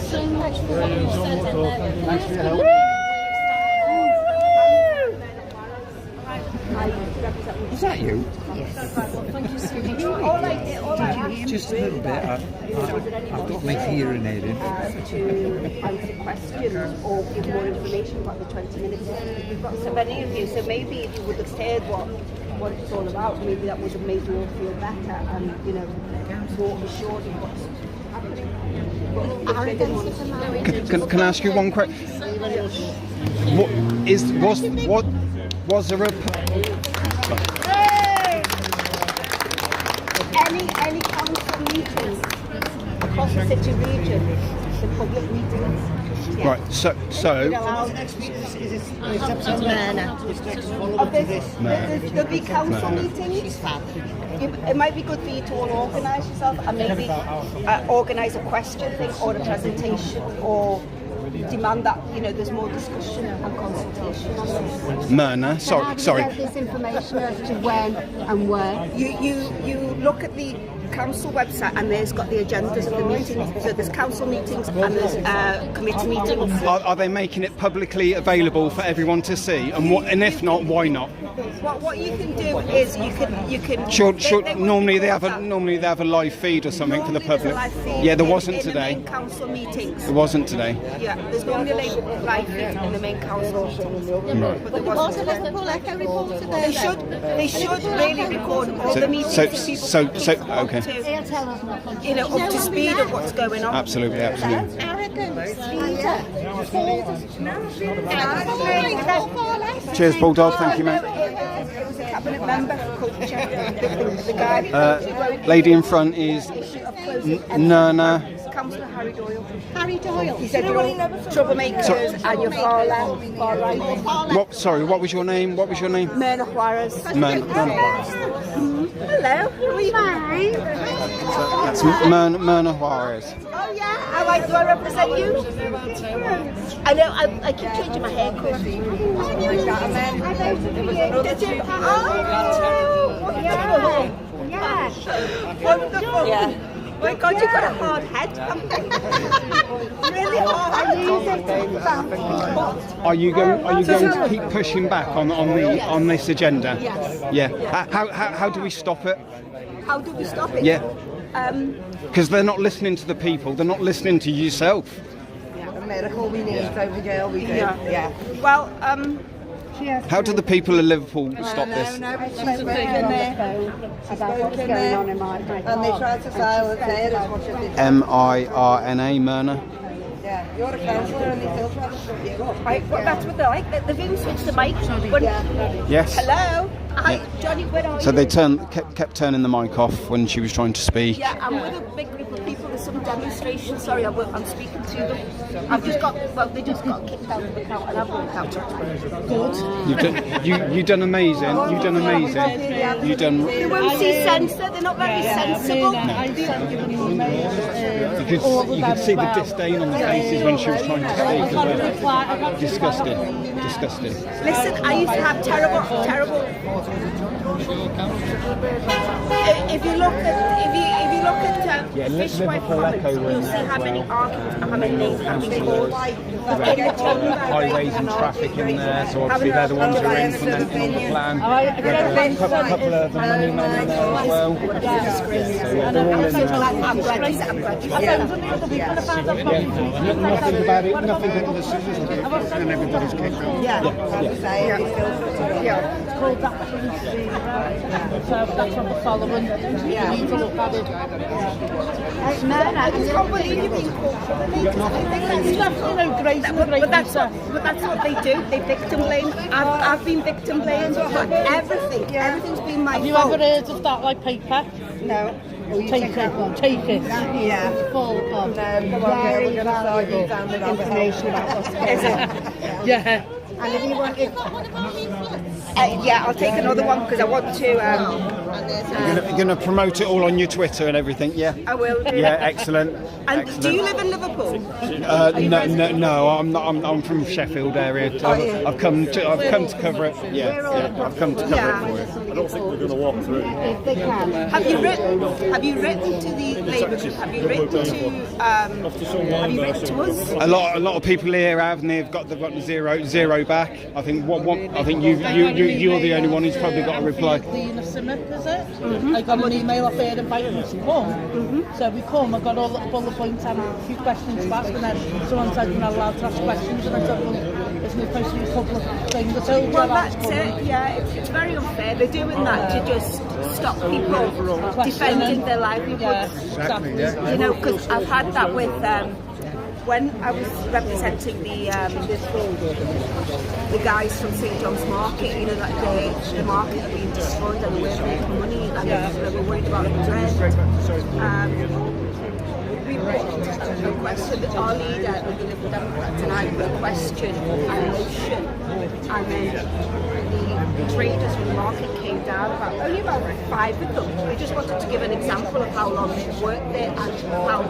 So much for what you said in there. Thanks for your help. Is that you? Yes. Thank you so much. Just a little bit. I've got my hearing aid in. To answer questions or give more information about the 20 minutes. We've got so many of you, so maybe if you would have heard what it's all about, maybe that would have made you all feel better and, more assured of what's happening. Can I ask you one question? Was there a any council meetings across the city region, the public meetings? Yeah. Right, so there'll be council meetings. It might be good for you to all organise yourself and maybe organise a question thing or a presentation or demand that there's more discussion and consultation on this. Mirna, sorry. Get this information as to when and where. You look at the council website and there's got the agendas of the meetings. So there's council meetings and there's committee meetings. Are they making it publicly available for everyone to see? And if not, why not? What you can do is you can. Normally they have a live feed or something for the public. Yeah, there wasn't today. In the main council meetings. There wasn't today. Yeah, there's normally a live feed in the main council meetings. Right. But there wasn't today. They should really record all the meetings. Okay. Up to speed of what's going on. Absolutely. Cheers, Bulldog. Thank you, mate. It was a cabinet member for culture. The guy. Lady in front is Nana. Councillor Harry Doyle. Harry Doyle. He said you're all troublemakers and you're far left, far right. What was your name? Mirna Juarez. Mirna Juarez. Hello, who are you? Fine. That's Mirna Juarez. Oh yeah, do I represent you? I know, I keep changing my hair colour. Did you? Oh, yeah. Wonderful. Yeah. My God, you've got a hard head. Really hard. Are you going to keep pushing back on this agenda? Yes. Yeah. How do we stop it? How do we stop it? Yeah. Because they're not listening to the people. They're not listening to yourself. A miracle we need over girl. We do. Yeah. Well. How do the people of Liverpool stop this? No, she's spoken there. She's spoken there. And they tried to silence her as much as they did. Mirna, Mirna. Yeah, you're a councillor and they still try to shut you up. That's what they like. They've even switched the mic. Yes. Hello. Hi, Johnny, where are you? So they kept turning the mic off when she was trying to speak. Yeah, I'm with a big group of people. There's some demonstration. Sorry, I'm speaking to them. They just got kicked out of the count and I've worked out. Good. You've done amazing. You've done. They won't see censor. They're not very sensible. You could see the disdain on the faces when she was trying to speak. Disgusting. Listen, I used to have terrible. If you look look at Yeah, Fishwife Liverpool Echo comments, you'll was see how many arguments, how many names have been called. highways and traffic in there, so obviously they're the ones who are implementing on the plan. A couple of the money men in there as well. So yeah, they're all in there. Nothing about it, nothing but the decisions and everybody's kicked out. Yeah. It's called that. So that's what we're following. You need to look at it. I can't believe you've been called but that's what they do. They victim blame. I've been victim blamed for everything. Everything's been my fault. Have you ever heard of that, like paper? No. Take it. Yeah. Full of very valuable information about what's going on. Yeah. And if you want, yeah, I'll take another one because I want to. You're going to promote it all on your Twitter and everything, yeah? I will. Yeah, excellent. And excellent. do you live in Liverpool? No, I'm not. I'm from Sheffield area. I've come to cover it. Yeah, I've come to cover it for you. I don't think we're going to walk through. if they can. Have you written to the Labour? Have you written to? Have you written to us? A lot of people here have, and they've got the zero back. I think I think you're the only one who's probably got a reply. I got an email off here inviting us to come. So we come, I got all the bullet points and a few questions to ask, and then someone said you're not allowed to ask questions, and I said, well, isn't it supposed to be a couple of things? Well, that's it, yeah, it's very unfair. They're doing that to just stop people defending their livelihoods. Yeah, exactly. You know, because I've had that with when I was representing the guys from St John's Market, you know, that the market had been destroyed and they weren't making money, and they were worried about the rent. We put a question, our leader of the Liberal Democrats and I put a question and a motion, and then the traders from the market came down, only about 5 of them. We just wanted to give an example of how long they've worked there and how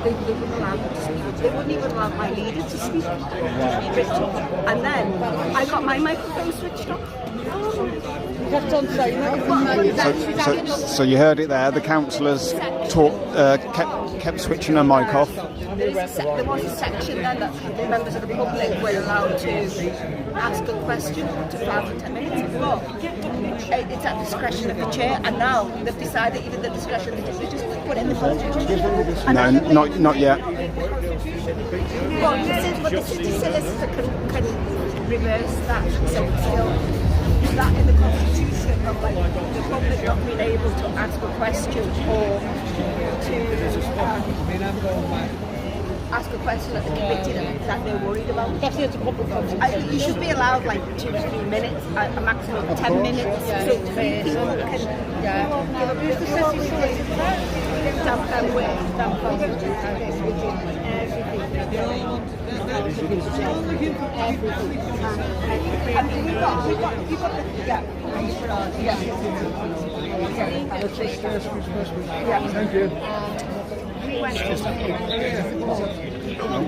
they wouldn't allow me to speak. They wouldn't even allow my leader to speak. And then I got my microphone switched off. So you heard it there. The councillors kept switching her mic off. There was a section then that members of the public were allowed to ask a question to 5 to 10 minutes. But it's at the discretion of the chair, and now they've decided even the discretion of the chair, they just put in the constitution. No, not yet. But the city solicitor can reverse that. So that in the constitution of like the public not being able to ask a question or to ask a question at the committee that they're worried about. You should be allowed like 2 to 3 minutes, a maximum of 10 minutes, so people can give a bit of Thank you.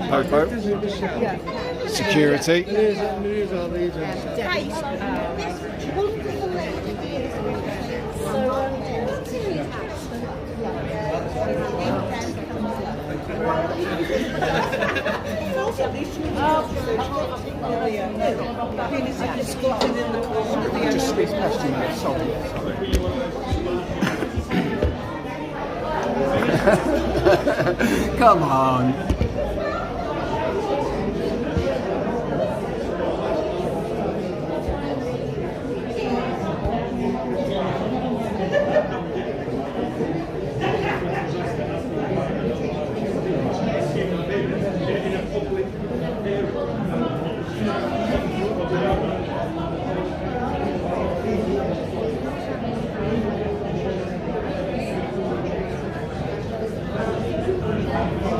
Popo. Security. Just speak past you now, sorry. Come on.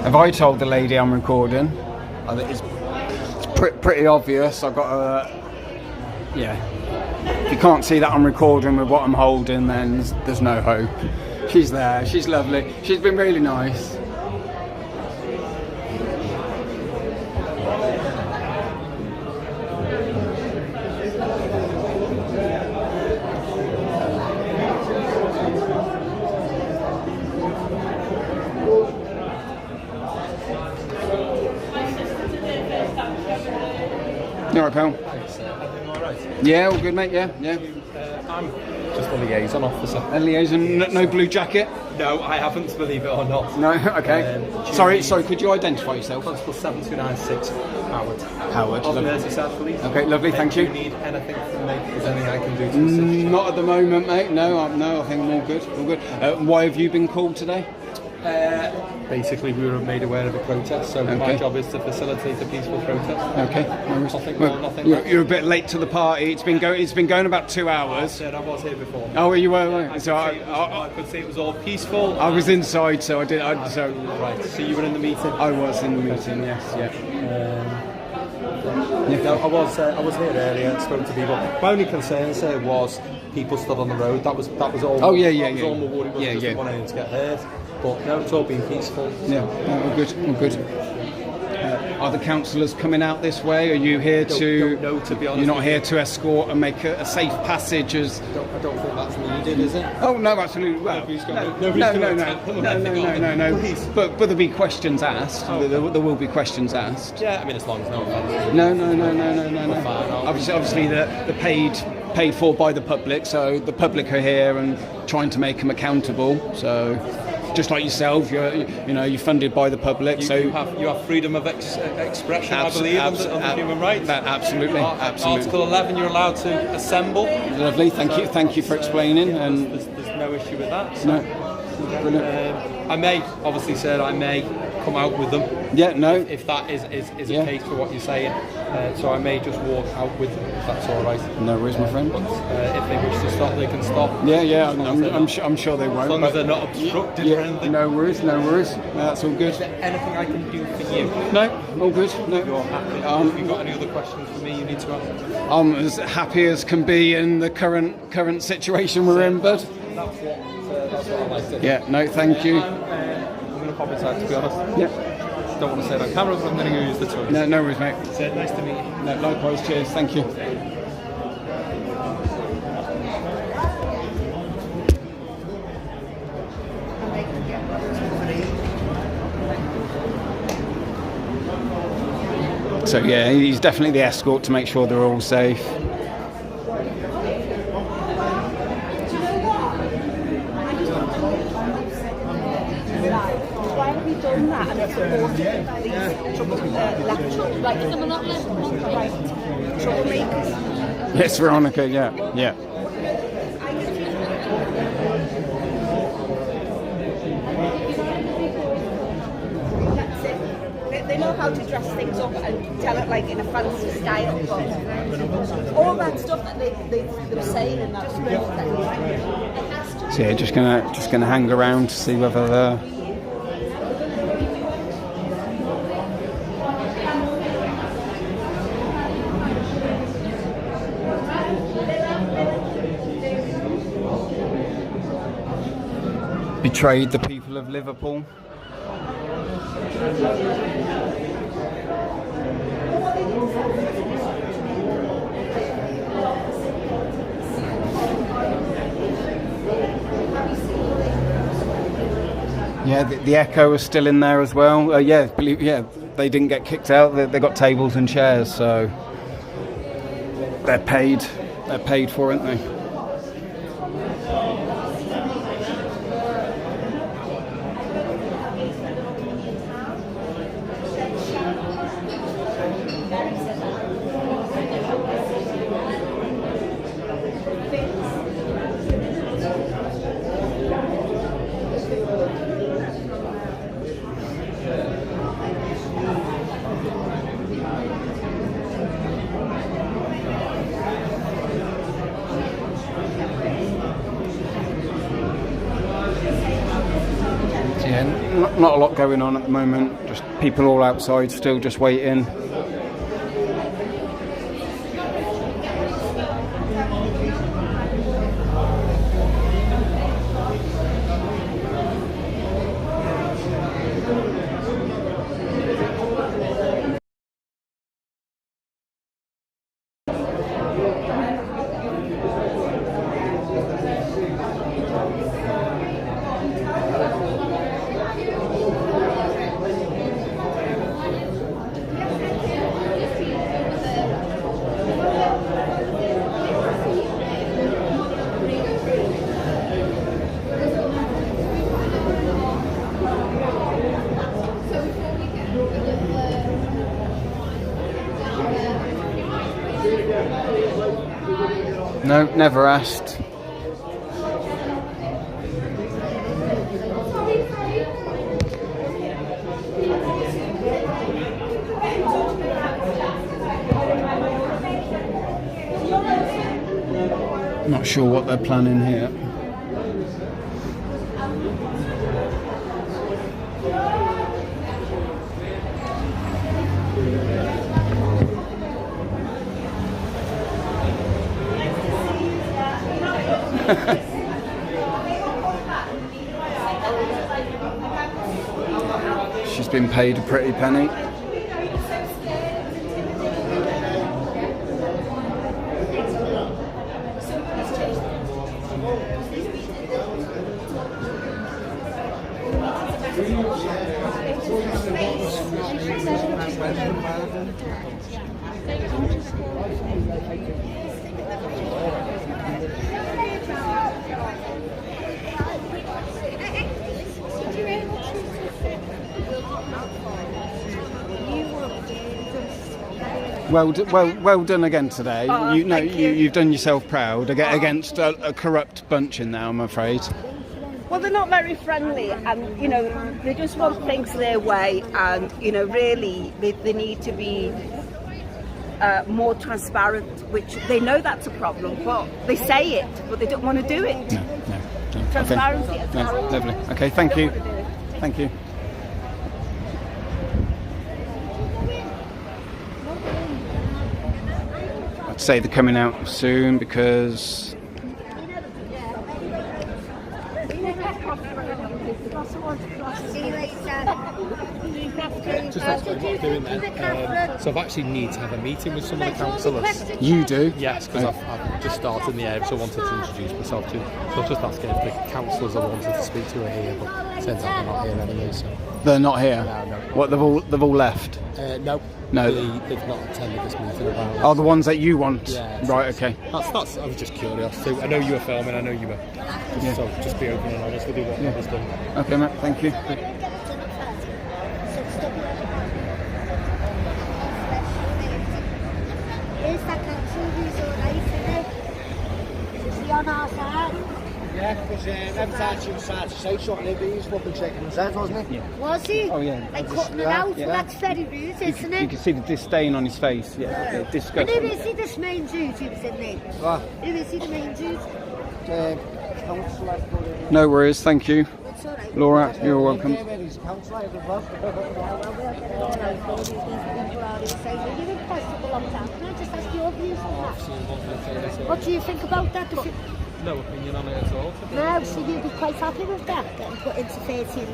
Have I told the lady I'm recording? I think it's pretty obvious. I've got a... Yeah. If you can't see that I'm recording with what I'm holding, then there's no hope. She's there. She's lovely. She's been really nice. All right, pal. Everything all right? Yeah, all good, mate. Yeah. I'm just a liaison officer. A liaison, no blue jacket? No, I haven't, believe it or not. No, okay. Sorry, could you identify yourself? Constable 7296, Howard. Howard. Of Merseyside Police. Okay, lovely, thank you. Do you need anything from me? Is there anything I can do to assist you? Not at the moment, mate. No, I think I'm all good. Why have you been called today? Basically, we were made aware of a protest, so my job is to facilitate a peaceful protest. Okay. Nothing more, nothing less. You're a bit late to the party. It's been going about 2 hours. I was here before. Oh, you were. I could see it was all peaceful. I was inside, so I did. Right. So you were in the meeting. I was in the meeting. Yes. Yeah. No, I was here earlier and spoke to people. My only concern, sir, was people stood on the road. That was all. Oh yeah. That was all my worry. Was just one anyone to get hurt. But no, it's all been peaceful. Yeah, all good. Are the councillors coming out this way? Are you here Don't know, to be honest. You're not here to escort and make a safe passage as... I don't think that's needed, is it? Oh, no, absolutely. Well, no. But there'll be questions asked. Oh. There will be questions asked. Yeah, I mean, as long as no offence. No. Obviously, they're paid for by the public, so the public are here and trying to make them accountable. So... Just like yourself, you're funded by the public, so you have freedom of expression, I believe, under human rights. Absolutely. Article 11, you're allowed to assemble. Lovely, thank you for explaining. And there's no issue with that. So. No, brilliant. I may come out with them. Yeah, no. If that is a case for what you're saying, so I may just walk out with them, if that's all right. No worries, my friend. But, if they wish to stop, they can stop. Yeah. I'm sure they won't. As long as they're not obstructed or anything. No worries. That's all good. Is there anything I can do for you? No, all good. No. You're happy. Have you got any other questions for me you need to ask? I'm as happy as can be in the current situation we're in, bud. That's what I like to do. Yeah, no, thank you. I'm going to pop inside, to be honest. Yeah. Don't want to say it on camera, but I'm going to use the toilet. No worries, mate. Nice to meet you. No, likewise, cheers, thank you. So yeah, he's definitely the escort to make sure they're all safe. Why have we done that and it's supported like troublemakers? Yes, Veronica, yeah. That's it. They know how to dress things up and tell it like in a fancy style, but all that stuff that they were saying in that script. So yeah, just gonna hang around to see whether they're... betrayed the people of Liverpool. Yeah, the Echo is still in there as well. They didn't get kicked out. They got tables and chairs, so they're paid for it, aren't they? Not a lot going on at the moment, just people all outside still just waiting. No, never asked. Not sure what they're planning here. She's been paid a pretty penny. Well done again today. Oh, You've done yourself proud against a corrupt bunch in there, I'm afraid. Well, they're not very friendly, and they just want things their way, and really they need to be more transparent, which they know that's a problem, but they say it, but they don't want to do it. No. Transparency. Okay. No, lovely. Okay, thank you. Thank you. I'd say they're coming out soon because Just that's what I'm not doing then. So I've actually need to have a meeting with some of the councillors. You do? Yes, because I've just started in the area, so I wanted to introduce myself to. So I was just asking if the councillors I wanted to speak to are here, but it turns out they're not here anyway. So they're not here. No. What, they've all left? No. They've not attended this meeting about. Oh, the ones that you want? Yeah. Right. Okay. That's. I was just curious too. I know you were filming. I know you were. So just be open and honest with you what I was doing. Okay, mate. Thank you. On our side. Yeah, because every time she was trying to say something, he was fucking shaking his head, wasn't he? Yeah. Was he? Oh, yeah. Like cutting it out? Yeah. Well, that's very rude, isn't it? You can see the disdain on his face. Yeah, disgusting. And who is he, this main dude who was in there? What? Who is he, the main dude? No worries, thank you. It's all right. Laura, you're welcome. He's a councillor as well. You've been pressed for a long time. Can I just ask your views on that? What do you think about that? No opinion on it at all. No, so you'd be quite happy with that, getting put into 13.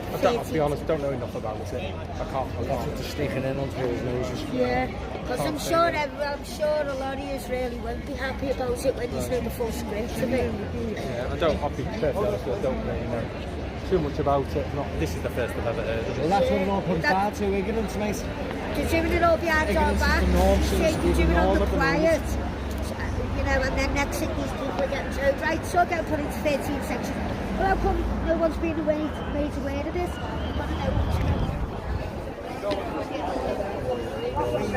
To be honest, I don't know enough about it. I can't. Just sneaking in onto his noses. Yeah, because I'm sure a lot of you really won't be happy about it when you know the full script of it. Yeah, I'll be perfectly honest, I don't really know too much about it. This is the first I've ever heard of it. Well, that's what it all comes down to, ignorance, mate. They're doing it all behind our back. They're doing it on the quiet. And then next thing these people are getting told, right, so get put into 13 sections. Well, how come no one's been made aware of this?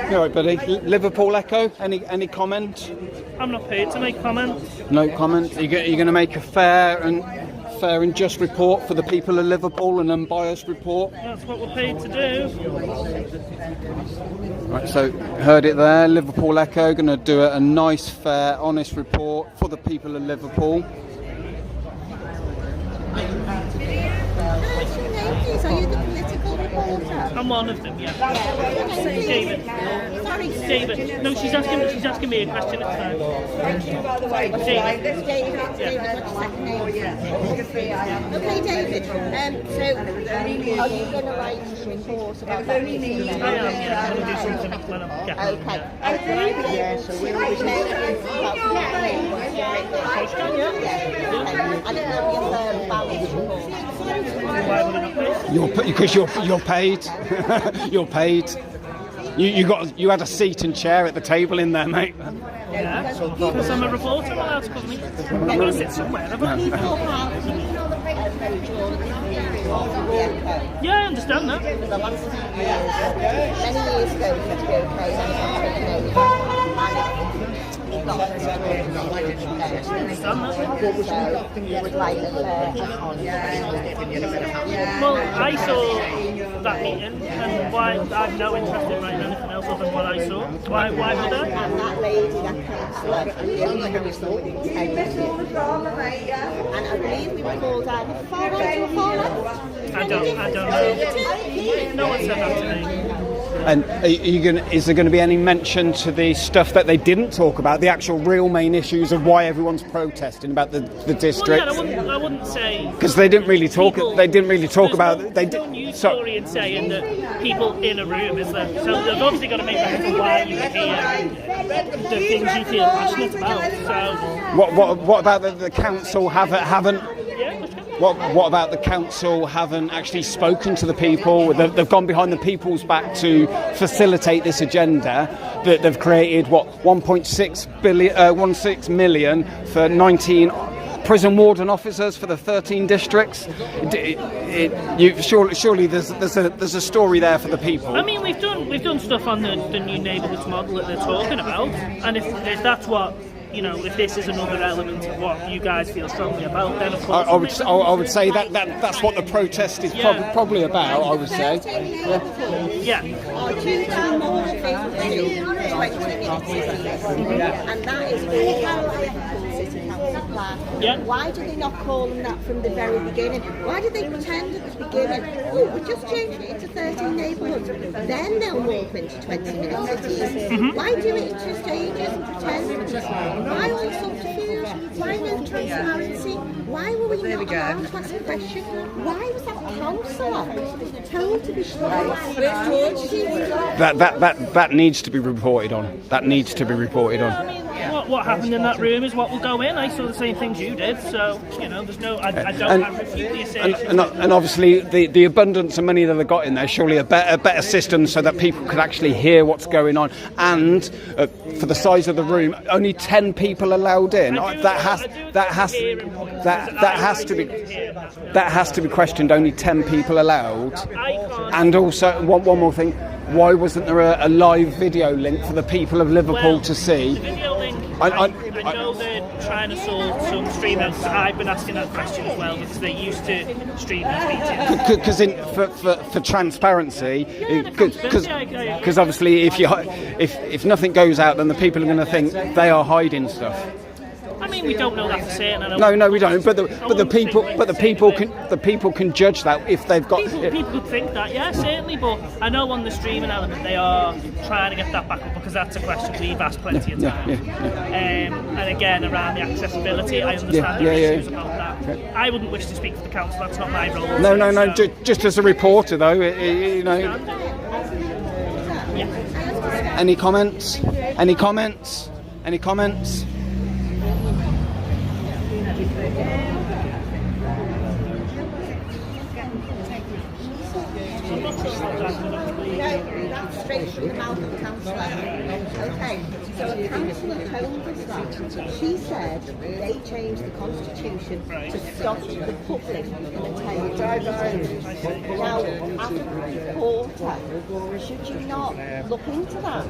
All right, buddy. Liverpool Echo, any comment? I'm not paid to make comment. No comment? Are you going to make a fair and just report for the people of Liverpool, an unbiased report? That's what we're paid to do. Right, so heard it there. Liverpool Echo going to do a nice, fair, honest report for the people of Liverpool. Are you the political reporter? I'm one of them, yeah. David. David. No, she's asking me a question at the time. Thank you, by the way. David. David, what's your second name? Okay, David. So, are you going to write a report about that? I am, yeah. I'm going to do something when I'm getting home. Okay. Yeah, so we always know I don't know Because you're paid. You're paid. You had a seat and chair at the table in there, mate. Yeah, because I'm a reporter. Well, that's because I'm going to sit somewhere. Yeah, I understand that. many years ago, it was okay. not you would like Well, I saw that meeting, and why I've no interest in writing anything else other than what I saw. Why would I? And that lady, that councillor, and I believe we were called either far right or far left. I don't know. No one said that to me. And is there going to be any mention to the stuff that they didn't talk about, the actual real main issues of why everyone's protesting about the district? Well, yeah, I wouldn't say because they didn't really talk. They didn't really talk about. They no news story in saying that people in a room is there. So they've obviously got to make that for why you're here, the things you feel passionate about. So what about the council haven't? What about the council haven't actually spoken to the people? They've gone behind the people's back to facilitate this agenda. That they've created 1.6 million for 19 prison warden officers for the 13 districts. Surely there's a story there for the people. I mean, we've done stuff on the new neighbourhoods model that they're talking about, and if that's what. You know, if this is another element of what you guys feel strongly about, then of course... I would say that's what the protest is probably about, I would say. Yeah. And that is all City Council plan. Yeah. Why did they not call them that from the very beginning? Why did they pretend at the beginning, oh, we're just changing it to 13 neighbourhoods, then they'll morph into 20-minute cities? Why do it in 2 stages and pretend? Why all subterfuge? Why no transparency? Why were we not allowed to ask a question? Why was that councillor told to be quiet? That needs to be reported on. That needs to be reported on. What happened in that room is what will go in. I saw the same things you did, so you know, there's no. I refute the assertion. And obviously, the abundance of money that they got in there, surely a better system so that people could actually hear what's going on. And for the size of the room, only 10 people allowed in. That has to be questioned. Only 10 people allowed. And also, one more thing. Why wasn't there a live video link for the people of Liverpool to see? The video link, I know they're trying to sort some stream out. I've been asking that question as well because they used to stream these meetings. Because for transparency, because obviously if nothing goes out, then the people are going to think they are hiding stuff. I mean, we don't know that for certain. No, we don't. But the people can judge that if they've got. People could think that, yeah, certainly. But I know on the streaming element they are trying to get that back up because that's a question we've asked plenty of times. And again, around the accessibility, I understand the issues about that. I wouldn't wish to speak for the council. That's not my role. No. Just as a reporter, though, you know. Any comments? Any comments? Any comments? That's straight from the mouth of the councillor. Okay, so the councillor told us that. She said they changed the constitution to stop the public from attending meetings. Now, as a reporter, should you not look into that?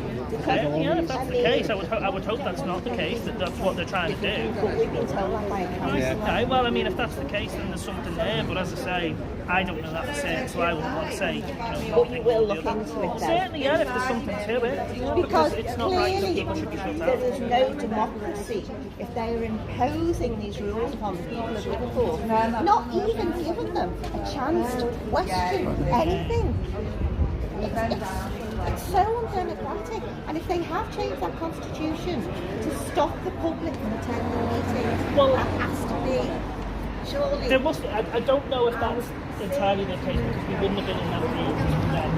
Yeah, if that's the case, I would hope that's not the case, that's what they're trying to do. But we've been told that by a councillor. Okay, well, I mean, if that's the case, then there's something there, but as I say, I don't know that for certain, so I wouldn't want to say, but you will look into it then? Certainly, yeah, if there's something to it. Because it's not right that people should be shut out. there is no democracy if they are imposing these rules upon the people of Liverpool, not even giving them a chance to question anything. It's so undemocratic. And if they have changed that constitution to stop the public from attending meetings, well, that has to be, surely. There must. I don't know if that's entirely the case because we wouldn't have been in that room then.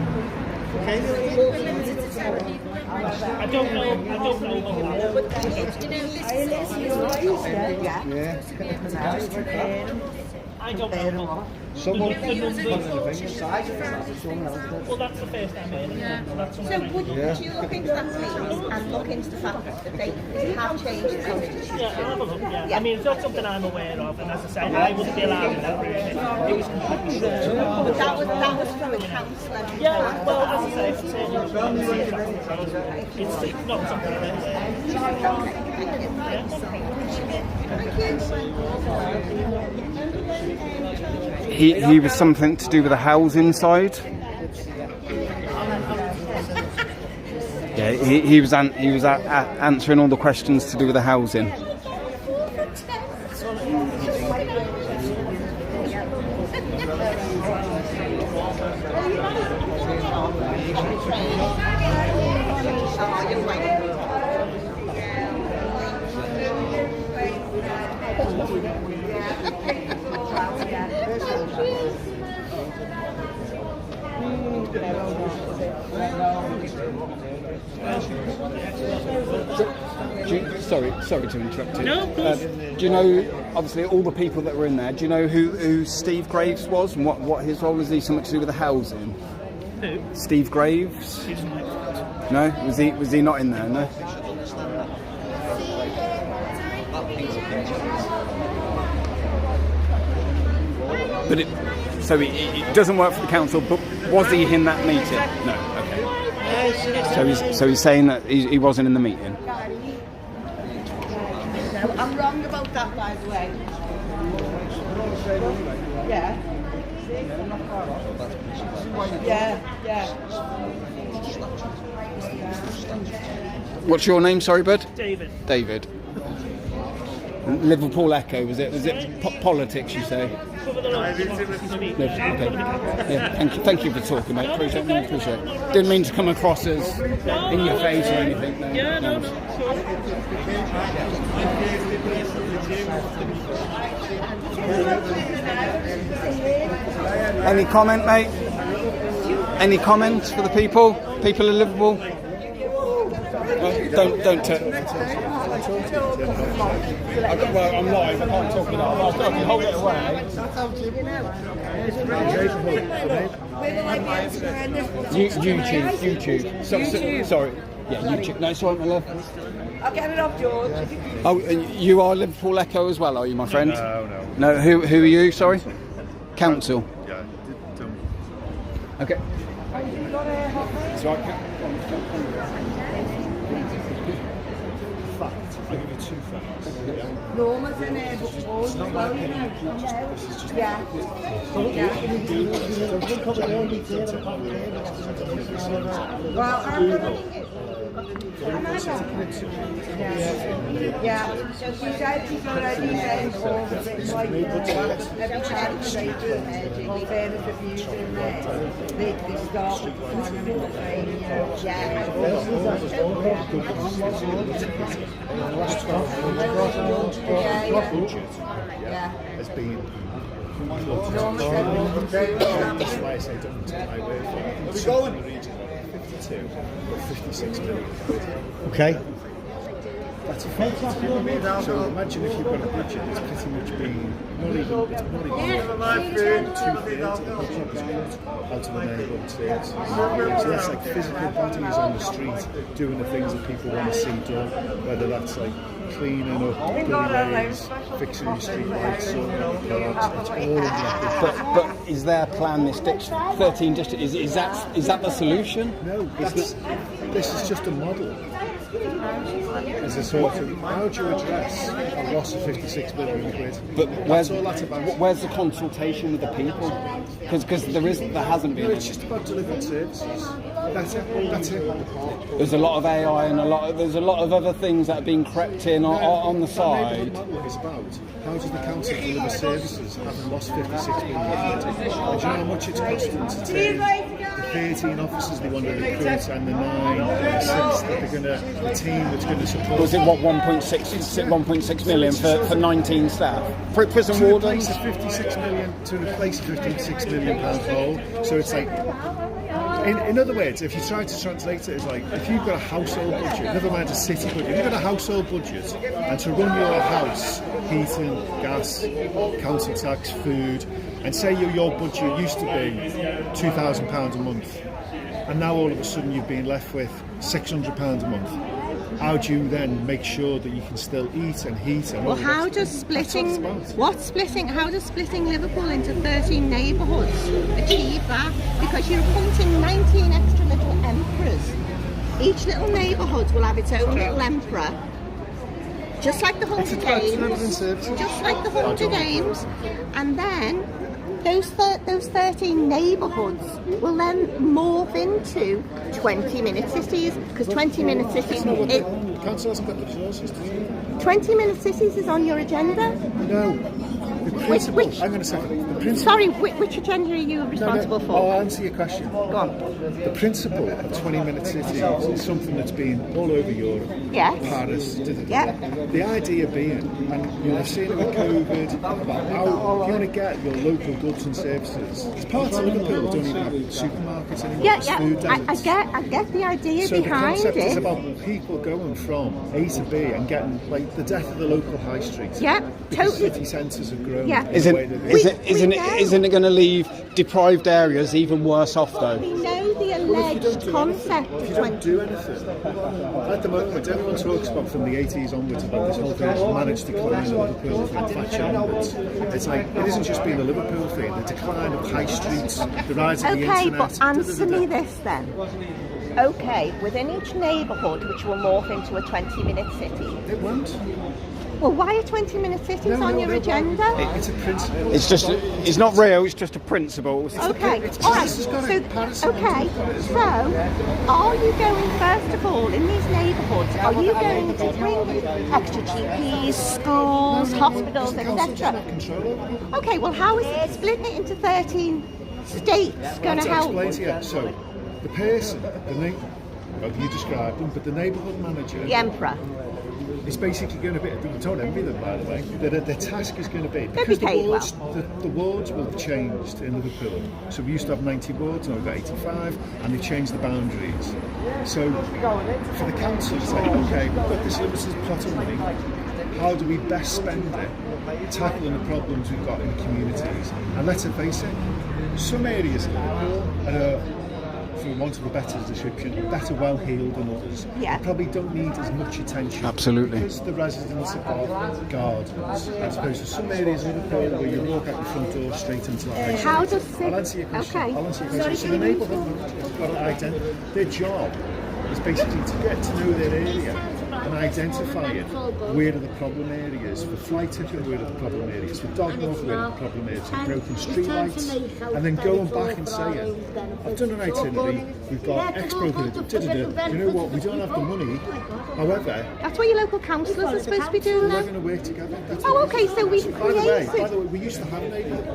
I don't know what happened. I don't compare know. them all. Someone The numbers- Well, that's the first time hearing it. So that's So something would I- you look into that, please, and look into the fact that they have changed the constitution? Yeah, I'll have a look, yeah. I mean, it's not something I'm aware of, and as I say, I wouldn't be allowed in that room. It was completely shut. But that was from a councillor. Yeah, well, as I say, it's certainly it's not something I'm He was something to do with the housing side. Yeah, he was answering all the questions to do with the housing. Sorry to interrupt you. No, of course. Do you know, obviously, all the people that were in there, do you know who Steve Graves was and what his role is? He something to do with the housing? Who? Steve Graves? No? Was he not in there, no? But it doesn't work for the council, but was he in that meeting? No, okay. So he's saying that he wasn't in the meeting? I'm wrong about that, by the way. Yeah. Yeah. What's your name, sorry, bud? David. David. Liverpool Echo, was it politics, you say? No, okay. Yeah, thank you for talking, mate. Appreciate it. Didn't mean to come across as in your face or anything. No. Yeah, no. Any comment, mate? Any comments for the people? People of Liverpool? Don't turn. Well, I'm live. I can't talk it off. I can hold it away. YouTube. Sorry. Yeah, YouTube. No, it's all right, my love. I'll get it off, George. Oh, you are Liverpool Echo as well, are you, my friend? No. No, who are you? Sorry. Council. Yeah. Okay. So I can. I'll give you 2 facts. Norma's in there, but Paul's as well, you know. Yeah. Well, I'm going yeah, so she said she's already saying all the bits like every time they do all fairness abuse in there, they start with one and the same, you know, Has been that's why I say don't take my word for it. Are we going? In the region of 52 or 56 million. Okay. That's a fact. So imagine if you've got a budget that's pretty much been not even 2/3 out of the neighbourhood services. So that's like physical bodies on the street doing the things that people want to see done, whether that's like cleaning up gullyways, fixing your street lights, sorting out the collapse, it's all in that. But is there a plan? This 13 districts is that the solution? No, this is just a model. As a sort of, how do you address a loss of 56 billion quid? But that's all that's about. Where's the consultation with the people? Because there hasn't been. No, it's just about delivering services. That's it. There's a lot of AI and there's a lot of other things that have been crept in on the side. That model is about how does the council deliver services having lost 56 billion quid? And do you know how much it's costing to take the 13 officers they want to recruit and the 9 and the 6 that they're going to, the team that's going to support. Was it what 1.6 million for 19 staff? Prison wardens? To replace a 56 million pound hole. So it's like In other words, if you try to translate it as like, if you've got a household budget, never mind a city budget, if you've got a household budget, and to run your house, heating, gas, council tax, food, and say your budget used to be £2,000 a month, and now all of a sudden you've been left with £600 a month. How do you then make sure that you can still eat and heat and Well, how does splitting Liverpool into 13 neighbourhoods achieve that? Because you're appointing 19 extra little emperors. Each little neighbourhood will have its own little emperor, just like the Hunger Games, and then those 13 neighbourhoods will then morph into 20-minute cities, because 20-minute cities... Council hasn't got the resources to do that. 20-minute cities is on your agenda? No. The principle... Hang on a second. The principle... Sorry, which agenda are you responsible for? I'll answer your question. Go on. The principle of 20-minute cities is something that's been all over Europe. Yes. Paris. The idea being, and you've seen it with COVID, about how you want to get your local goods and services. It's parts of Liverpool don't even have supermarkets anymore. Food I get the idea so behind the concept it. is about people going from A to B and getting like the death of the local high streets. Yeah, because totally. City centres have grown. Yeah. Isn't it going to leave deprived areas even worse off though? We know the alleged concept. If you don't do anything, at the moment, everyone talks about from the 80s onwards about this whole thing has managed decline in Liverpool from Thatcher onwards. It's like, it isn't just being a Liverpool thing, the decline of high streets, the rise of the internet. Okay, but answer me this then. Okay, within each neighbourhood, which will morph into a 20-minute city. It won't. Well, why are 20-minute cities on your agenda? It's a principle. It's not real, it's just a principle. Okay, alright, so are you going, first of all, in these neighbourhoods, are you going to bring extra GPs, schools, hospitals, etc.? Okay, well, how is it splitting it into 13 states going to help? So, the person, you described them, but the neighbourhood manager... The emperor. It's basically going to be, don't envy them by the way, their task is going to be, because the wards will have changed in Liverpool. So we used to have 90 wards, now we've got 85, and they've changed the boundaries. So for the council to say, okay, we've got this limited pot of money, how do we best spend it, tackling the problems we've got in the communities? And let's face it, some areas of Liverpool are, for want of a better description, better well-heeled than others. Yeah. They probably don't need as much attention. Absolutely. Because the residents have got gardens, as opposed to some areas of Liverpool where you walk out your front door straight into the high street. How does I'll answer your question. Okay. I'll answer your question. So the neighbourhood manager's got to identify. Their job is basically to get to know their area and identify it. Where are the problem areas? For fly tipping, where are the problem areas? For dog walk, where are the problem areas? For broken street lights. And then going back and saying, I've done an itinerary, we've got X broken, you know what, we don't have the money. However... That's what your local councillors are supposed to be doing We're then? going to work together. Okay, so we've created... By the way, we used to have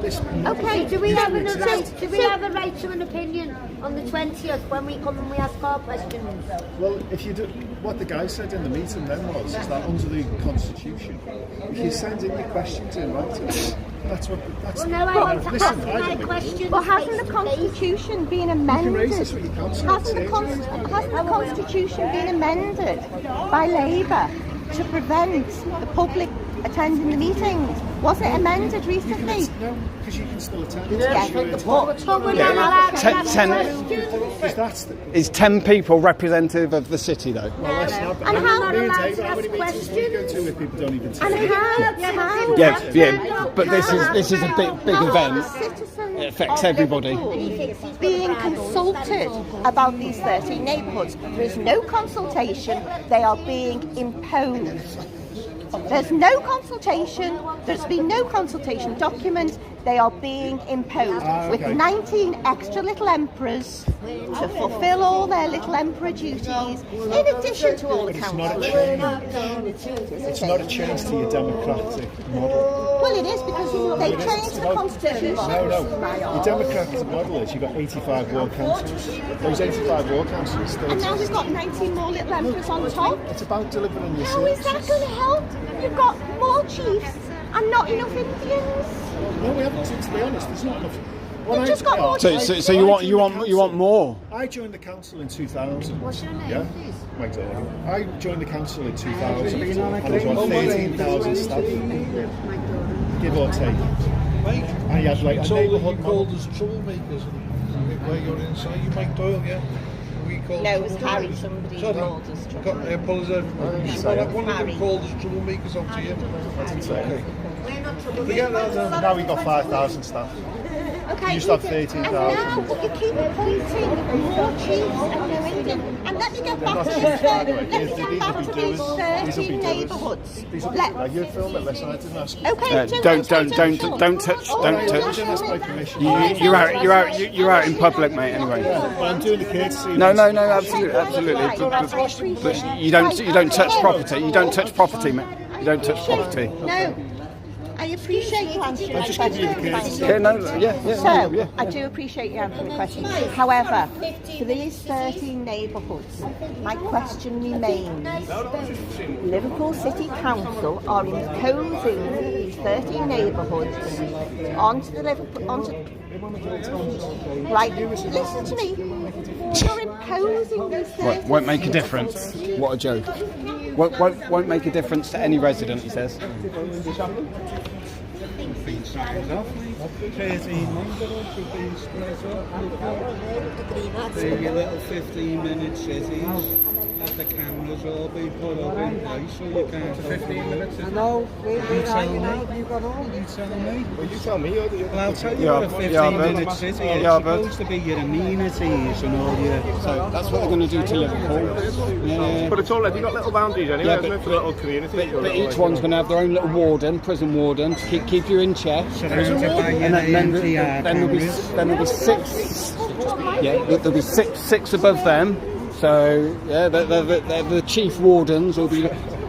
this... Okay, Do we have a right to an opinion on the 20th when we come and we ask our questions? Well, if you do, what the guy said in the meeting then was, is that under the Constitution, if you send in your questions in writing, that's what... Well, no, I want to ask my questions. Well, hasn't the Constitution been amended? Hasn't the Constitution been amended by Labour to prevent the public attending the meetings? Was it amended recently? No, because you can still attend. Is 10 people representative of the city though? Well, let's not. And how how many many questions? meetings do you go to where people don't even And how? Yeah, but this is a big event. It affects everybody. Being consulted about these 13 neighbourhoods. There is no consultation, they are being imposed. There's no consultation, there's been no consultation document, they are being imposed with 19 extra little emperors to fulfil all their little emperor duties, in addition to all the councils. It's not a change to your democratic model. Well, it is because they changed the constitution. No. Your democratic model is you've got 85 ward councils. Those 85 ward councils still And now exist. we've got 19 more little emperors on top. It's about delivering your How is that going to help? You've got more chiefs and not enough Indians. No, we haven't. To be honest, there's not enough. They've just got more. So you want more? I joined the council in 2000. What's your name, please? Mike Dolan. I joined the council in 2000. And there was on 13,000 staff, give or take. And you had like a neighbourhood called us troublemakers where you're inside. You Mike Doyle, yeah? No, it was Harry. Somebody called us troublemakers. I apologise. One of them called us troublemakers onto you. That's okay. Now we've got 5,000 staff. Okay, you used to have 13,000. And now you keep appointing more chiefs and no Indian. And let me get back to these 13 neighbourhoods. You film it, listen, I didn't ask you. Okay, don't touch. You're out in public, mate. Anyway. Well, I'm doing the kids. No, absolutely. But you don't touch property. You don't touch property, mate. You don't touch property. No. I appreciate you answering my questions. I do appreciate you answering the questions. However, for these 13 neighbourhoods, my question remains. Liverpool City Council are imposing these 13 neighbourhoods onto the Liverpool... Right, listen to me. You're imposing these 13... Won't make a difference. What a joke. Won't make a difference to any resident, he says. 13 neighbourhoods have been split up. The little 15-minute cities. Have the cameras all been put up in place so you can't... 15 minutes? I know. You tell me. You tell me. Well, you tell me. Well, I'll tell you what a 15-minute city is. Supposed to be your amenities and all your... So that's what they're going to do to Liverpool. Yeah. But it's already got little boundaries anyway, hasn't it, for the little community? But each one's going to have their own little warden, prison warden, to keep you in check. And then there'll be six. Yeah, there'll be six above them. So yeah, the chief wardens will be.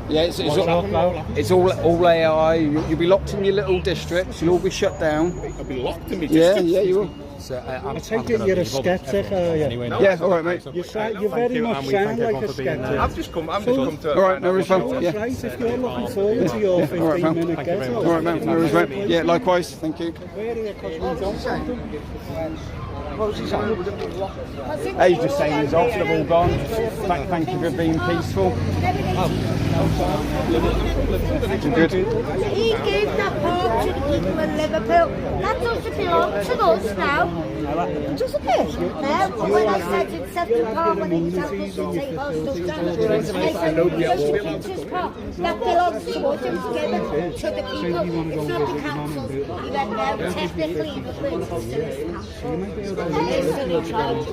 Yeah, it's all AI. You'll be locked in your little districts. You'll all be shut down. I'll be locked in my district. Yeah, you will. So, I take it you're a skeptic, are you? Anyway, yeah, all right, mate. You very much sound like a skeptic. I've just come to... All right, no worries, pal. Yeah. Right, if you're looking forward to your 15-minute get. All right, mate. No worries, mate. Yeah, likewise. Thank you. He's just saying he's off, they've all gone. Thank you for being peaceful. Good. He gave that park to the people in Liverpool. That doesn't belong to us now. Does it? When I said it's set to park, when he tells us to take our stuff down, I said, that belongs to us, it was given to the people, it's not the council. He went, no, technically the principal still is the council. They're still in charge.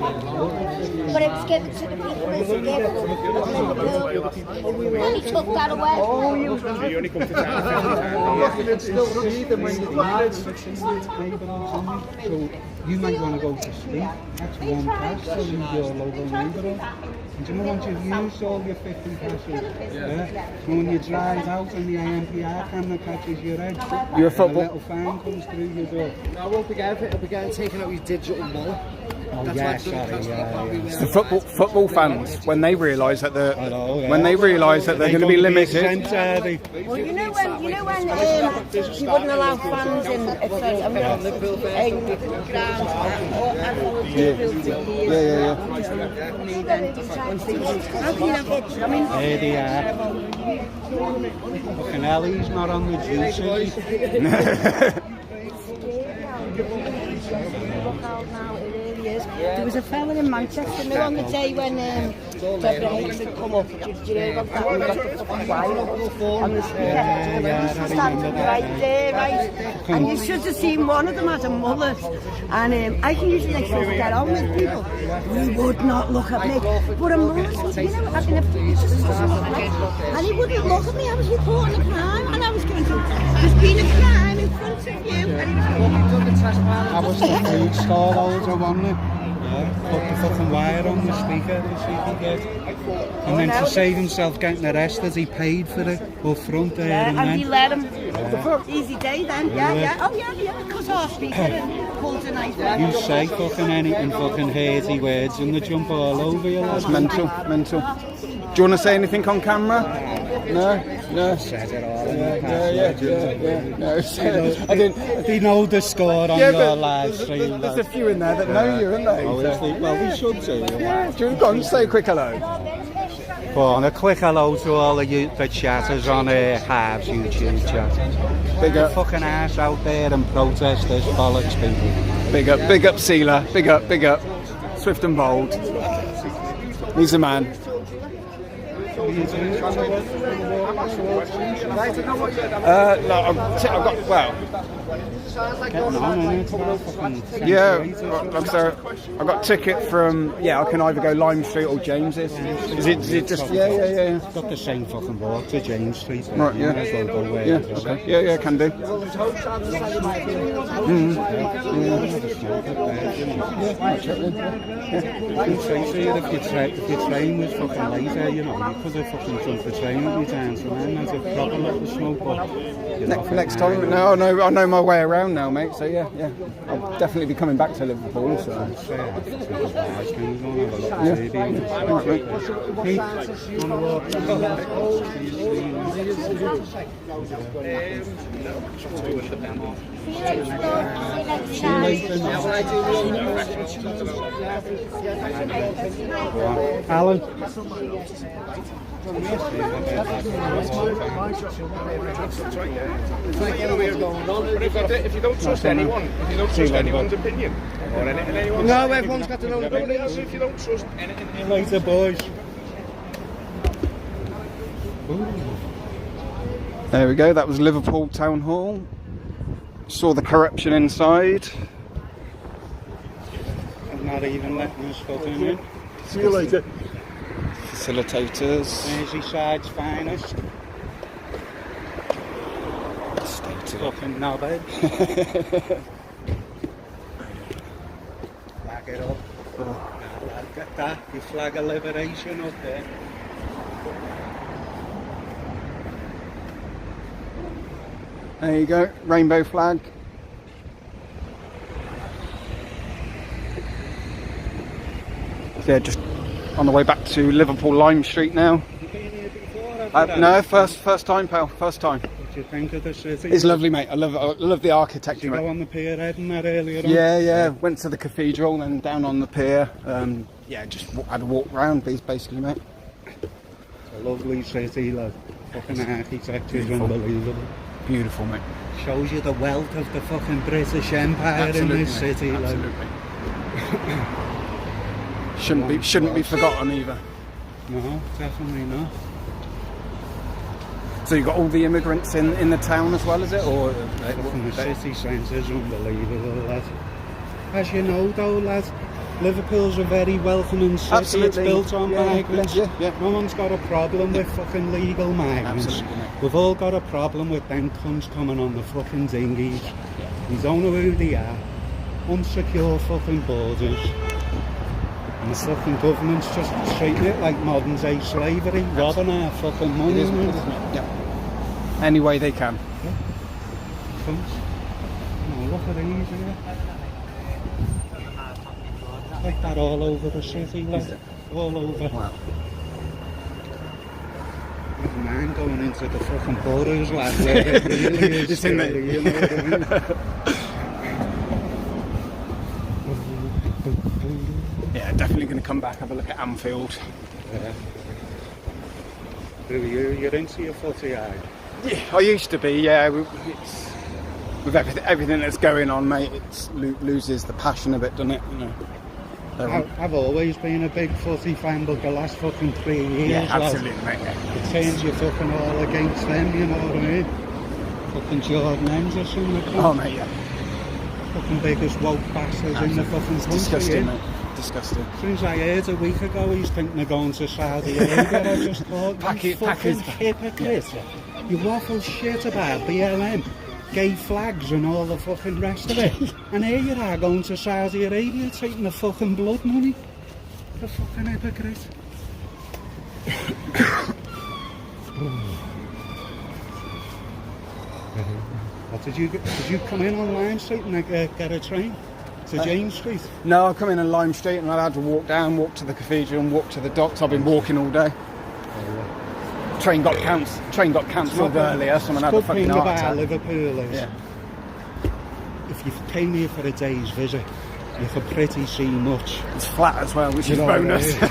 But it was given to the people in Liverpool. And he took that away. Oh, you only come to town. So you might want to go to sleep. That's one pass, so you your local neighbourhood. And you know once you've used all your 50 passes, and when you drive out and the ANPR camera catches your head, you're a football. A little fan comes through your door. No, I won't be getting it. I'll be getting taken out his digital wallet. Oh, yeah, sorry, It's the football fans when they realise that they're going to be limited. Well, you know when you wouldn't allow fans in There they are. Fucking Ellie's not on the juice. There was a fella in Manchester, you know, on the day when Deborah had come up. Did you know about that? We got the fucking wire on the speaker. Standing right there, right? And you should have seen one of them had a mullet. And I can usually get on with people. He would not look at me. But a mullet, you know, having and he wouldn't look at me. I was reporting a crime, and I was going to, there's been a crime in front of you. And he was I was the food stall holder, wasn't it? Put the fucking wire on the speaker to see if he get. And then to save himself getting arrested, he paid for it up front there. Yeah, and he let him. Easy day then. Yeah. Oh yeah. Cut off speaker and pulled a knife. You say fucking anything fucking hazy words and they jump all over you. That's mental. Do you want to say anything on camera? No? No. Said it all in Yeah, the past. yeah. No, I didn't. They know the score on your live stream. There's a few in there that know you, aren't they? Oh, is there? Well, we should do. Yeah. Do you want to go and say a quick hello? Go on, a quick hello to all of you, the chatters on Harv's YouTube chat. Big up. Fucking ass out there and protest this bollocks, people. Big up, Sealer. Big up. Swift and bold. He's a man. No, I've got, well. Yeah, like I said, I've got a ticket from, I can either go Lime Street or James's. Is it just, yeah. It's got the same fucking walk to James Street. Right, yeah. Might as well go where Yeah, it is. okay. Yeah, can do. If your train was fucking later, you could have fucking jumped the train at me down, so then there's a proper lot of smoke, but... Next time, no, I know my way around now, mate, so yeah. I'll definitely be coming back to Liverpool, so... Alan? If you don't trust anyone's opinion, or anyone, no, everyone's got to know. If you don't trust anything, later, boys. There we go, that was Liverpool Town Hall. Saw the corruption inside. Not even letting us fucking in. See you later. Facilitators. Merseyside's finest. Fucking knobhead. Flag it up. Get that, your flag of liberation up there. There you go, rainbow flag. Yeah, just on the way back to Liverpool Lime Street now. You been here before? No, first time, pal, first time. What do you think of the city? It's lovely, mate. I love the architecture. Did you go on the pier head and that earlier on? Yeah. Went to the cathedral and down on the pier. Just had a walk round, basically, mate. It's a lovely city, lad. Fucking architecture is unbelievable. Beautiful, mate. Shows you the wealth of the fucking British Empire in this city, lad. Absolutely. Shouldn't be forgotten either. No, definitely not. So you've got all the immigrants in the town as well, is it? Or the city centre is unbelievable, lad. As you know though, lad, Liverpool's a very welcoming city. Absolutely. It's built on migrants. Yeah. No one's got a problem with fucking legal migrants. Absolutely. We've all got a problem with them cunts coming on the fucking dinghies. We don't know who they are. Unsecure fucking borders. And the fucking government's just treating it like modern day slavery, robbing our fucking money. Yeah. Any way they can. Yeah. Oh, look at these here. Like that all over the city, like, all over. Wow. There's a man going into the fucking borders, lad. Where it really is scary, you know what I mean? Yeah, definitely going to come back, have a look at Anfield. Yeah. You're into your footy, are you? Yeah, I used to be, yeah. With everything that's going on, mate, it loses the passion of it, doesn't it? You know. I've always been a big footy fan, but the last fucking 3 years, yeah, absolutely, mate. It turns you fucking all against them, you know what I mean? Fucking Jordan Ends or something. Oh, mate, yeah. Fucking biggest woke bastards in the fucking country. Disgusting, mate. Disgusting. As soon as I heard a week ago he's thinking of going to Saudi Arabia, I just thought, fucking hypocrite. Yeah. You waffle shit about BLM, gay flags and all the fucking rest of it. And here you are going to Saudi Arabia taking the fucking blood money. The fucking hypocrite. What, did you come in on Lime Street and get a train to James Street? No, I come in on Lime Street and I had to walk down, walk to the cathedral and walk to the docks. I've been walking all day. train got cancelled earlier. Someone had a Good fucking thing heart about attack. Liverpool is, if you came here for a day's visit, you could pretty see much. It's flat as well, which You is know what I bonus. mean?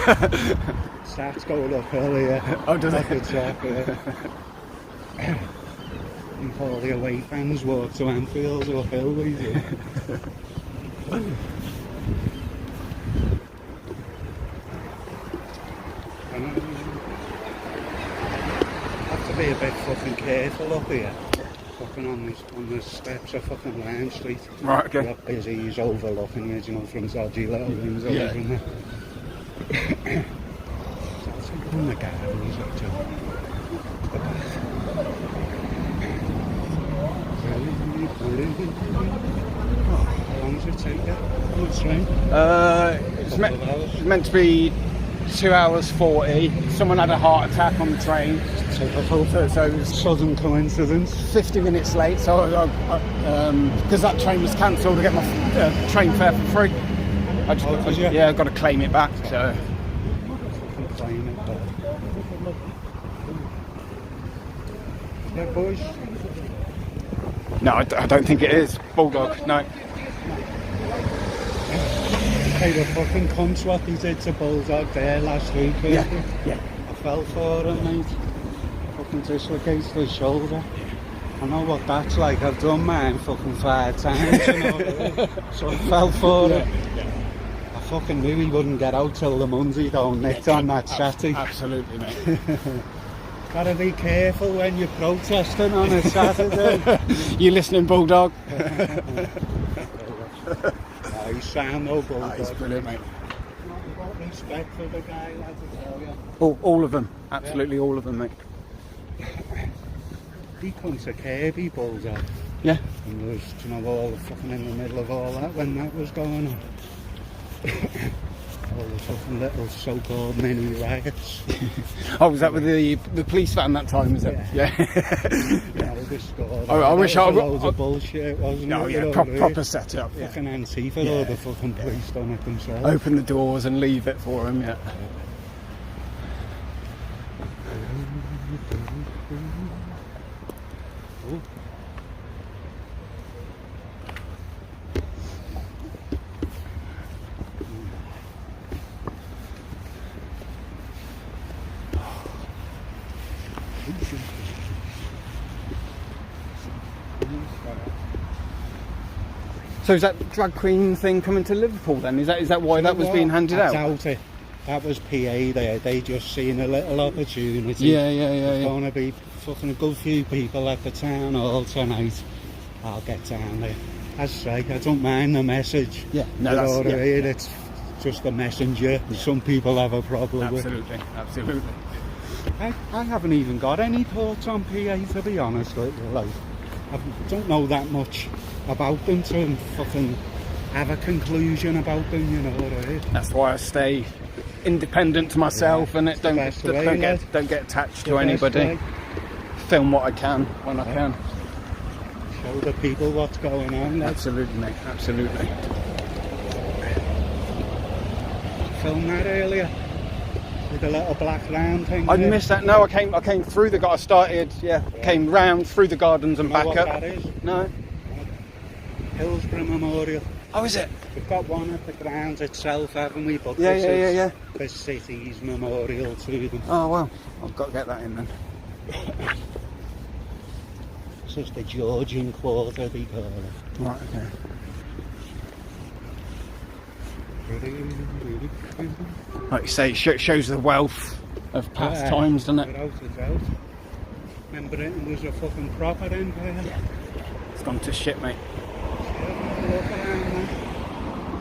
Starts going uphill here. Oh, does it? Up the top, yeah. And all the away fans walk to Anfield uphill, we do. Have to be a bit fucking careful up here. Fucking on the steps of fucking Lime Street. Right, okay. You're busy, he's overlooking you, you know, from dodgy little things over Yeah. from there. That's in the gardens up to How long does it take you on the train? It's meant to be 2 hours 40. Someone had a heart attack on the train. So it was sudden coincidence. 50 minutes late, so because that train was cancelled, I get my train fare for free. I got to claim it back. So. Claim it back. Yeah, boys. No, I don't think it is. Bulldog, no. Hey, the fucking cunts what he did to Bulldog there last week. Yeah. I fell for him, mate. Fucking dislocated his shoulder. I know what that's like. I've done mine fucking 5 times, you know. So I fell for him. I fucking knew he wouldn't get out till the Monday though, nicked on that Saturday. Absolutely, mate. Gotta be careful when you're protesting on a Saturday. You listening, Bulldog? He's sound though, Bulldog. He's brilliant, mate. What respect for the guy, lads, I tell you. All of them. Absolutely all of them, mate. He couldn't take care of Bulldog. Yeah. And there was, you know, all the fucking in the middle of all that when that was going on. All the fucking little so-called mini riots. Oh, was that with the police van that time, is it? Yeah. I wish I... loads of bullshit, wasn't it? Oh, yeah, You know, proper setup. Yeah. Fucking Antifa, all the fucking police done it themselves. Open the doors and leave it for them, yeah. So is that drag queen thing coming to Liverpool then? Is that why that was being handed out? I doubt it. That was PA there. They just seen a little opportunity. Yeah. There's going to be fucking a good few people at the town hall tonight. I'll get down there. As I say, I don't mind the message. Yeah, no, that's... It's just the messenger. Some people have a problem with. Absolutely. I haven't even got any thoughts on PA, to be honest with you. Like, I don't know that much about them to fucking have a conclusion about them, you know what I mean? That's why I stay independent to myself and it don't get attached to anybody. Film what I can when I can. Show the people what's going on. Absolutely, mate. Absolutely. Film that earlier with the little black round thing. I missed that. No, I came through the. I started. Came round through the gardens and back what up. That is? No. Hillsborough Memorial. Oh, is it? We've got one at the grounds itself, haven't we? But Yeah. is the city's memorial to them. Oh well, I've got to get that in then. This is the Georgian Quarter, they call it. Right. Okay. Like you say, it shows the wealth of past times, doesn't it? Without a doubt. Remember, Britain was a fucking proper empire. Yeah. It's gone to shit, mate. Look around there.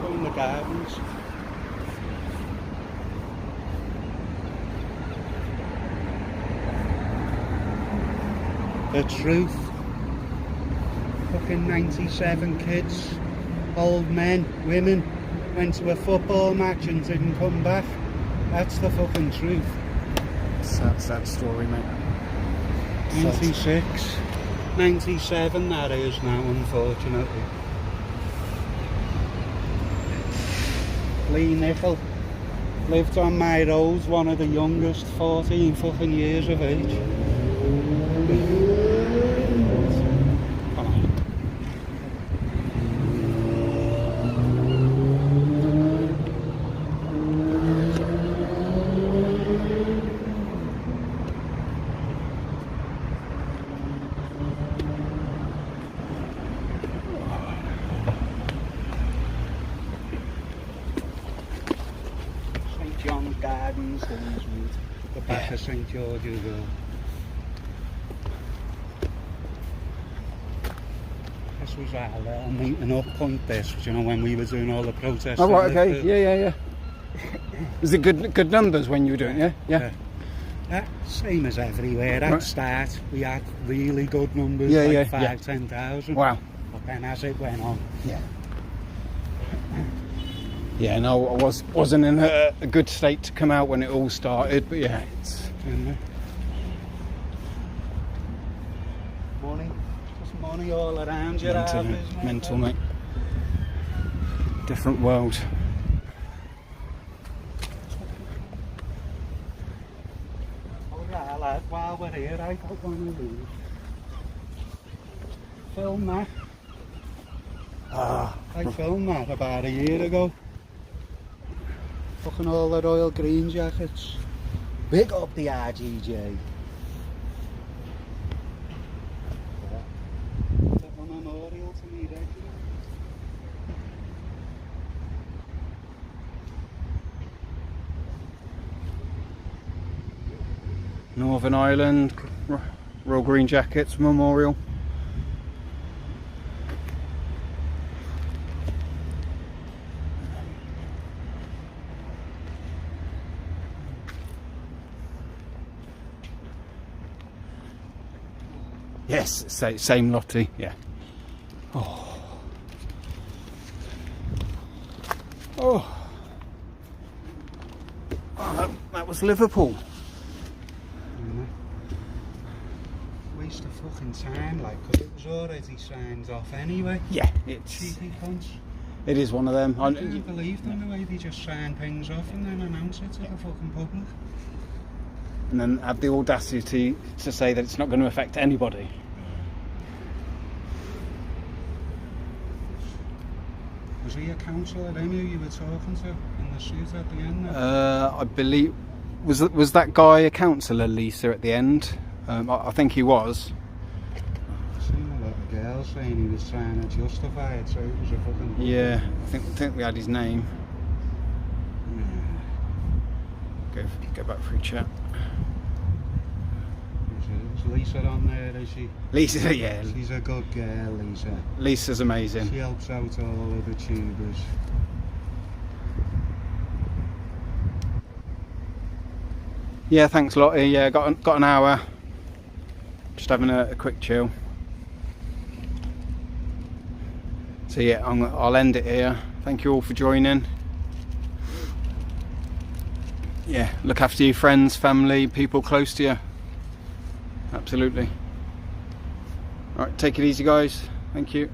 Go in the gardens. The truth. Fucking 97 kids, old men, women, went to a football match and didn't come back. That's the fucking truth. Sad story, mate. 96, 97 that is now, unfortunately. Lee Nickel, lived on my road, one of the youngest, 14 fucking years of age. John's Gardens, the back of St George's. This was our little meeting up point, this, you know, when we were doing all the protests. Oh, right, okay, yeah. Was it good numbers when you were doing it, yeah? Same as everywhere. At Right. start, we had really good numbers, Yeah, like yeah, 5,000-10,000. Wow. But then as it went on, Yeah, no, I wasn't in a good state to come out when it all started, but yeah, it's... money, just money all around you. Mental, mate. Different world. Oh yeah, lad, while we're here, I got one of these. Film that. I filmed that about a year ago. Fucking all the Royal Green Jackets. Big up the RGJ. It's a memorial to me, right? Northern Ireland, Royal Green Jackets Memorial. Yes, same Lottie, yeah. Oh. That was Liverpool. Waste of fucking time, like, because it was already signed off anyway. Yeah, it's... Cheeky cunts. It is one of them. I can't believe them, the way they just sign things off and then announce it to the fucking public. And then have the audacity to say that it's not going to affect anybody. Was he a councillor then who you were talking to in the suit at the end? I believe... Was that guy a councillor, Lisa, at the end? I think he was. I seen a lot of girls saying he was trying to justify it, so it was a fucking... Yeah, I think we had his name. Go back through chat. Is Lisa on there, is she? Lisa, yeah. She's a good girl, Lisa. Lisa's amazing. She helps out all of the tubers. Yeah, thanks Lottie. Yeah, got an hour. Just having a quick chill. So yeah, I'll end it here. Thank you all for joining. Yeah, look after your friends, family, people close to you. Absolutely. Alright, take it easy guys. Thank you.